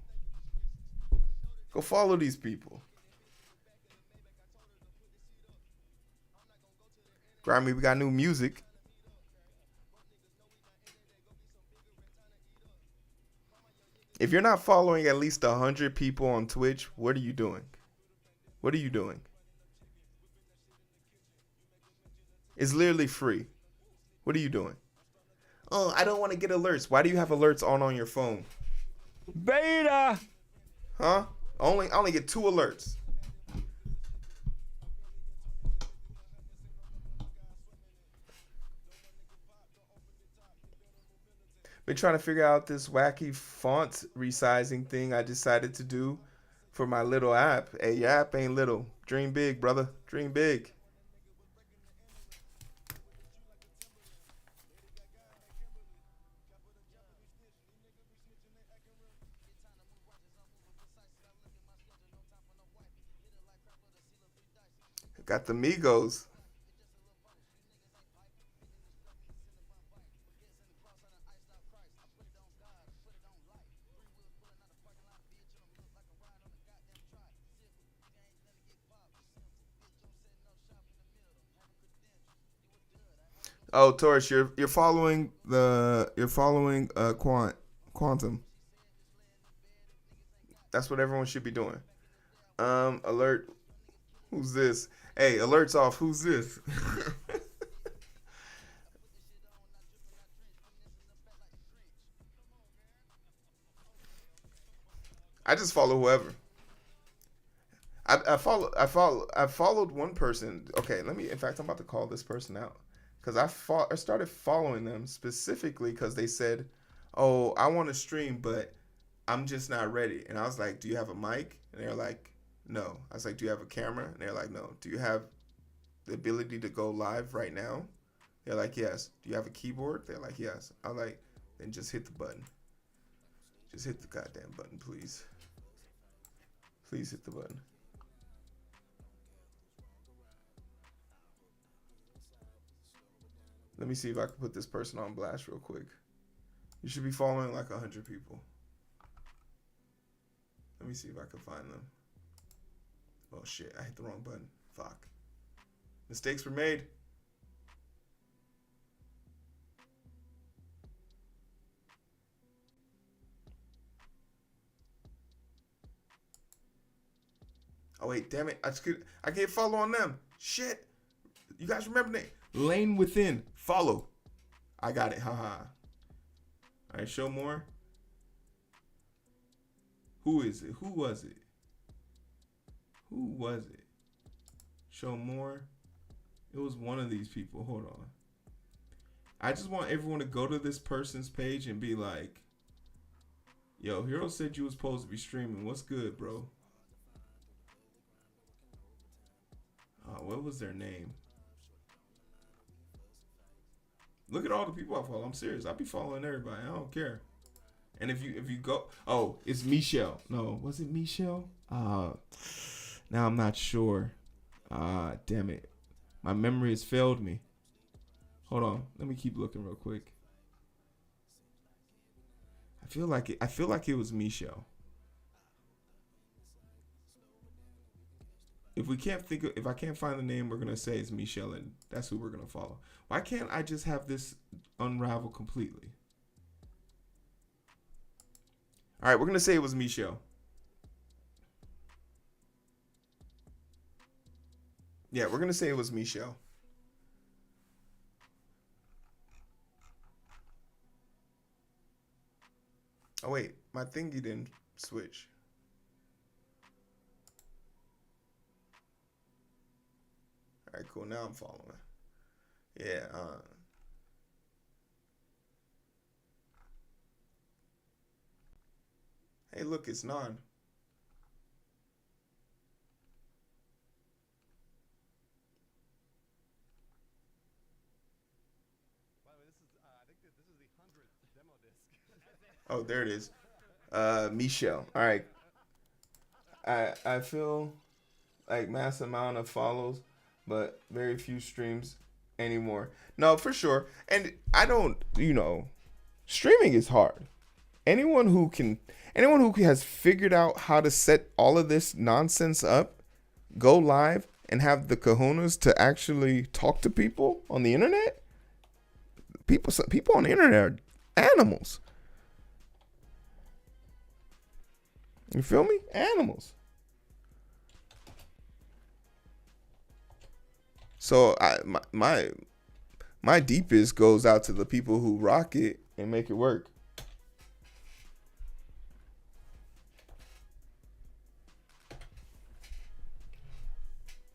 Grammy, we got new music. If you're not following at least 100 people on Twitch, what are you doing? It's literally free. What are you doing? Oh, I don't want to get alerts. Why do you have alerts on your phone? Beta. Huh? I only get 2 alerts. Been trying to figure out this wacky font resizing thing I decided to do for my little app. Hey, your app ain't little. Dream big, brother. Dream big. Got the Migos. Oh, Taurus, you're following Quantum. That's what everyone should be doing. Alert. Who's this? Hey, alerts off. Who's this? I just follow whoever. I followed one person. Okay, in fact, I'm about to call this person out because I started following them specifically because they said, "Oh, I want to stream, but I'm just not ready." And I was like, "Do you have a mic?" And they're like, "No." I was like, "Do you have a camera?" And they're like, "No." "Do you have the ability to go live right now?" They're like, "Yes." "Do you have a keyboard?" They're like, "Yes." I'm like, "Then just hit the button. Just hit the goddamn button, please. Please hit the button." Let me see if I can put this person on blast real quick. You should be following like 100 people. Let me see if I can find them. Oh shit, I hit the wrong button. Fuck. Mistakes were made. Oh wait, damn it! I can't follow on them. Shit. You guys remember that? Lane within. Follow. I got it. Haha. All right, show more. Who is it? Who was it? Who was it? Show more. It was one of these people. Hold on. I just want everyone to go to this person's page and be like, yo, Hero said you was supposed to be streaming. What's good, bro? What was their name? Look at all the people I follow. I'm serious. I be following everybody. I don't care. And if you go, oh, it's Michelle. No, was it Michelle? Now I'm not sure. Damn it. My memory has failed me. Hold on. Let me keep looking real quick. I feel like it was Michelle. If I can't find the name, we're gonna say it's Michelle, and that's who we're gonna follow. Why can't I just have this unravel completely? All right, we're gonna say it was Michelle. Yeah, we're gonna say it was Michelle. Oh wait, my thingy didn't switch. All right, cool. Now I'm following. Yeah. Hey, look, it's Non. Oh, there it is. Michelle. All right. I feel like mass amount of follows, but very few streams anymore. No, for sure. And I don't, streaming is hard. Anyone who has figured out how to set all of this nonsense up, go live, and have the kahunas to actually talk to people on the internet, people on the internet are animals. You feel me? Animals. So my deepest goes out to the people who rock it and make it work.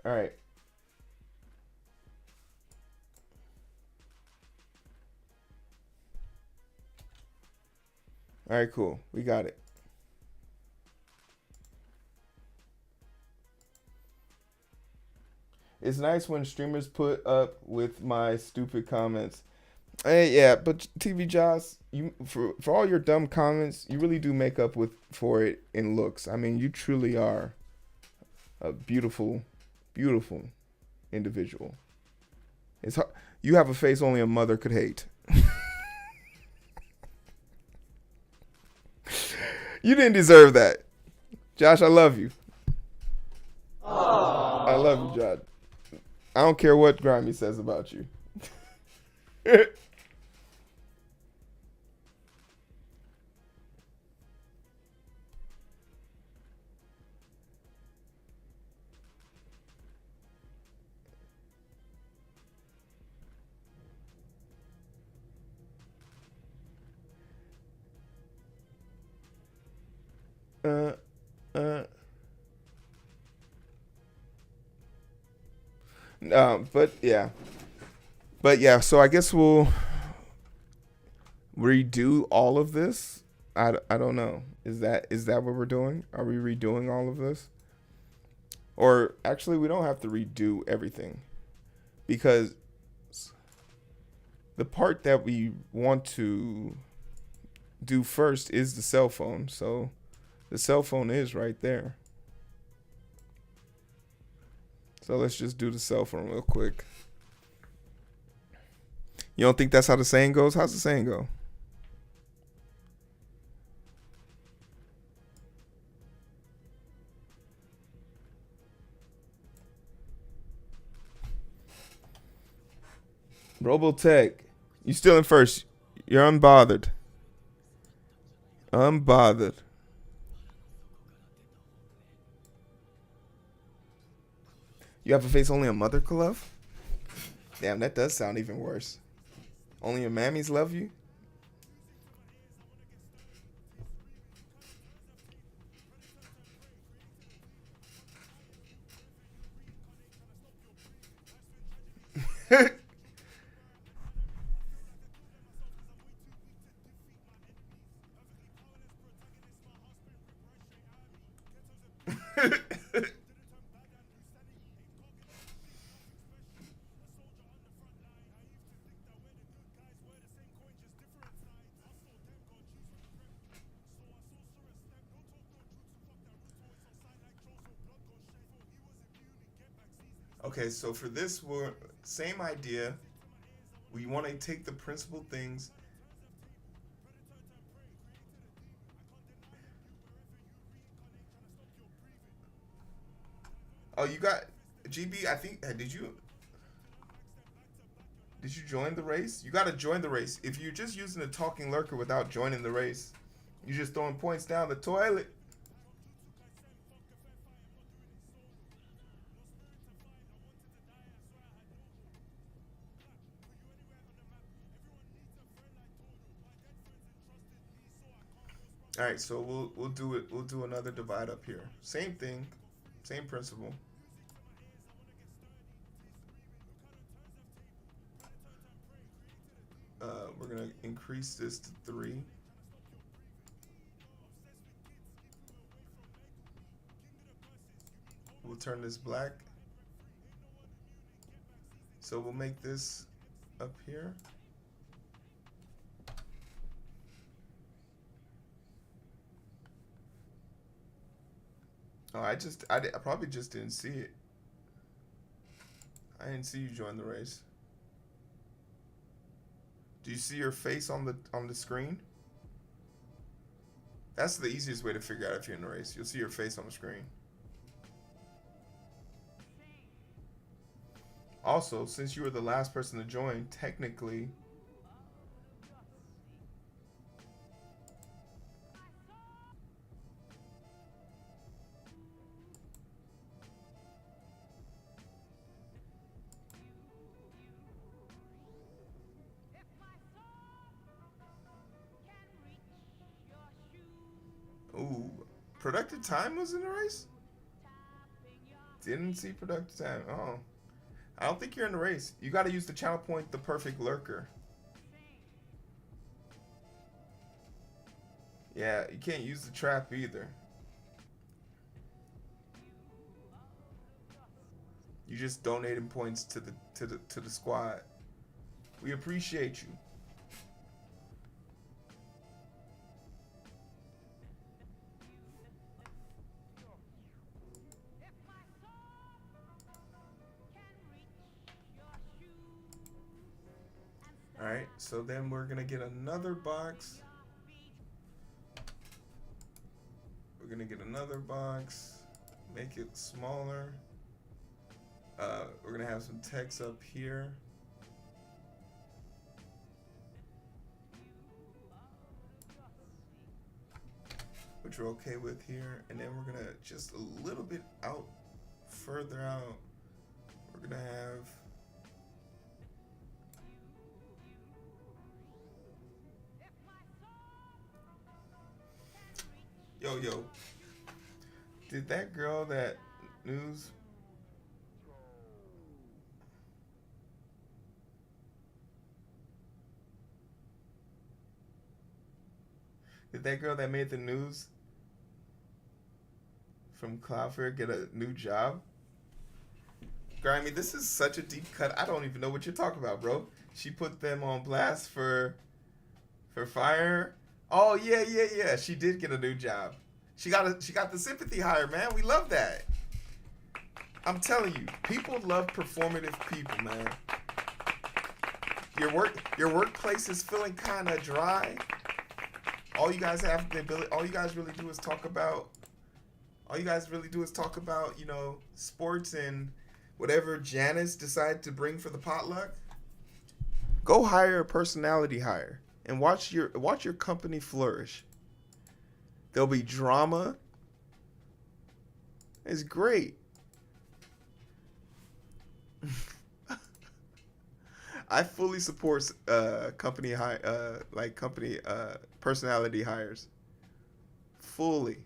All right. All right, cool. We got it. It's nice when streamers put up with my stupid comments. Hey, yeah, but TV Joss, you for all your dumb comments, you really do make up for it in looks. I mean, you truly are a beautiful, beautiful individual. It's hard. You have a face only a mother could hate. You didn't deserve that. Josh, I love you. Aww. I love you, Josh. I don't care what Grimy says about you. But yeah, so I guess we'll redo all of this. I don't know. Is that what we're doing? Are we redoing all of this? Or actually, we don't have to redo everything, because the part that we want to do first is the cell phone. So the cell phone is right there. So let's just do the cell phone real quick. You don't think that's how the saying goes? How's the saying go? Robotech, you still in first. You're unbothered. Unbothered. You have a face only a mother could love? Damn, that does sound even worse. Only your mammies love you? Okay, so for this, we're same idea. We want to take the principal things. Oh, you got GB. I think. Did you join the race? You got to join the race. If you're just using a talking lurker without joining the race, you're just throwing points down the toilet. All right, so we'll do it. We'll do another divide up here. Same thing, same principle. We're gonna increase this to 3. We'll turn this black. So we'll make this up here. Oh, I probably just didn't see it. I didn't see you join the race. Do you see your face on the screen? That's the easiest way to figure out if you're in the race. You'll see your face on the screen. Also, since you were the last person to join, technically ooh, productive time was in the race? Didn't see productive time. Oh. I don't think you're in the race. You got to use the channel point, the perfect lurker. Yeah, you can't use the trap either. You just donating points to the squad. We appreciate you. Alright, so then we're gonna get another box. We're gonna get another box, make it smaller. We're gonna have some text up here. Which we're okay with here. And then we're gonna just a little bit out, further out, we're gonna have Yo, did that girl that news? Did that girl that made the news from Cloudflare get a new job? Grimy, this is such a deep cut. I don't even know what you're talking about, bro. She put them on blast for fire. Oh yeah. She did get a new job. She got the sympathy hire, man. We love that. I'm telling you, people love performative people, man. Your workplace is feeling kind of dry. All you guys have the ability. All you guys really do is talk about. You know, sports and whatever Janice decided to bring for the potluck. Go hire a personality hire. And watch your company flourish. There'll be drama. It's great. I fully support company personality hires. Fully.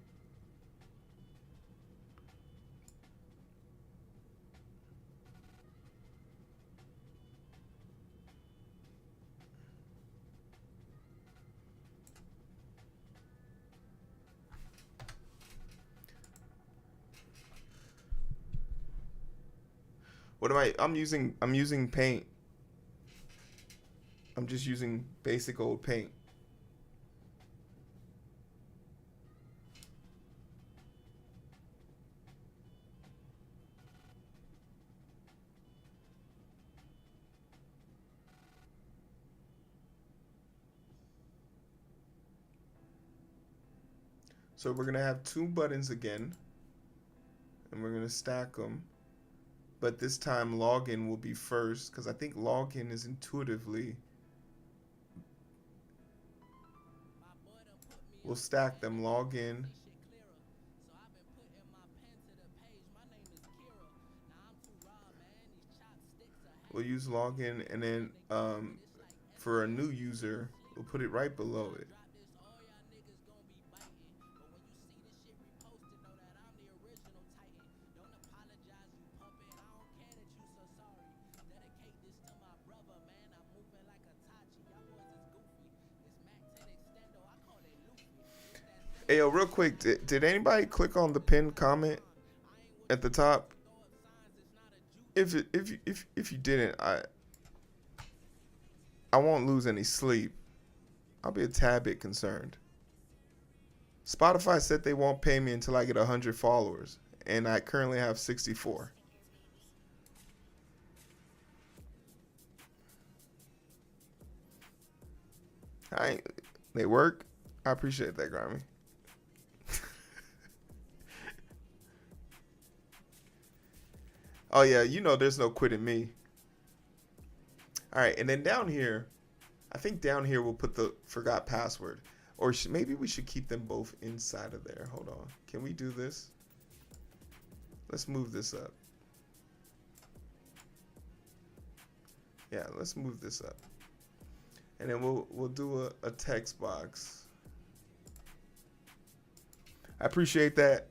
What am I? I'm using Paint. I'm just using basic old Paint. So we're gonna have two buttons again, and we're gonna stack them. But this time login will be first, because I think login is intuitively. We'll stack them. Login. We'll use login, and then for a new user, we'll put it right below it. Hey, yo, real quick, did anybody click on the pinned comment at the top? If you didn't, I won't lose any sleep. I'll be a tad bit concerned. Spotify said they won't pay me until I get 100 followers, and I currently have 64. They work. I appreciate that, Grammy. Oh yeah, you know there's no quitting me. All right, and then down here, I think down here we'll put the forgot password. Or maybe we should keep them both inside of there. Hold on. Can we do this? Let's move this up. Yeah, let's move this up. And then we'll do a text box. I appreciate that.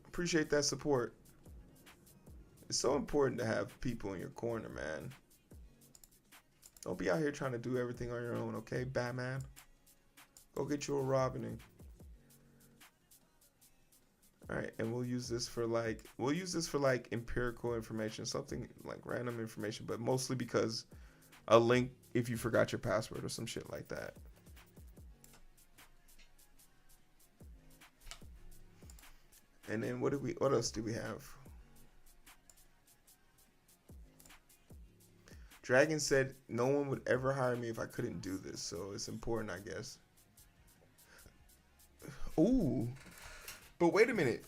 Appreciate that support. It's so important to have people in your corner, man. Don't be out here trying to do everything on your own, okay, Batman? Go get you a Robin. All right, and we'll use this for like empirical information, something like random information, but mostly because a link if you forgot your password or some shit like that. And then what else do we have? Dragon said no one would ever hire me if I couldn't do this, so it's important, I guess. Ooh. But wait a minute.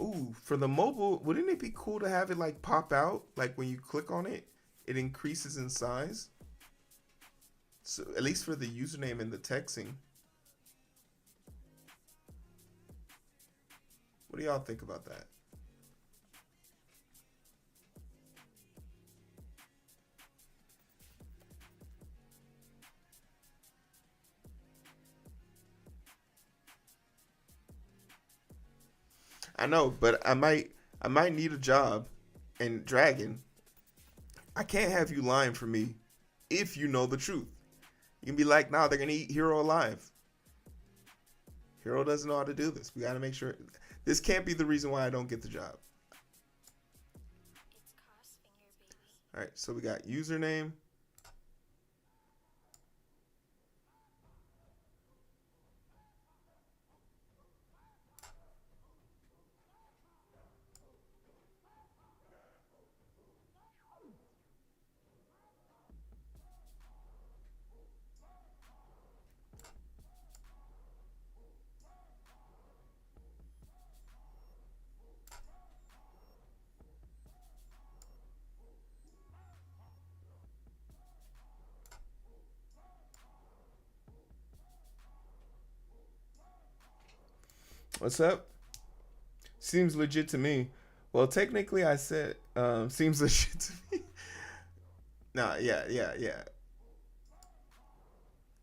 Ooh, for the mobile, wouldn't it be cool to have it like pop out? Like when you click on it, it increases in size. So at least for the username and the texting. What do y'all think about that? I know, but I might need a job. And Dragon, I can't have you lying for me if you know the truth. You can be like, nah, they're gonna eat Hero alive. Hero doesn't know how to do this. We gotta make sure this can't be the reason why I don't get the job. All right, so we got username. What's up? Seems legit to me. Well, technically, I said seems legit to me. Nah, yeah.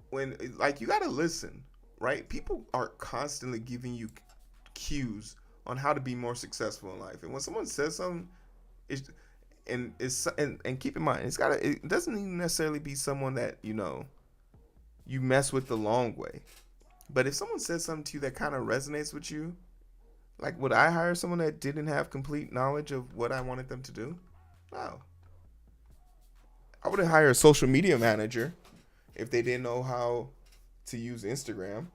When like you gotta listen, right? People are constantly giving you cues on how to be more successful in life, and when someone says something, and keep in mind, it doesn't even necessarily be someone that you mess with the long way. But if someone says something to you that kind of resonates with you, like would I hire someone that didn't have complete knowledge of what I wanted them to do? No. I wouldn't hire a social media manager if they didn't know how to use Instagram.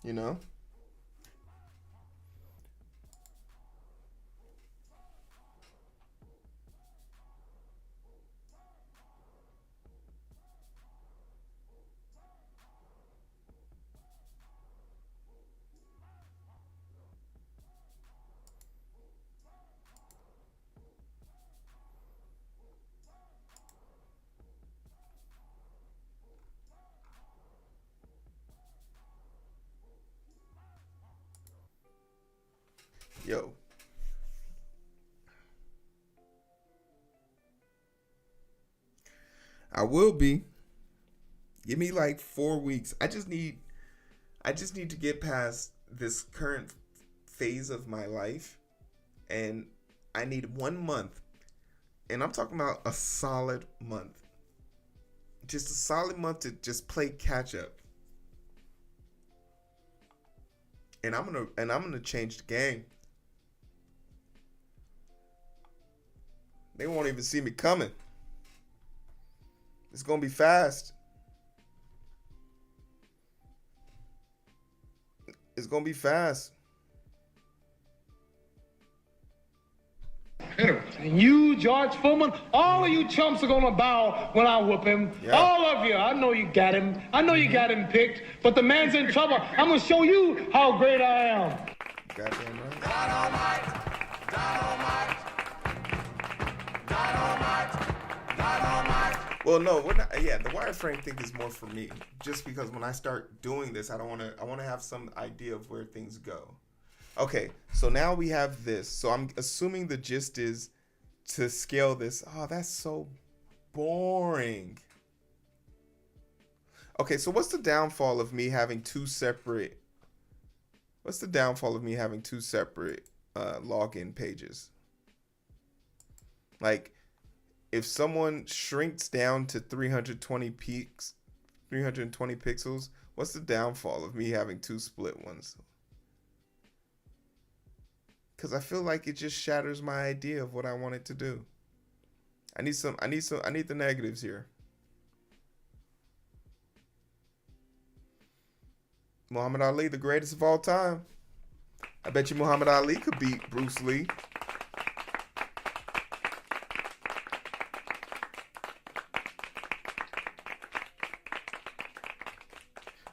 You know? Yo. I will be. Give me like 4 weeks. I just need to get past this current phase of my life, and I need 1 month. And I'm talking about a solid month. Just a solid month to just play catch up. And I'm gonna change the game. They won't even see me coming. It's gonna be fast. It's gonna be fast. And you, George Foreman, all of you chumps are gonna bow when I whoop him. Yeah. All of you. I know you got him. I know you got him picked, but the man's in trouble. I'm gonna show you how great I am. Goddamn right. Well, no, we're not. Yeah, the wireframe thing is more for me, just because when I start doing this, I want to have some idea of where things go. Okay, so now we have this. So I'm assuming the gist is to scale this. Oh, that's so boring. Okay, so what's the downfall of me having two separate? What's the downfall of me having two separate login pages? Like, if someone shrinks down to 320 pixels, what's the downfall of me having two split ones? Because I feel like it just shatters my idea of what I want it to do. I need the negatives here. Muhammad Ali, the greatest of all time. I bet you Muhammad Ali could beat Bruce Lee.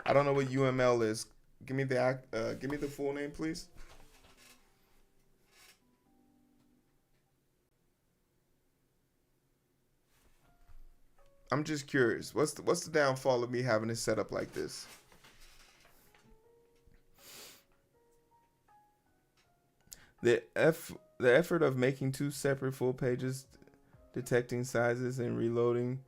I don't know what UML is. Give me the full name, please. I'm just curious. What's the downfall of me having it set up like this? The effort of making two separate full pages, detecting sizes and reloading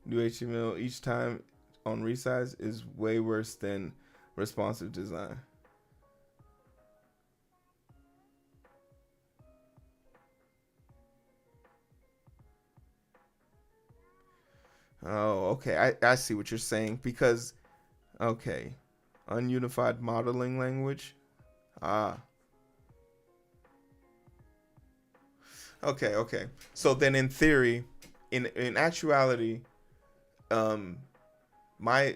new HTML each time on resize is way worse than responsive design. Oh, okay. I see what you're saying. Because, okay, ununified modeling language. Okay. So then, in theory, in actuality, my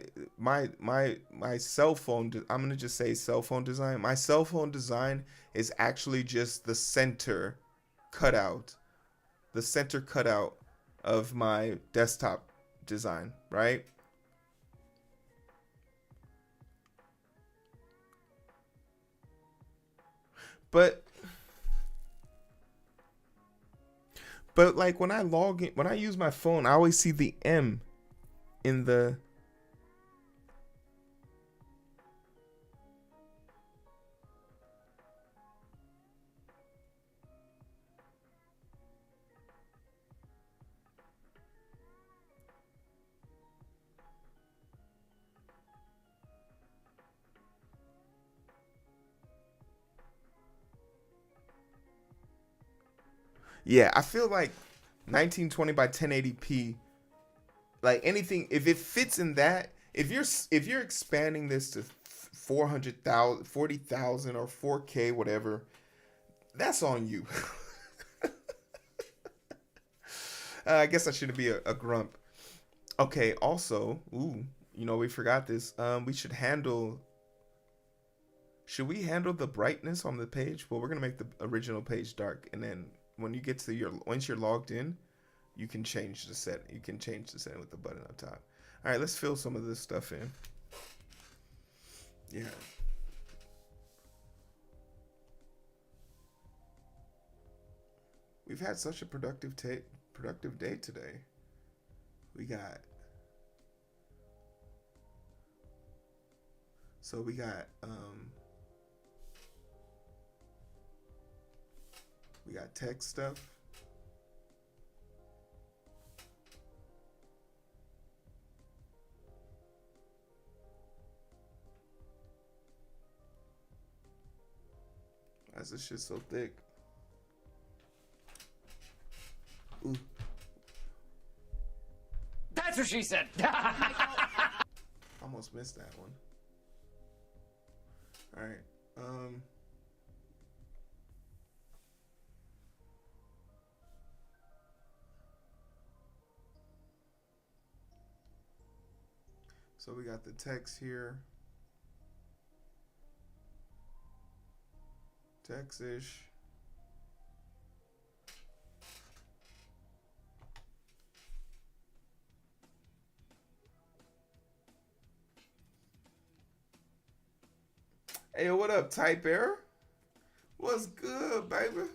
cell phone. I'm gonna just say cell phone design. My cell phone design is actually just the center cutout of my desktop design, right? But like when I log in, when I use my phone, I always see the M in the Yeah, I feel like 1920 by 1080p, like anything, if it fits in that, if you're expanding this to 400,000, 40,000, or 4K, whatever, that's on you. I guess I shouldn't be a grump. Okay, also, we forgot this. Should we handle the brightness on the page? Well, we're gonna make the original page dark, and then when you get to once you're logged in, you can change the setting. You can change the setting with the button up top. All right, let's fill some of this stuff in. Yeah. We've had such a productive day today. We got tech stuff. Why is this shit so thick? Ooh. That's what she said. Almost missed that one. All right. So we got the text here. Text-ish. Hey, what up, Type Error? What's good, baby?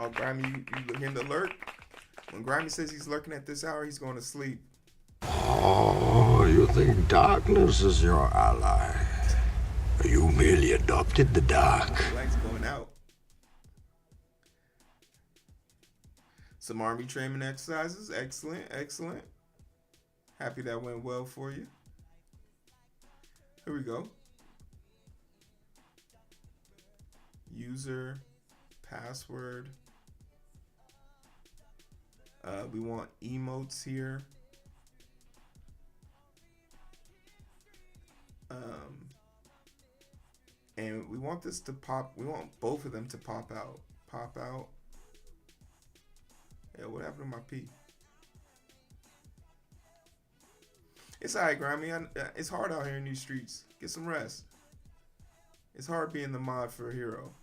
Oh, Grimy, you him to lurk? When Grimy says he's lurking at this hour, he's going to sleep. Oh, you think darkness is your ally? You merely adopted the dark. The light's going out. Some army training exercises. Excellent, excellent. Happy that went well for you. Here we go. User, password. We want emotes here. And we want this to pop. We want both of them to pop out. Pop out. Yeah, what happened to my P? It's alright, Grimy. It's hard out here in these streets. Get some rest. It's hard being the mod for a hero.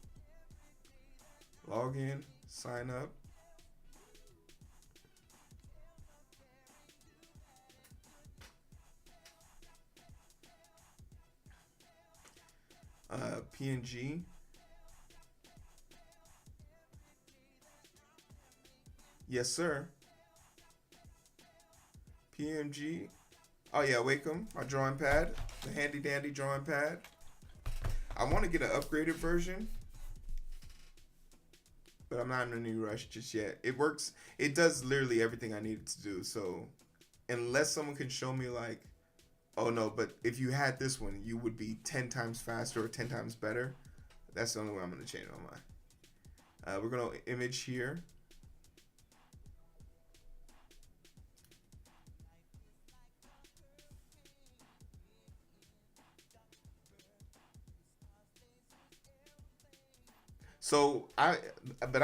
Log in. Sign up. PNG. Yes, sir. PMG. Oh yeah, Wacom, my drawing pad, the handy dandy drawing pad. I want to get an upgraded version, but I'm not in any rush just yet. It works. It does literally everything I need it to do. So unless someone can show me like, oh no, but if you had this one, you would be 10 times faster or 10 times better. That's the only way I'm going to change my mind. We're going to image here. So I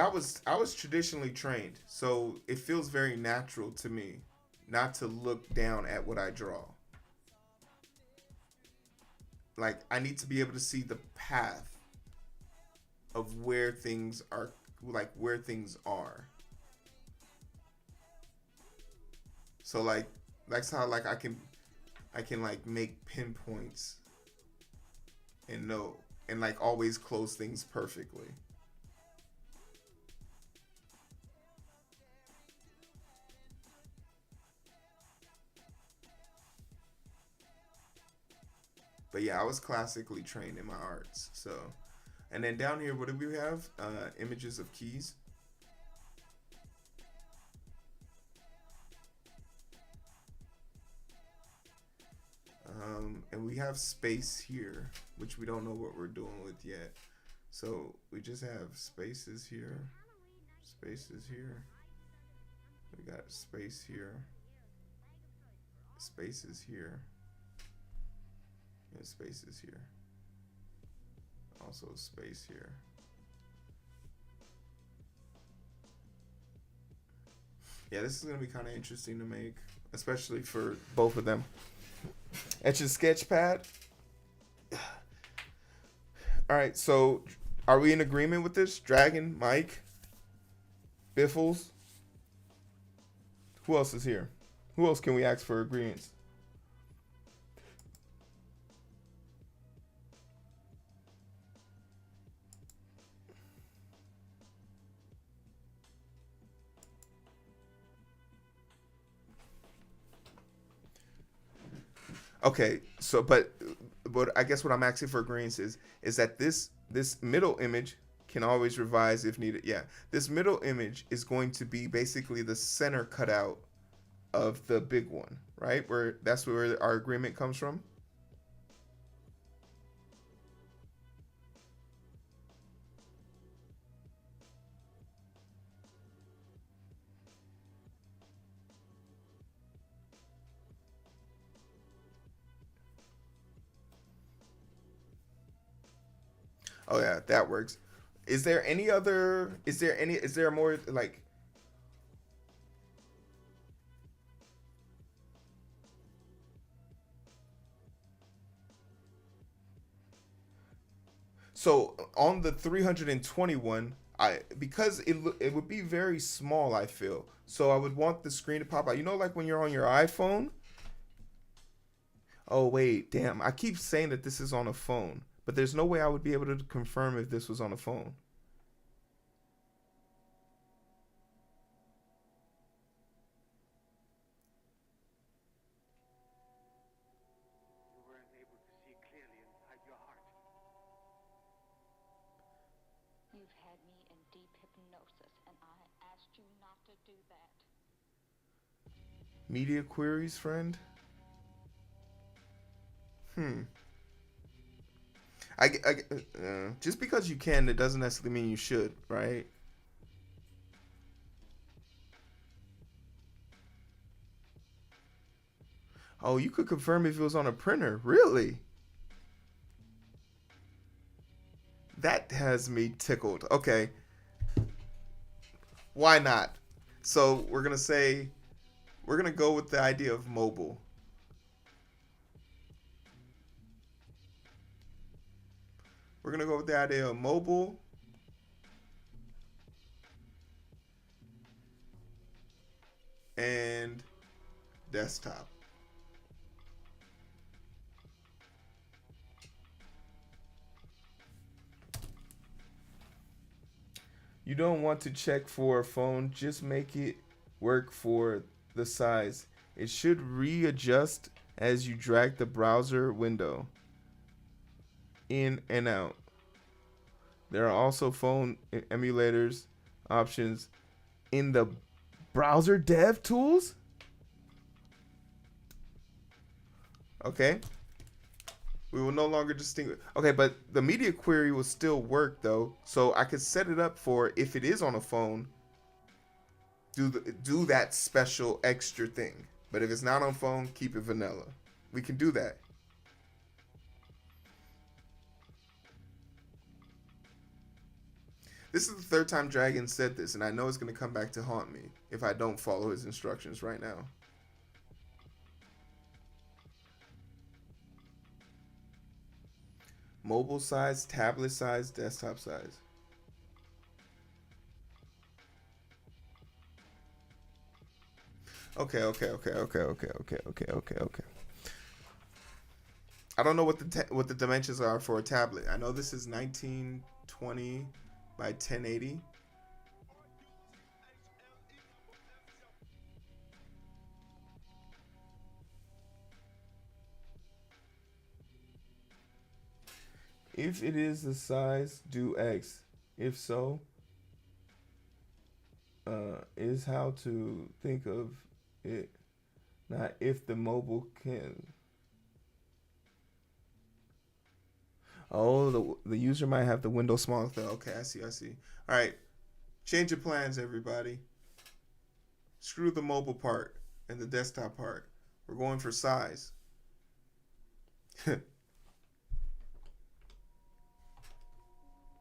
was traditionally trained, so it feels very natural to me not to look down at what I draw. Like I need to be able to see the path of where things are, like where things are. So like that's how like I can like make pinpoints and know and like always close things perfectly. But yeah, I was classically trained in my arts. So, and then down here, what do we have? Images of keys. And we have space here, which we don't know what we're doing with yet. So we just have spaces here, spaces here. We got space here, spaces here, and spaces here. Also space here. Yeah, this is gonna be kind of interesting to make, especially for both of them. Etch a sketch pad. All right, so are we in agreement with this? Dragon, Mike, Biffles. Who else is here? Who else can we ask for agreements? Okay, so but I guess what I'm asking for agreements is that this middle image can always revise if needed. Yeah, this middle image is going to be basically the center cutout of the big one, right? Where that's where our agreement comes from. Oh yeah, that works. Is there any other? Is there more like? So on the 321, because it would be very small, I feel. So I would want the screen to pop out. You know, like when you're on your iPhone. Oh wait, damn! I keep saying that this is on a phone, but there's no way I would be able to confirm if this was on a phone. You weren't able to see clearly inside your heart. You've had me in deep hypnosis, and I asked you not to do that. Media queries, friend. Just because you can, it doesn't necessarily mean you should, right? Oh, you could confirm if it was on a printer. Really? That has me tickled. Okay. Why not? So we're going to go with the idea of mobile. We're going to go with the idea of mobile. And desktop. You don't want to check for a phone, just make it work for the size. It should readjust as you drag the browser window in and out. There are also phone emulators options in the browser dev tools. Okay. We will no longer distinguish. Okay, but the media query will still work though. So I could set it up for if it is on a phone, do that special extra thing. But if it's not on phone, keep it vanilla. We can do that. This is the third time Dragon said this, and I know it's going to come back to haunt me if I don't follow his instructions right now. Mobile size, tablet size, desktop size. Okay. I don't know what the dimensions are for a tablet. I know this is 1920 by 1080. If it is the size, do X. If so, is how to think of it, not if the mobile can. Oh, the user might have the window small. Okay, I see. All right, change your plans, everybody. Screw the mobile part and the desktop part. We're going for size.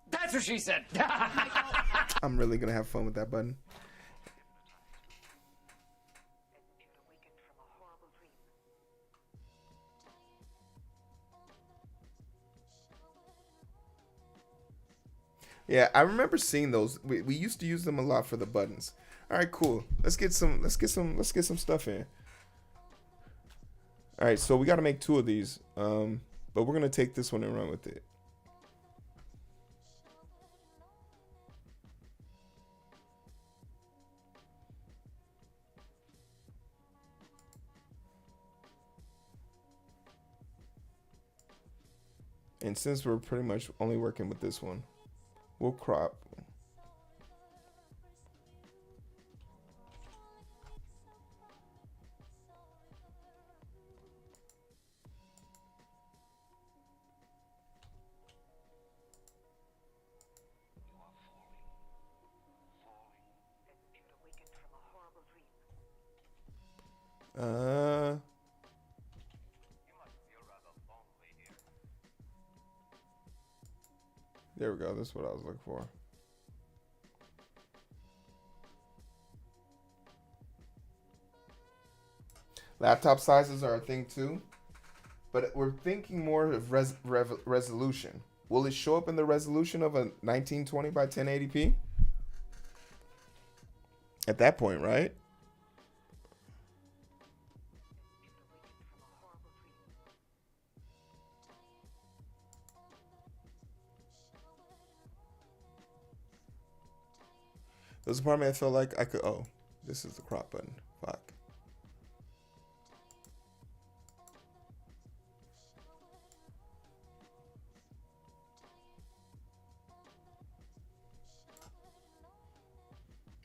That's what she said. I'm really gonna have fun with that button. Yeah, I remember seeing those. We used to use them a lot for the buttons. All right, cool. Let's get some stuff in. All right, so we got to make 2 of these. But we're gonna take this one and run with it. And since we're pretty much only working with this one, we'll crop. There we go. That's what I was looking for. Laptop sizes are a thing too, but we're thinking more of resolution. Will it show up in the resolution of a 1920 by 1080p? At that point, right? There's a part of me I felt like I could. Oh, this is the crop button. Fuck.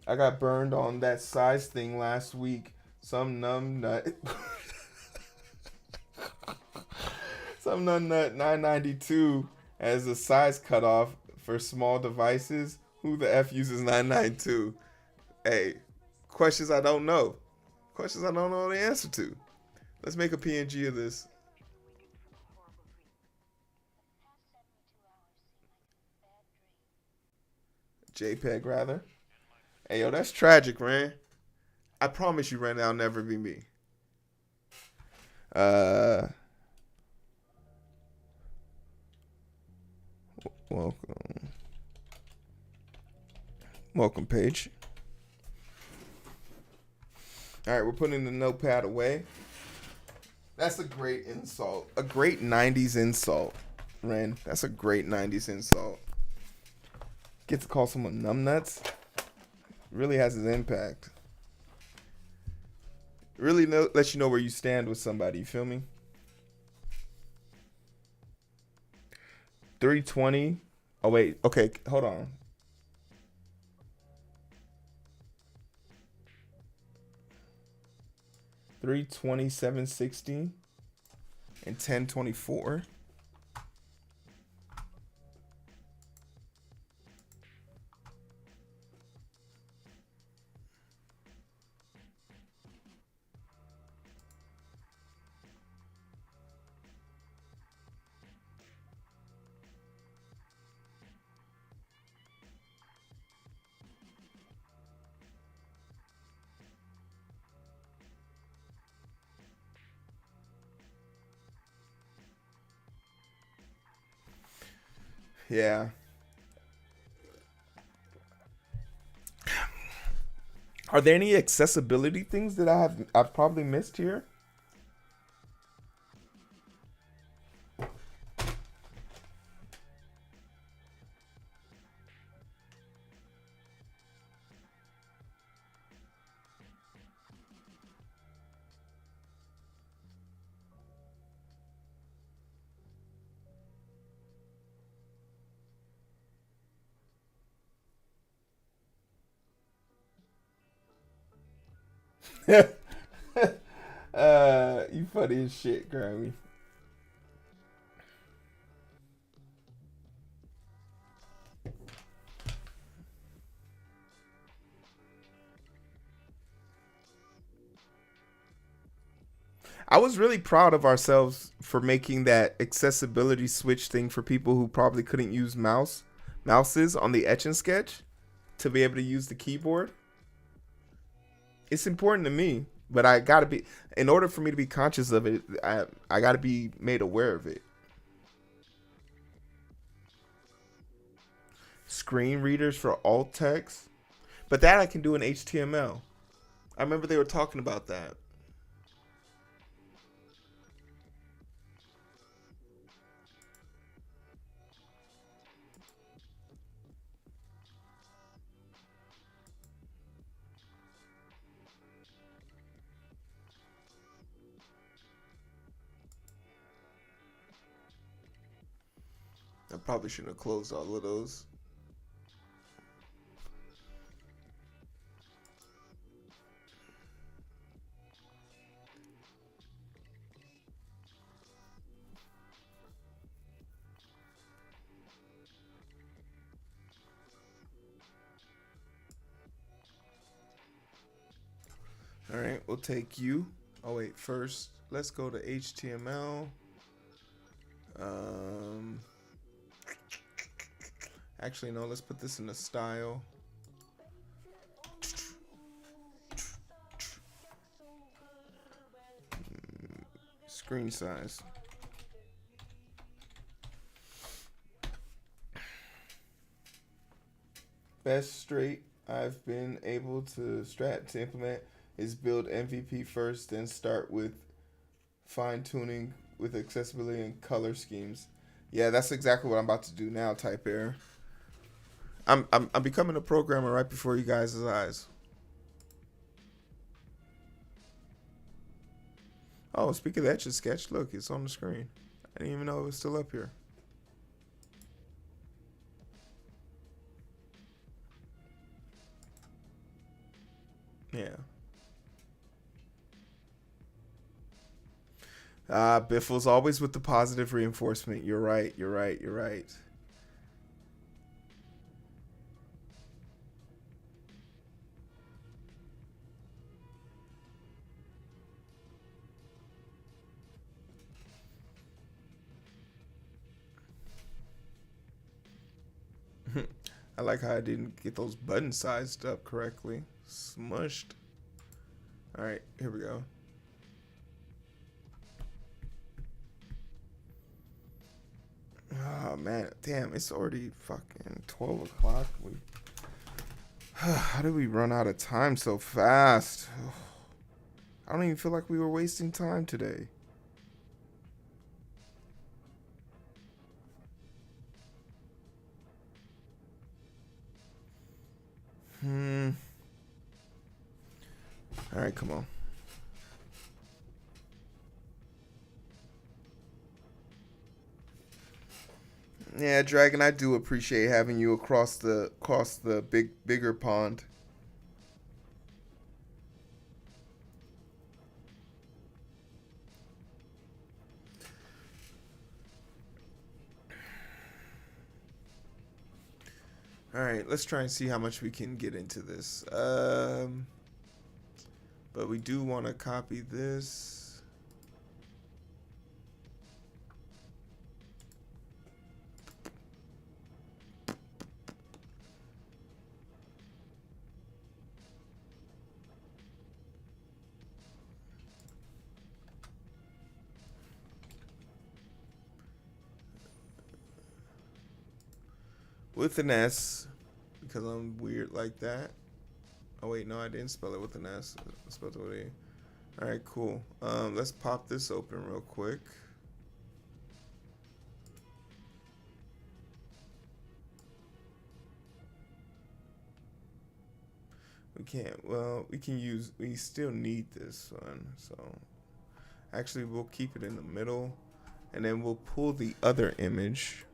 I got burned on that size thing last week. Some numb nut. Some numb nut 992 as a size cutoff for small devices. Who the F uses 992? Hey, questions I don't know. Questions I don't know the answer to. Let's make a PNG of this. JPEG, rather. Hey, yo, that's tragic, man. I promise you, Ren, that'll never be me. Welcome. Welcome page. All right, we're putting the notepad away. That's a great insult. A great 90s insult, Ren. That's a great 90s insult. Get to call someone numbnuts. Really has its impact. Really lets you know where you stand with somebody. You feel me? 320. Oh, wait. Okay, hold on. $320, $760, and $1024. Yeah. Are there any accessibility things that I've probably missed here? You funny as shit, Grammy. I was really proud of ourselves for making that accessibility switch thing for people who probably couldn't use mouses on the Etch and Sketch to be able to use the keyboard. It's important to me, but I gotta be, in order for me to be conscious of it, I gotta be made aware of it. Screen readers for alt text, but that I can do in HTML. I remember they were talking about that. I probably shouldn't have closed all of those. All right, we'll take you. Oh wait, first let's go to HTML. Actually, no, let's put this in a style. Screen size. Best straight I've been able to implement is build MVP first, then start with fine tuning with accessibility and color schemes. Yeah, that's exactly what I'm about to do now, Type Air. I'm becoming a programmer right before you guys' eyes. Oh, speaking of Etch and Sketch, look, it's on the screen. I didn't even know it was still up here. Yeah. Biffle's always with the positive reinforcement. You're right. You're right. You're right. I like how I didn't get those buttons sized up correctly. Smushed. All right, here we go. Oh man, damn, it's already fucking 12 o'clock. How did we run out of time so fast? I don't even feel like we were wasting time today. All right, come on. Yeah, Dragon, I do appreciate having you across the bigger pond. All right, let's try and see how much we can get into this. But we do want to copy this. With an S, because I'm weird like that. Oh wait, no, I didn't spell it with an S. I spelled it with a. All right, cool. Let's pop this open real quick. We can't. Well, we can use. We still need this one, so actually we'll keep it in the middle, and then we'll pull the other image.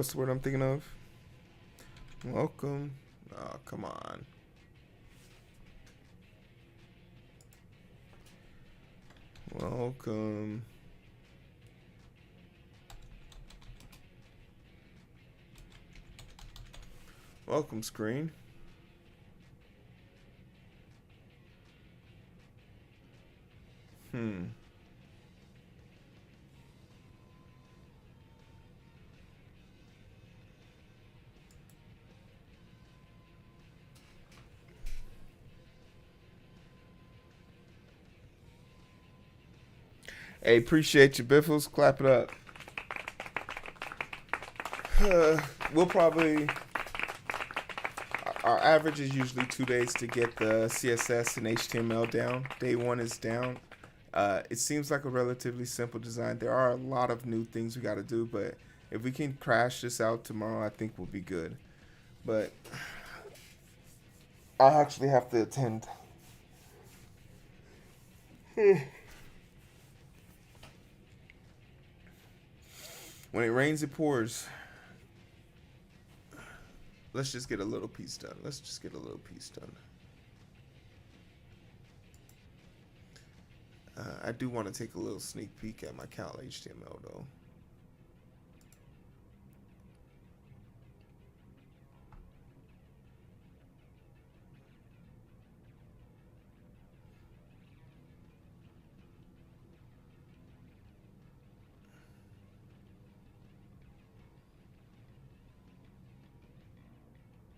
what's the word I'm thinking of? Welcome. Oh, come on. Welcome. Welcome screen. Hey, appreciate you, Biffles. Clap it up. We'll probably... Our average is usually 2 days to get the CSS and HTML down. Day one is down. It seems like a relatively simple design. There are a lot of new things we got to do, but if we can crash this out tomorrow, I think we'll be good. But I actually have to attend. When it rains, it pours. Let's just get a little piece done. I do want to take a little sneak peek at my Cal HTML though.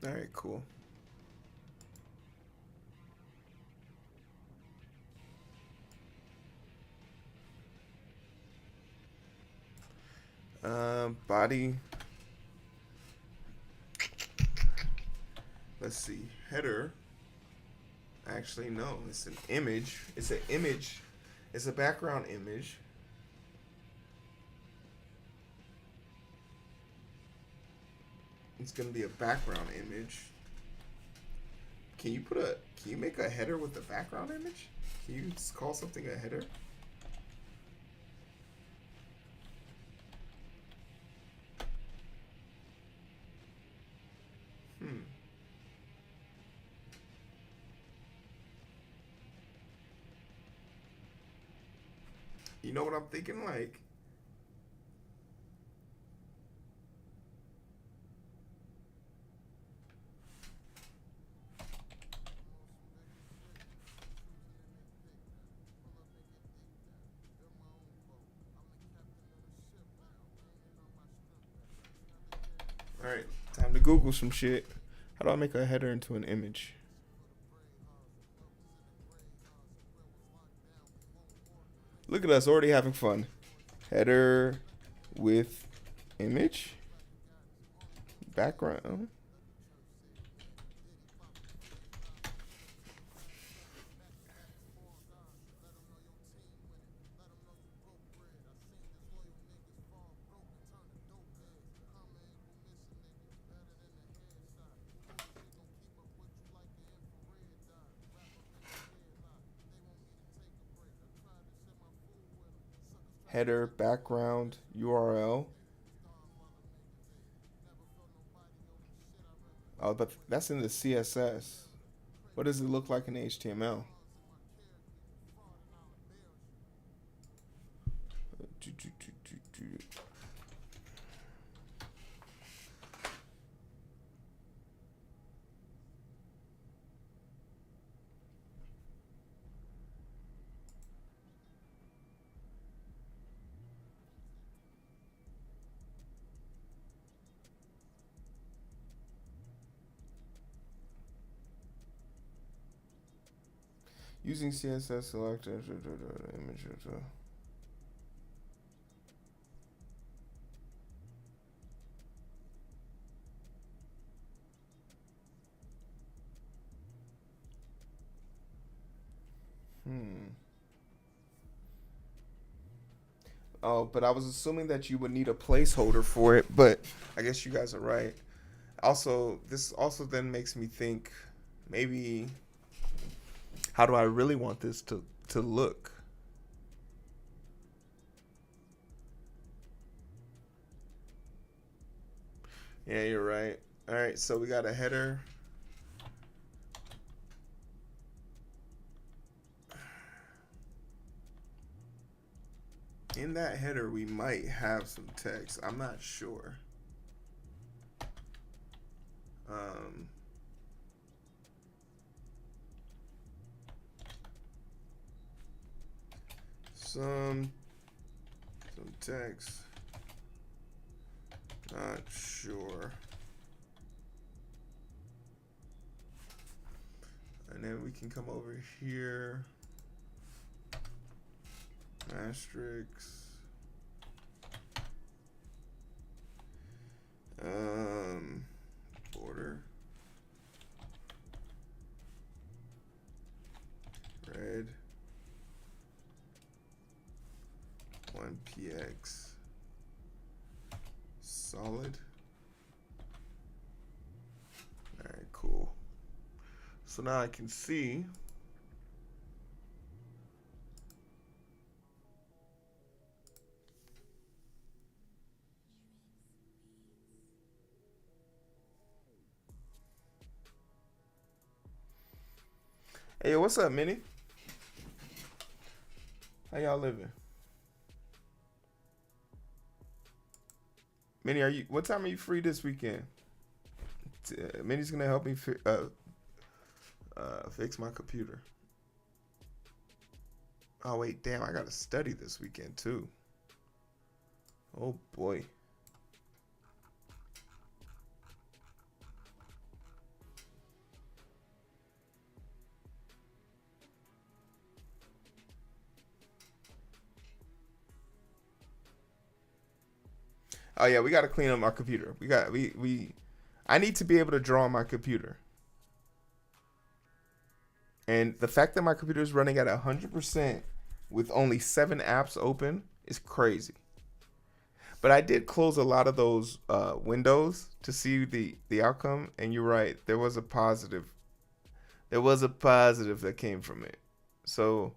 All right, cool. Body. Let's see. Header. Actually, no. It's an image. It's an image. It's a background image. It's gonna be a background image. Can you make a header with the background image? Can you just call something a header? You know what I'm thinking? Like, alright, time to Google some shit. How do I make a header into an image? Look at us already having fun. Header with image. Background. Header, background, URL. Oh, but that's in the CSS. What does it look like in HTML? Using CSS select image. Oh, but I was assuming that you would need a placeholder for it, but I guess you guys are right. Also, this also then makes me think, maybe, how do I really want this to look? Yeah, you're right. All right, so we got a header. In that header, we might have some text. I'm not sure. Some text. Not sure. And then we can come over here. Asterisk. Border. Red. 1px. Solid. Alright, cool. So now I can see hey, what's up, Minnie? How y'all living? Minnie, what time are you free this weekend? Minnie's gonna help me fix my computer. Oh wait, damn, I gotta study this weekend too. Oh boy. Oh yeah, we gotta clean up our computer. I need to be able to draw on my computer. And the fact that my computer is running at 100% with only 7 apps open is crazy. But I did close a lot of those windows to see the outcome. And you're right, there was a positive. There was a positive that came from it. So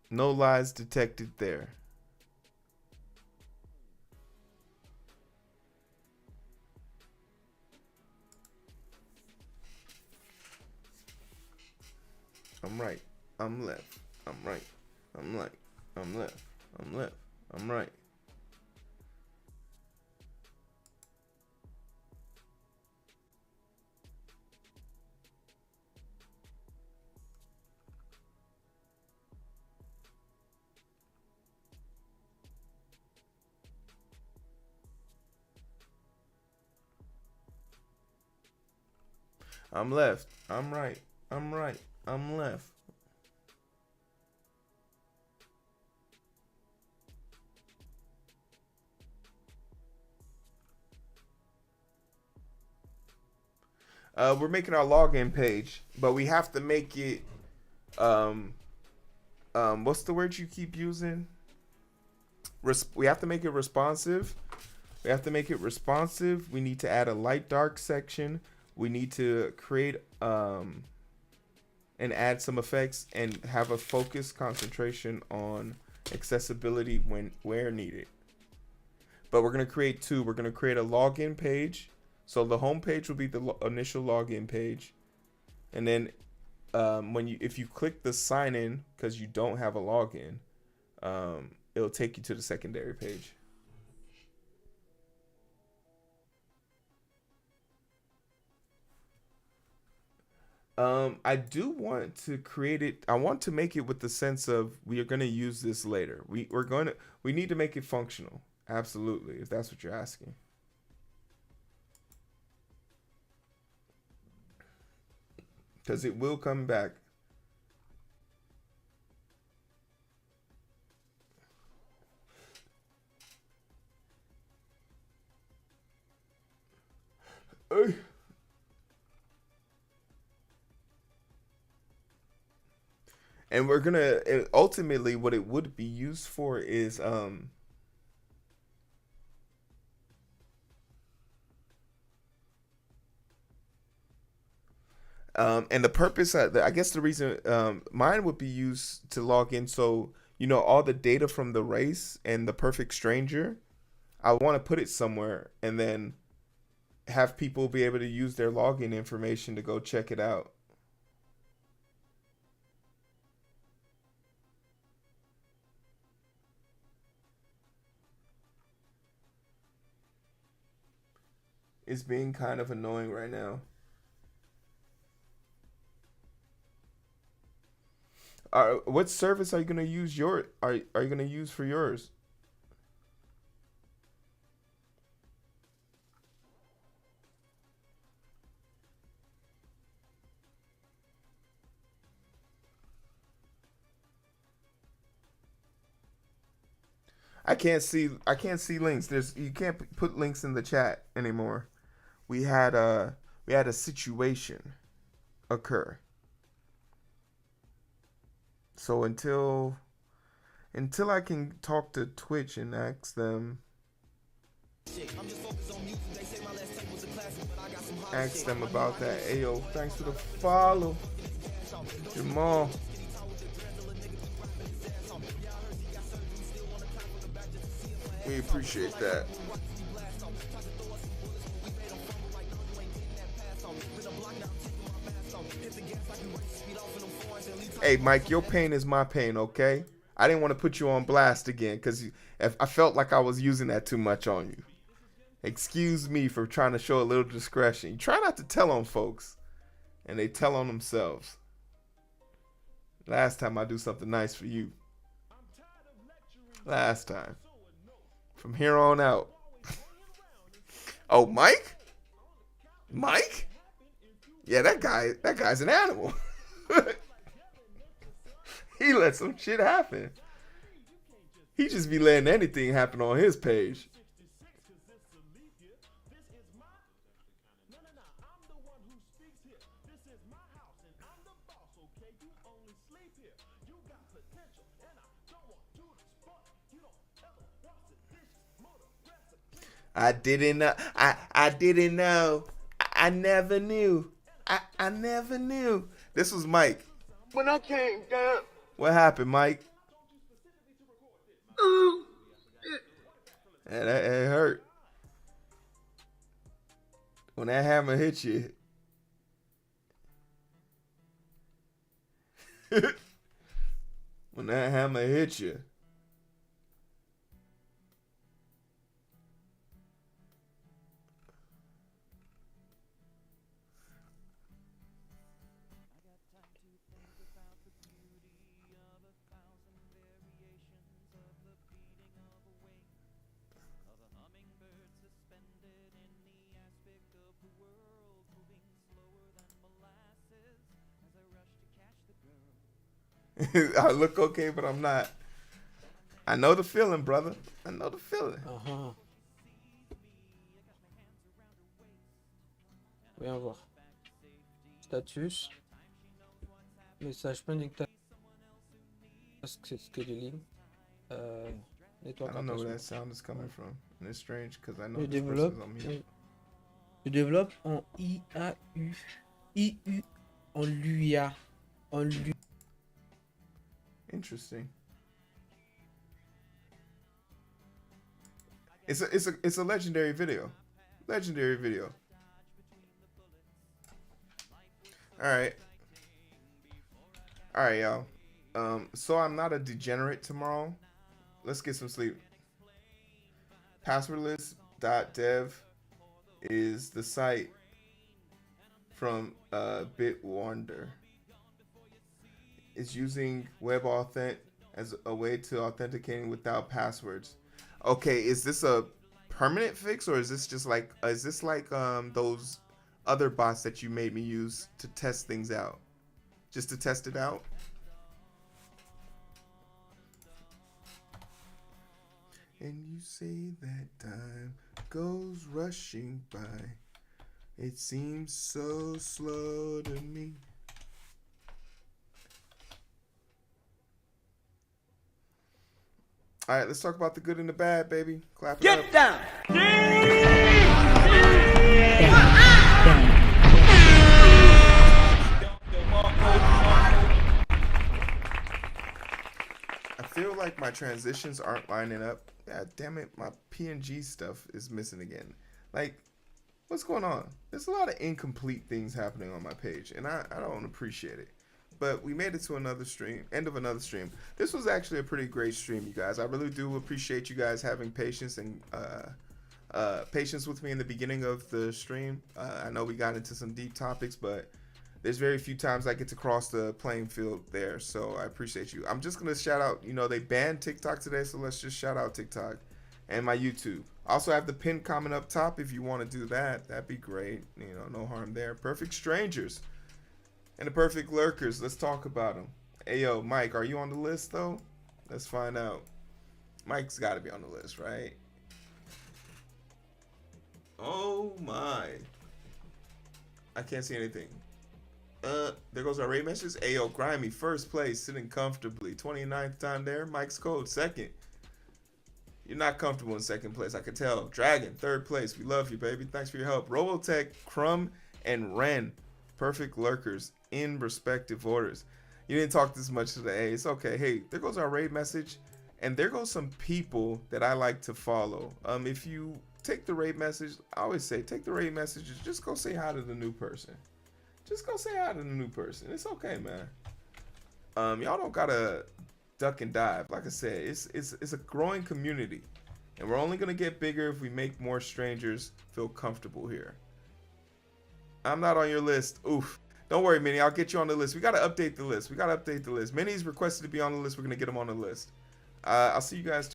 no lies detected there. I'm right. I'm left. I'm right. I'm right. I'm left. I'm left. I'm right. I'm left. I'm right. I'm right. I'm left. We're making our login page, but we have to make it what's the word you keep using? We have to make it responsive. We have to make it responsive. We need to add a light dark section. We need to create and add some effects and have a focus concentration on accessibility where needed. But we're going to create 2. We're going to create a login page. So the home page will be the initial login page. And then if you click the sign in because you don't have a login, it'll take you to the secondary page. I do want to create it. I want to make it with the sense of we are going to use this later. We need to make it functional. Absolutely, if that's what you're asking. Because it will come back. And we're gonna ultimately what it would be used for is and the purpose, I guess the reason mine would be used to log in so you know, all the data from the race and the perfect stranger. I want to put it somewhere and then have people be able to use their login information to go check it out. It's being kind of annoying right now. What service are you gonna use are you gonna use for yours? I can't see links. You can't put links in the chat anymore. We had a situation occur. So until I can talk to Twitch and ask them about that. Ayo, thanks for the follow, Jamal. We appreciate that. Hey, Mike, your pain is my pain, okay? I didn't want to put you on blast again because I felt like I was using that too much on you. Excuse me for trying to show a little discretion. You try not to tell on folks, and they tell on themselves. Last time I do something nice for you. Last time. From here on out. Oh, Mike? Mike? Yeah, that guy's an animal. He let some shit happen. He just be letting anything happen on his page. I didn't know. I didn't know. I never knew. I never knew. This was Mike. When I came down. What happened, Mike? And it hurt. When that hammer hit you. When that hammer hit you. I look okay, but I'm not. I know the feeling, brother. I know the feeling. Viens voir. Status. Message connecté. Scheduling. I don't know where that sound is coming from. And it's strange because I know this person's on mute. Je développe en IAU. IU en LUIA. En LU. Interesting. It's a legendary video. Legendary video. Alright, y'all. So I'm not a degenerate tomorrow. Let's get some sleep. Passwordless.dev is the site from Bitwonder. It's using WebAuthent as a way to authenticating without passwords. Okay, is this a permanent fix or is this just like those other bots that you made me use to test things out? Just to test it out? And you say that time goes rushing by. It seems so slow to me. All right, let's talk about the good and the bad, baby. Clap it up. Get down. I feel transitions aren't lining up. Yeah, damn it, my PNG stuff is missing again. Like, what's going on? There's a lot of incomplete things happening on my page, and I don't appreciate it. But we made it to another stream, end of another stream. This was actually a pretty great stream, you guys. I really do appreciate you guys having patience and patience with me in the beginning of the stream. I know we got into some deep topics, but there's very few times I get to cross the playing field there, so I appreciate you. I'm just gonna shout out, you know, they banned TikTok today, so let's just shout out TikTok and my YouTube. I also have the pinned comment up top if you want to do that. That'd be great. You know, no harm there. Perfect strangers and the perfect lurkers. Let's talk about them. Hey, yo, Mike, are you on the list, though? Let's find out. Mike's got to be on the list, right? Oh, my. I can't see anything. There goes our raid message. Ayo, Grimy, first place, sitting comfortably. 29th time there. Mike's Code, second. You're not comfortable in second place, I can tell. Dragon, third place. We love you, baby. Thanks for your help. Robotech, Crumb, and Ren. Perfect lurkers in respective orders. You didn't talk this much today. Hey, it's okay. Hey, there goes our raid message. And there goes some people that I like to follow. If you take the raid message, I always say, take the raid messages. Just go say hi to the new person. Just go say hi to the new person. It's okay, man. Y'all don't gotta duck and dive. Like I said, it's a growing community, and we're only gonna get bigger if we make more strangers feel comfortable here. I'm not on your list. Oof. Don't worry, Minnie. I'll get you on the list. We gotta update the list. Minnie's requested to be on the list. We're gonna get him on the list. I'll see you guys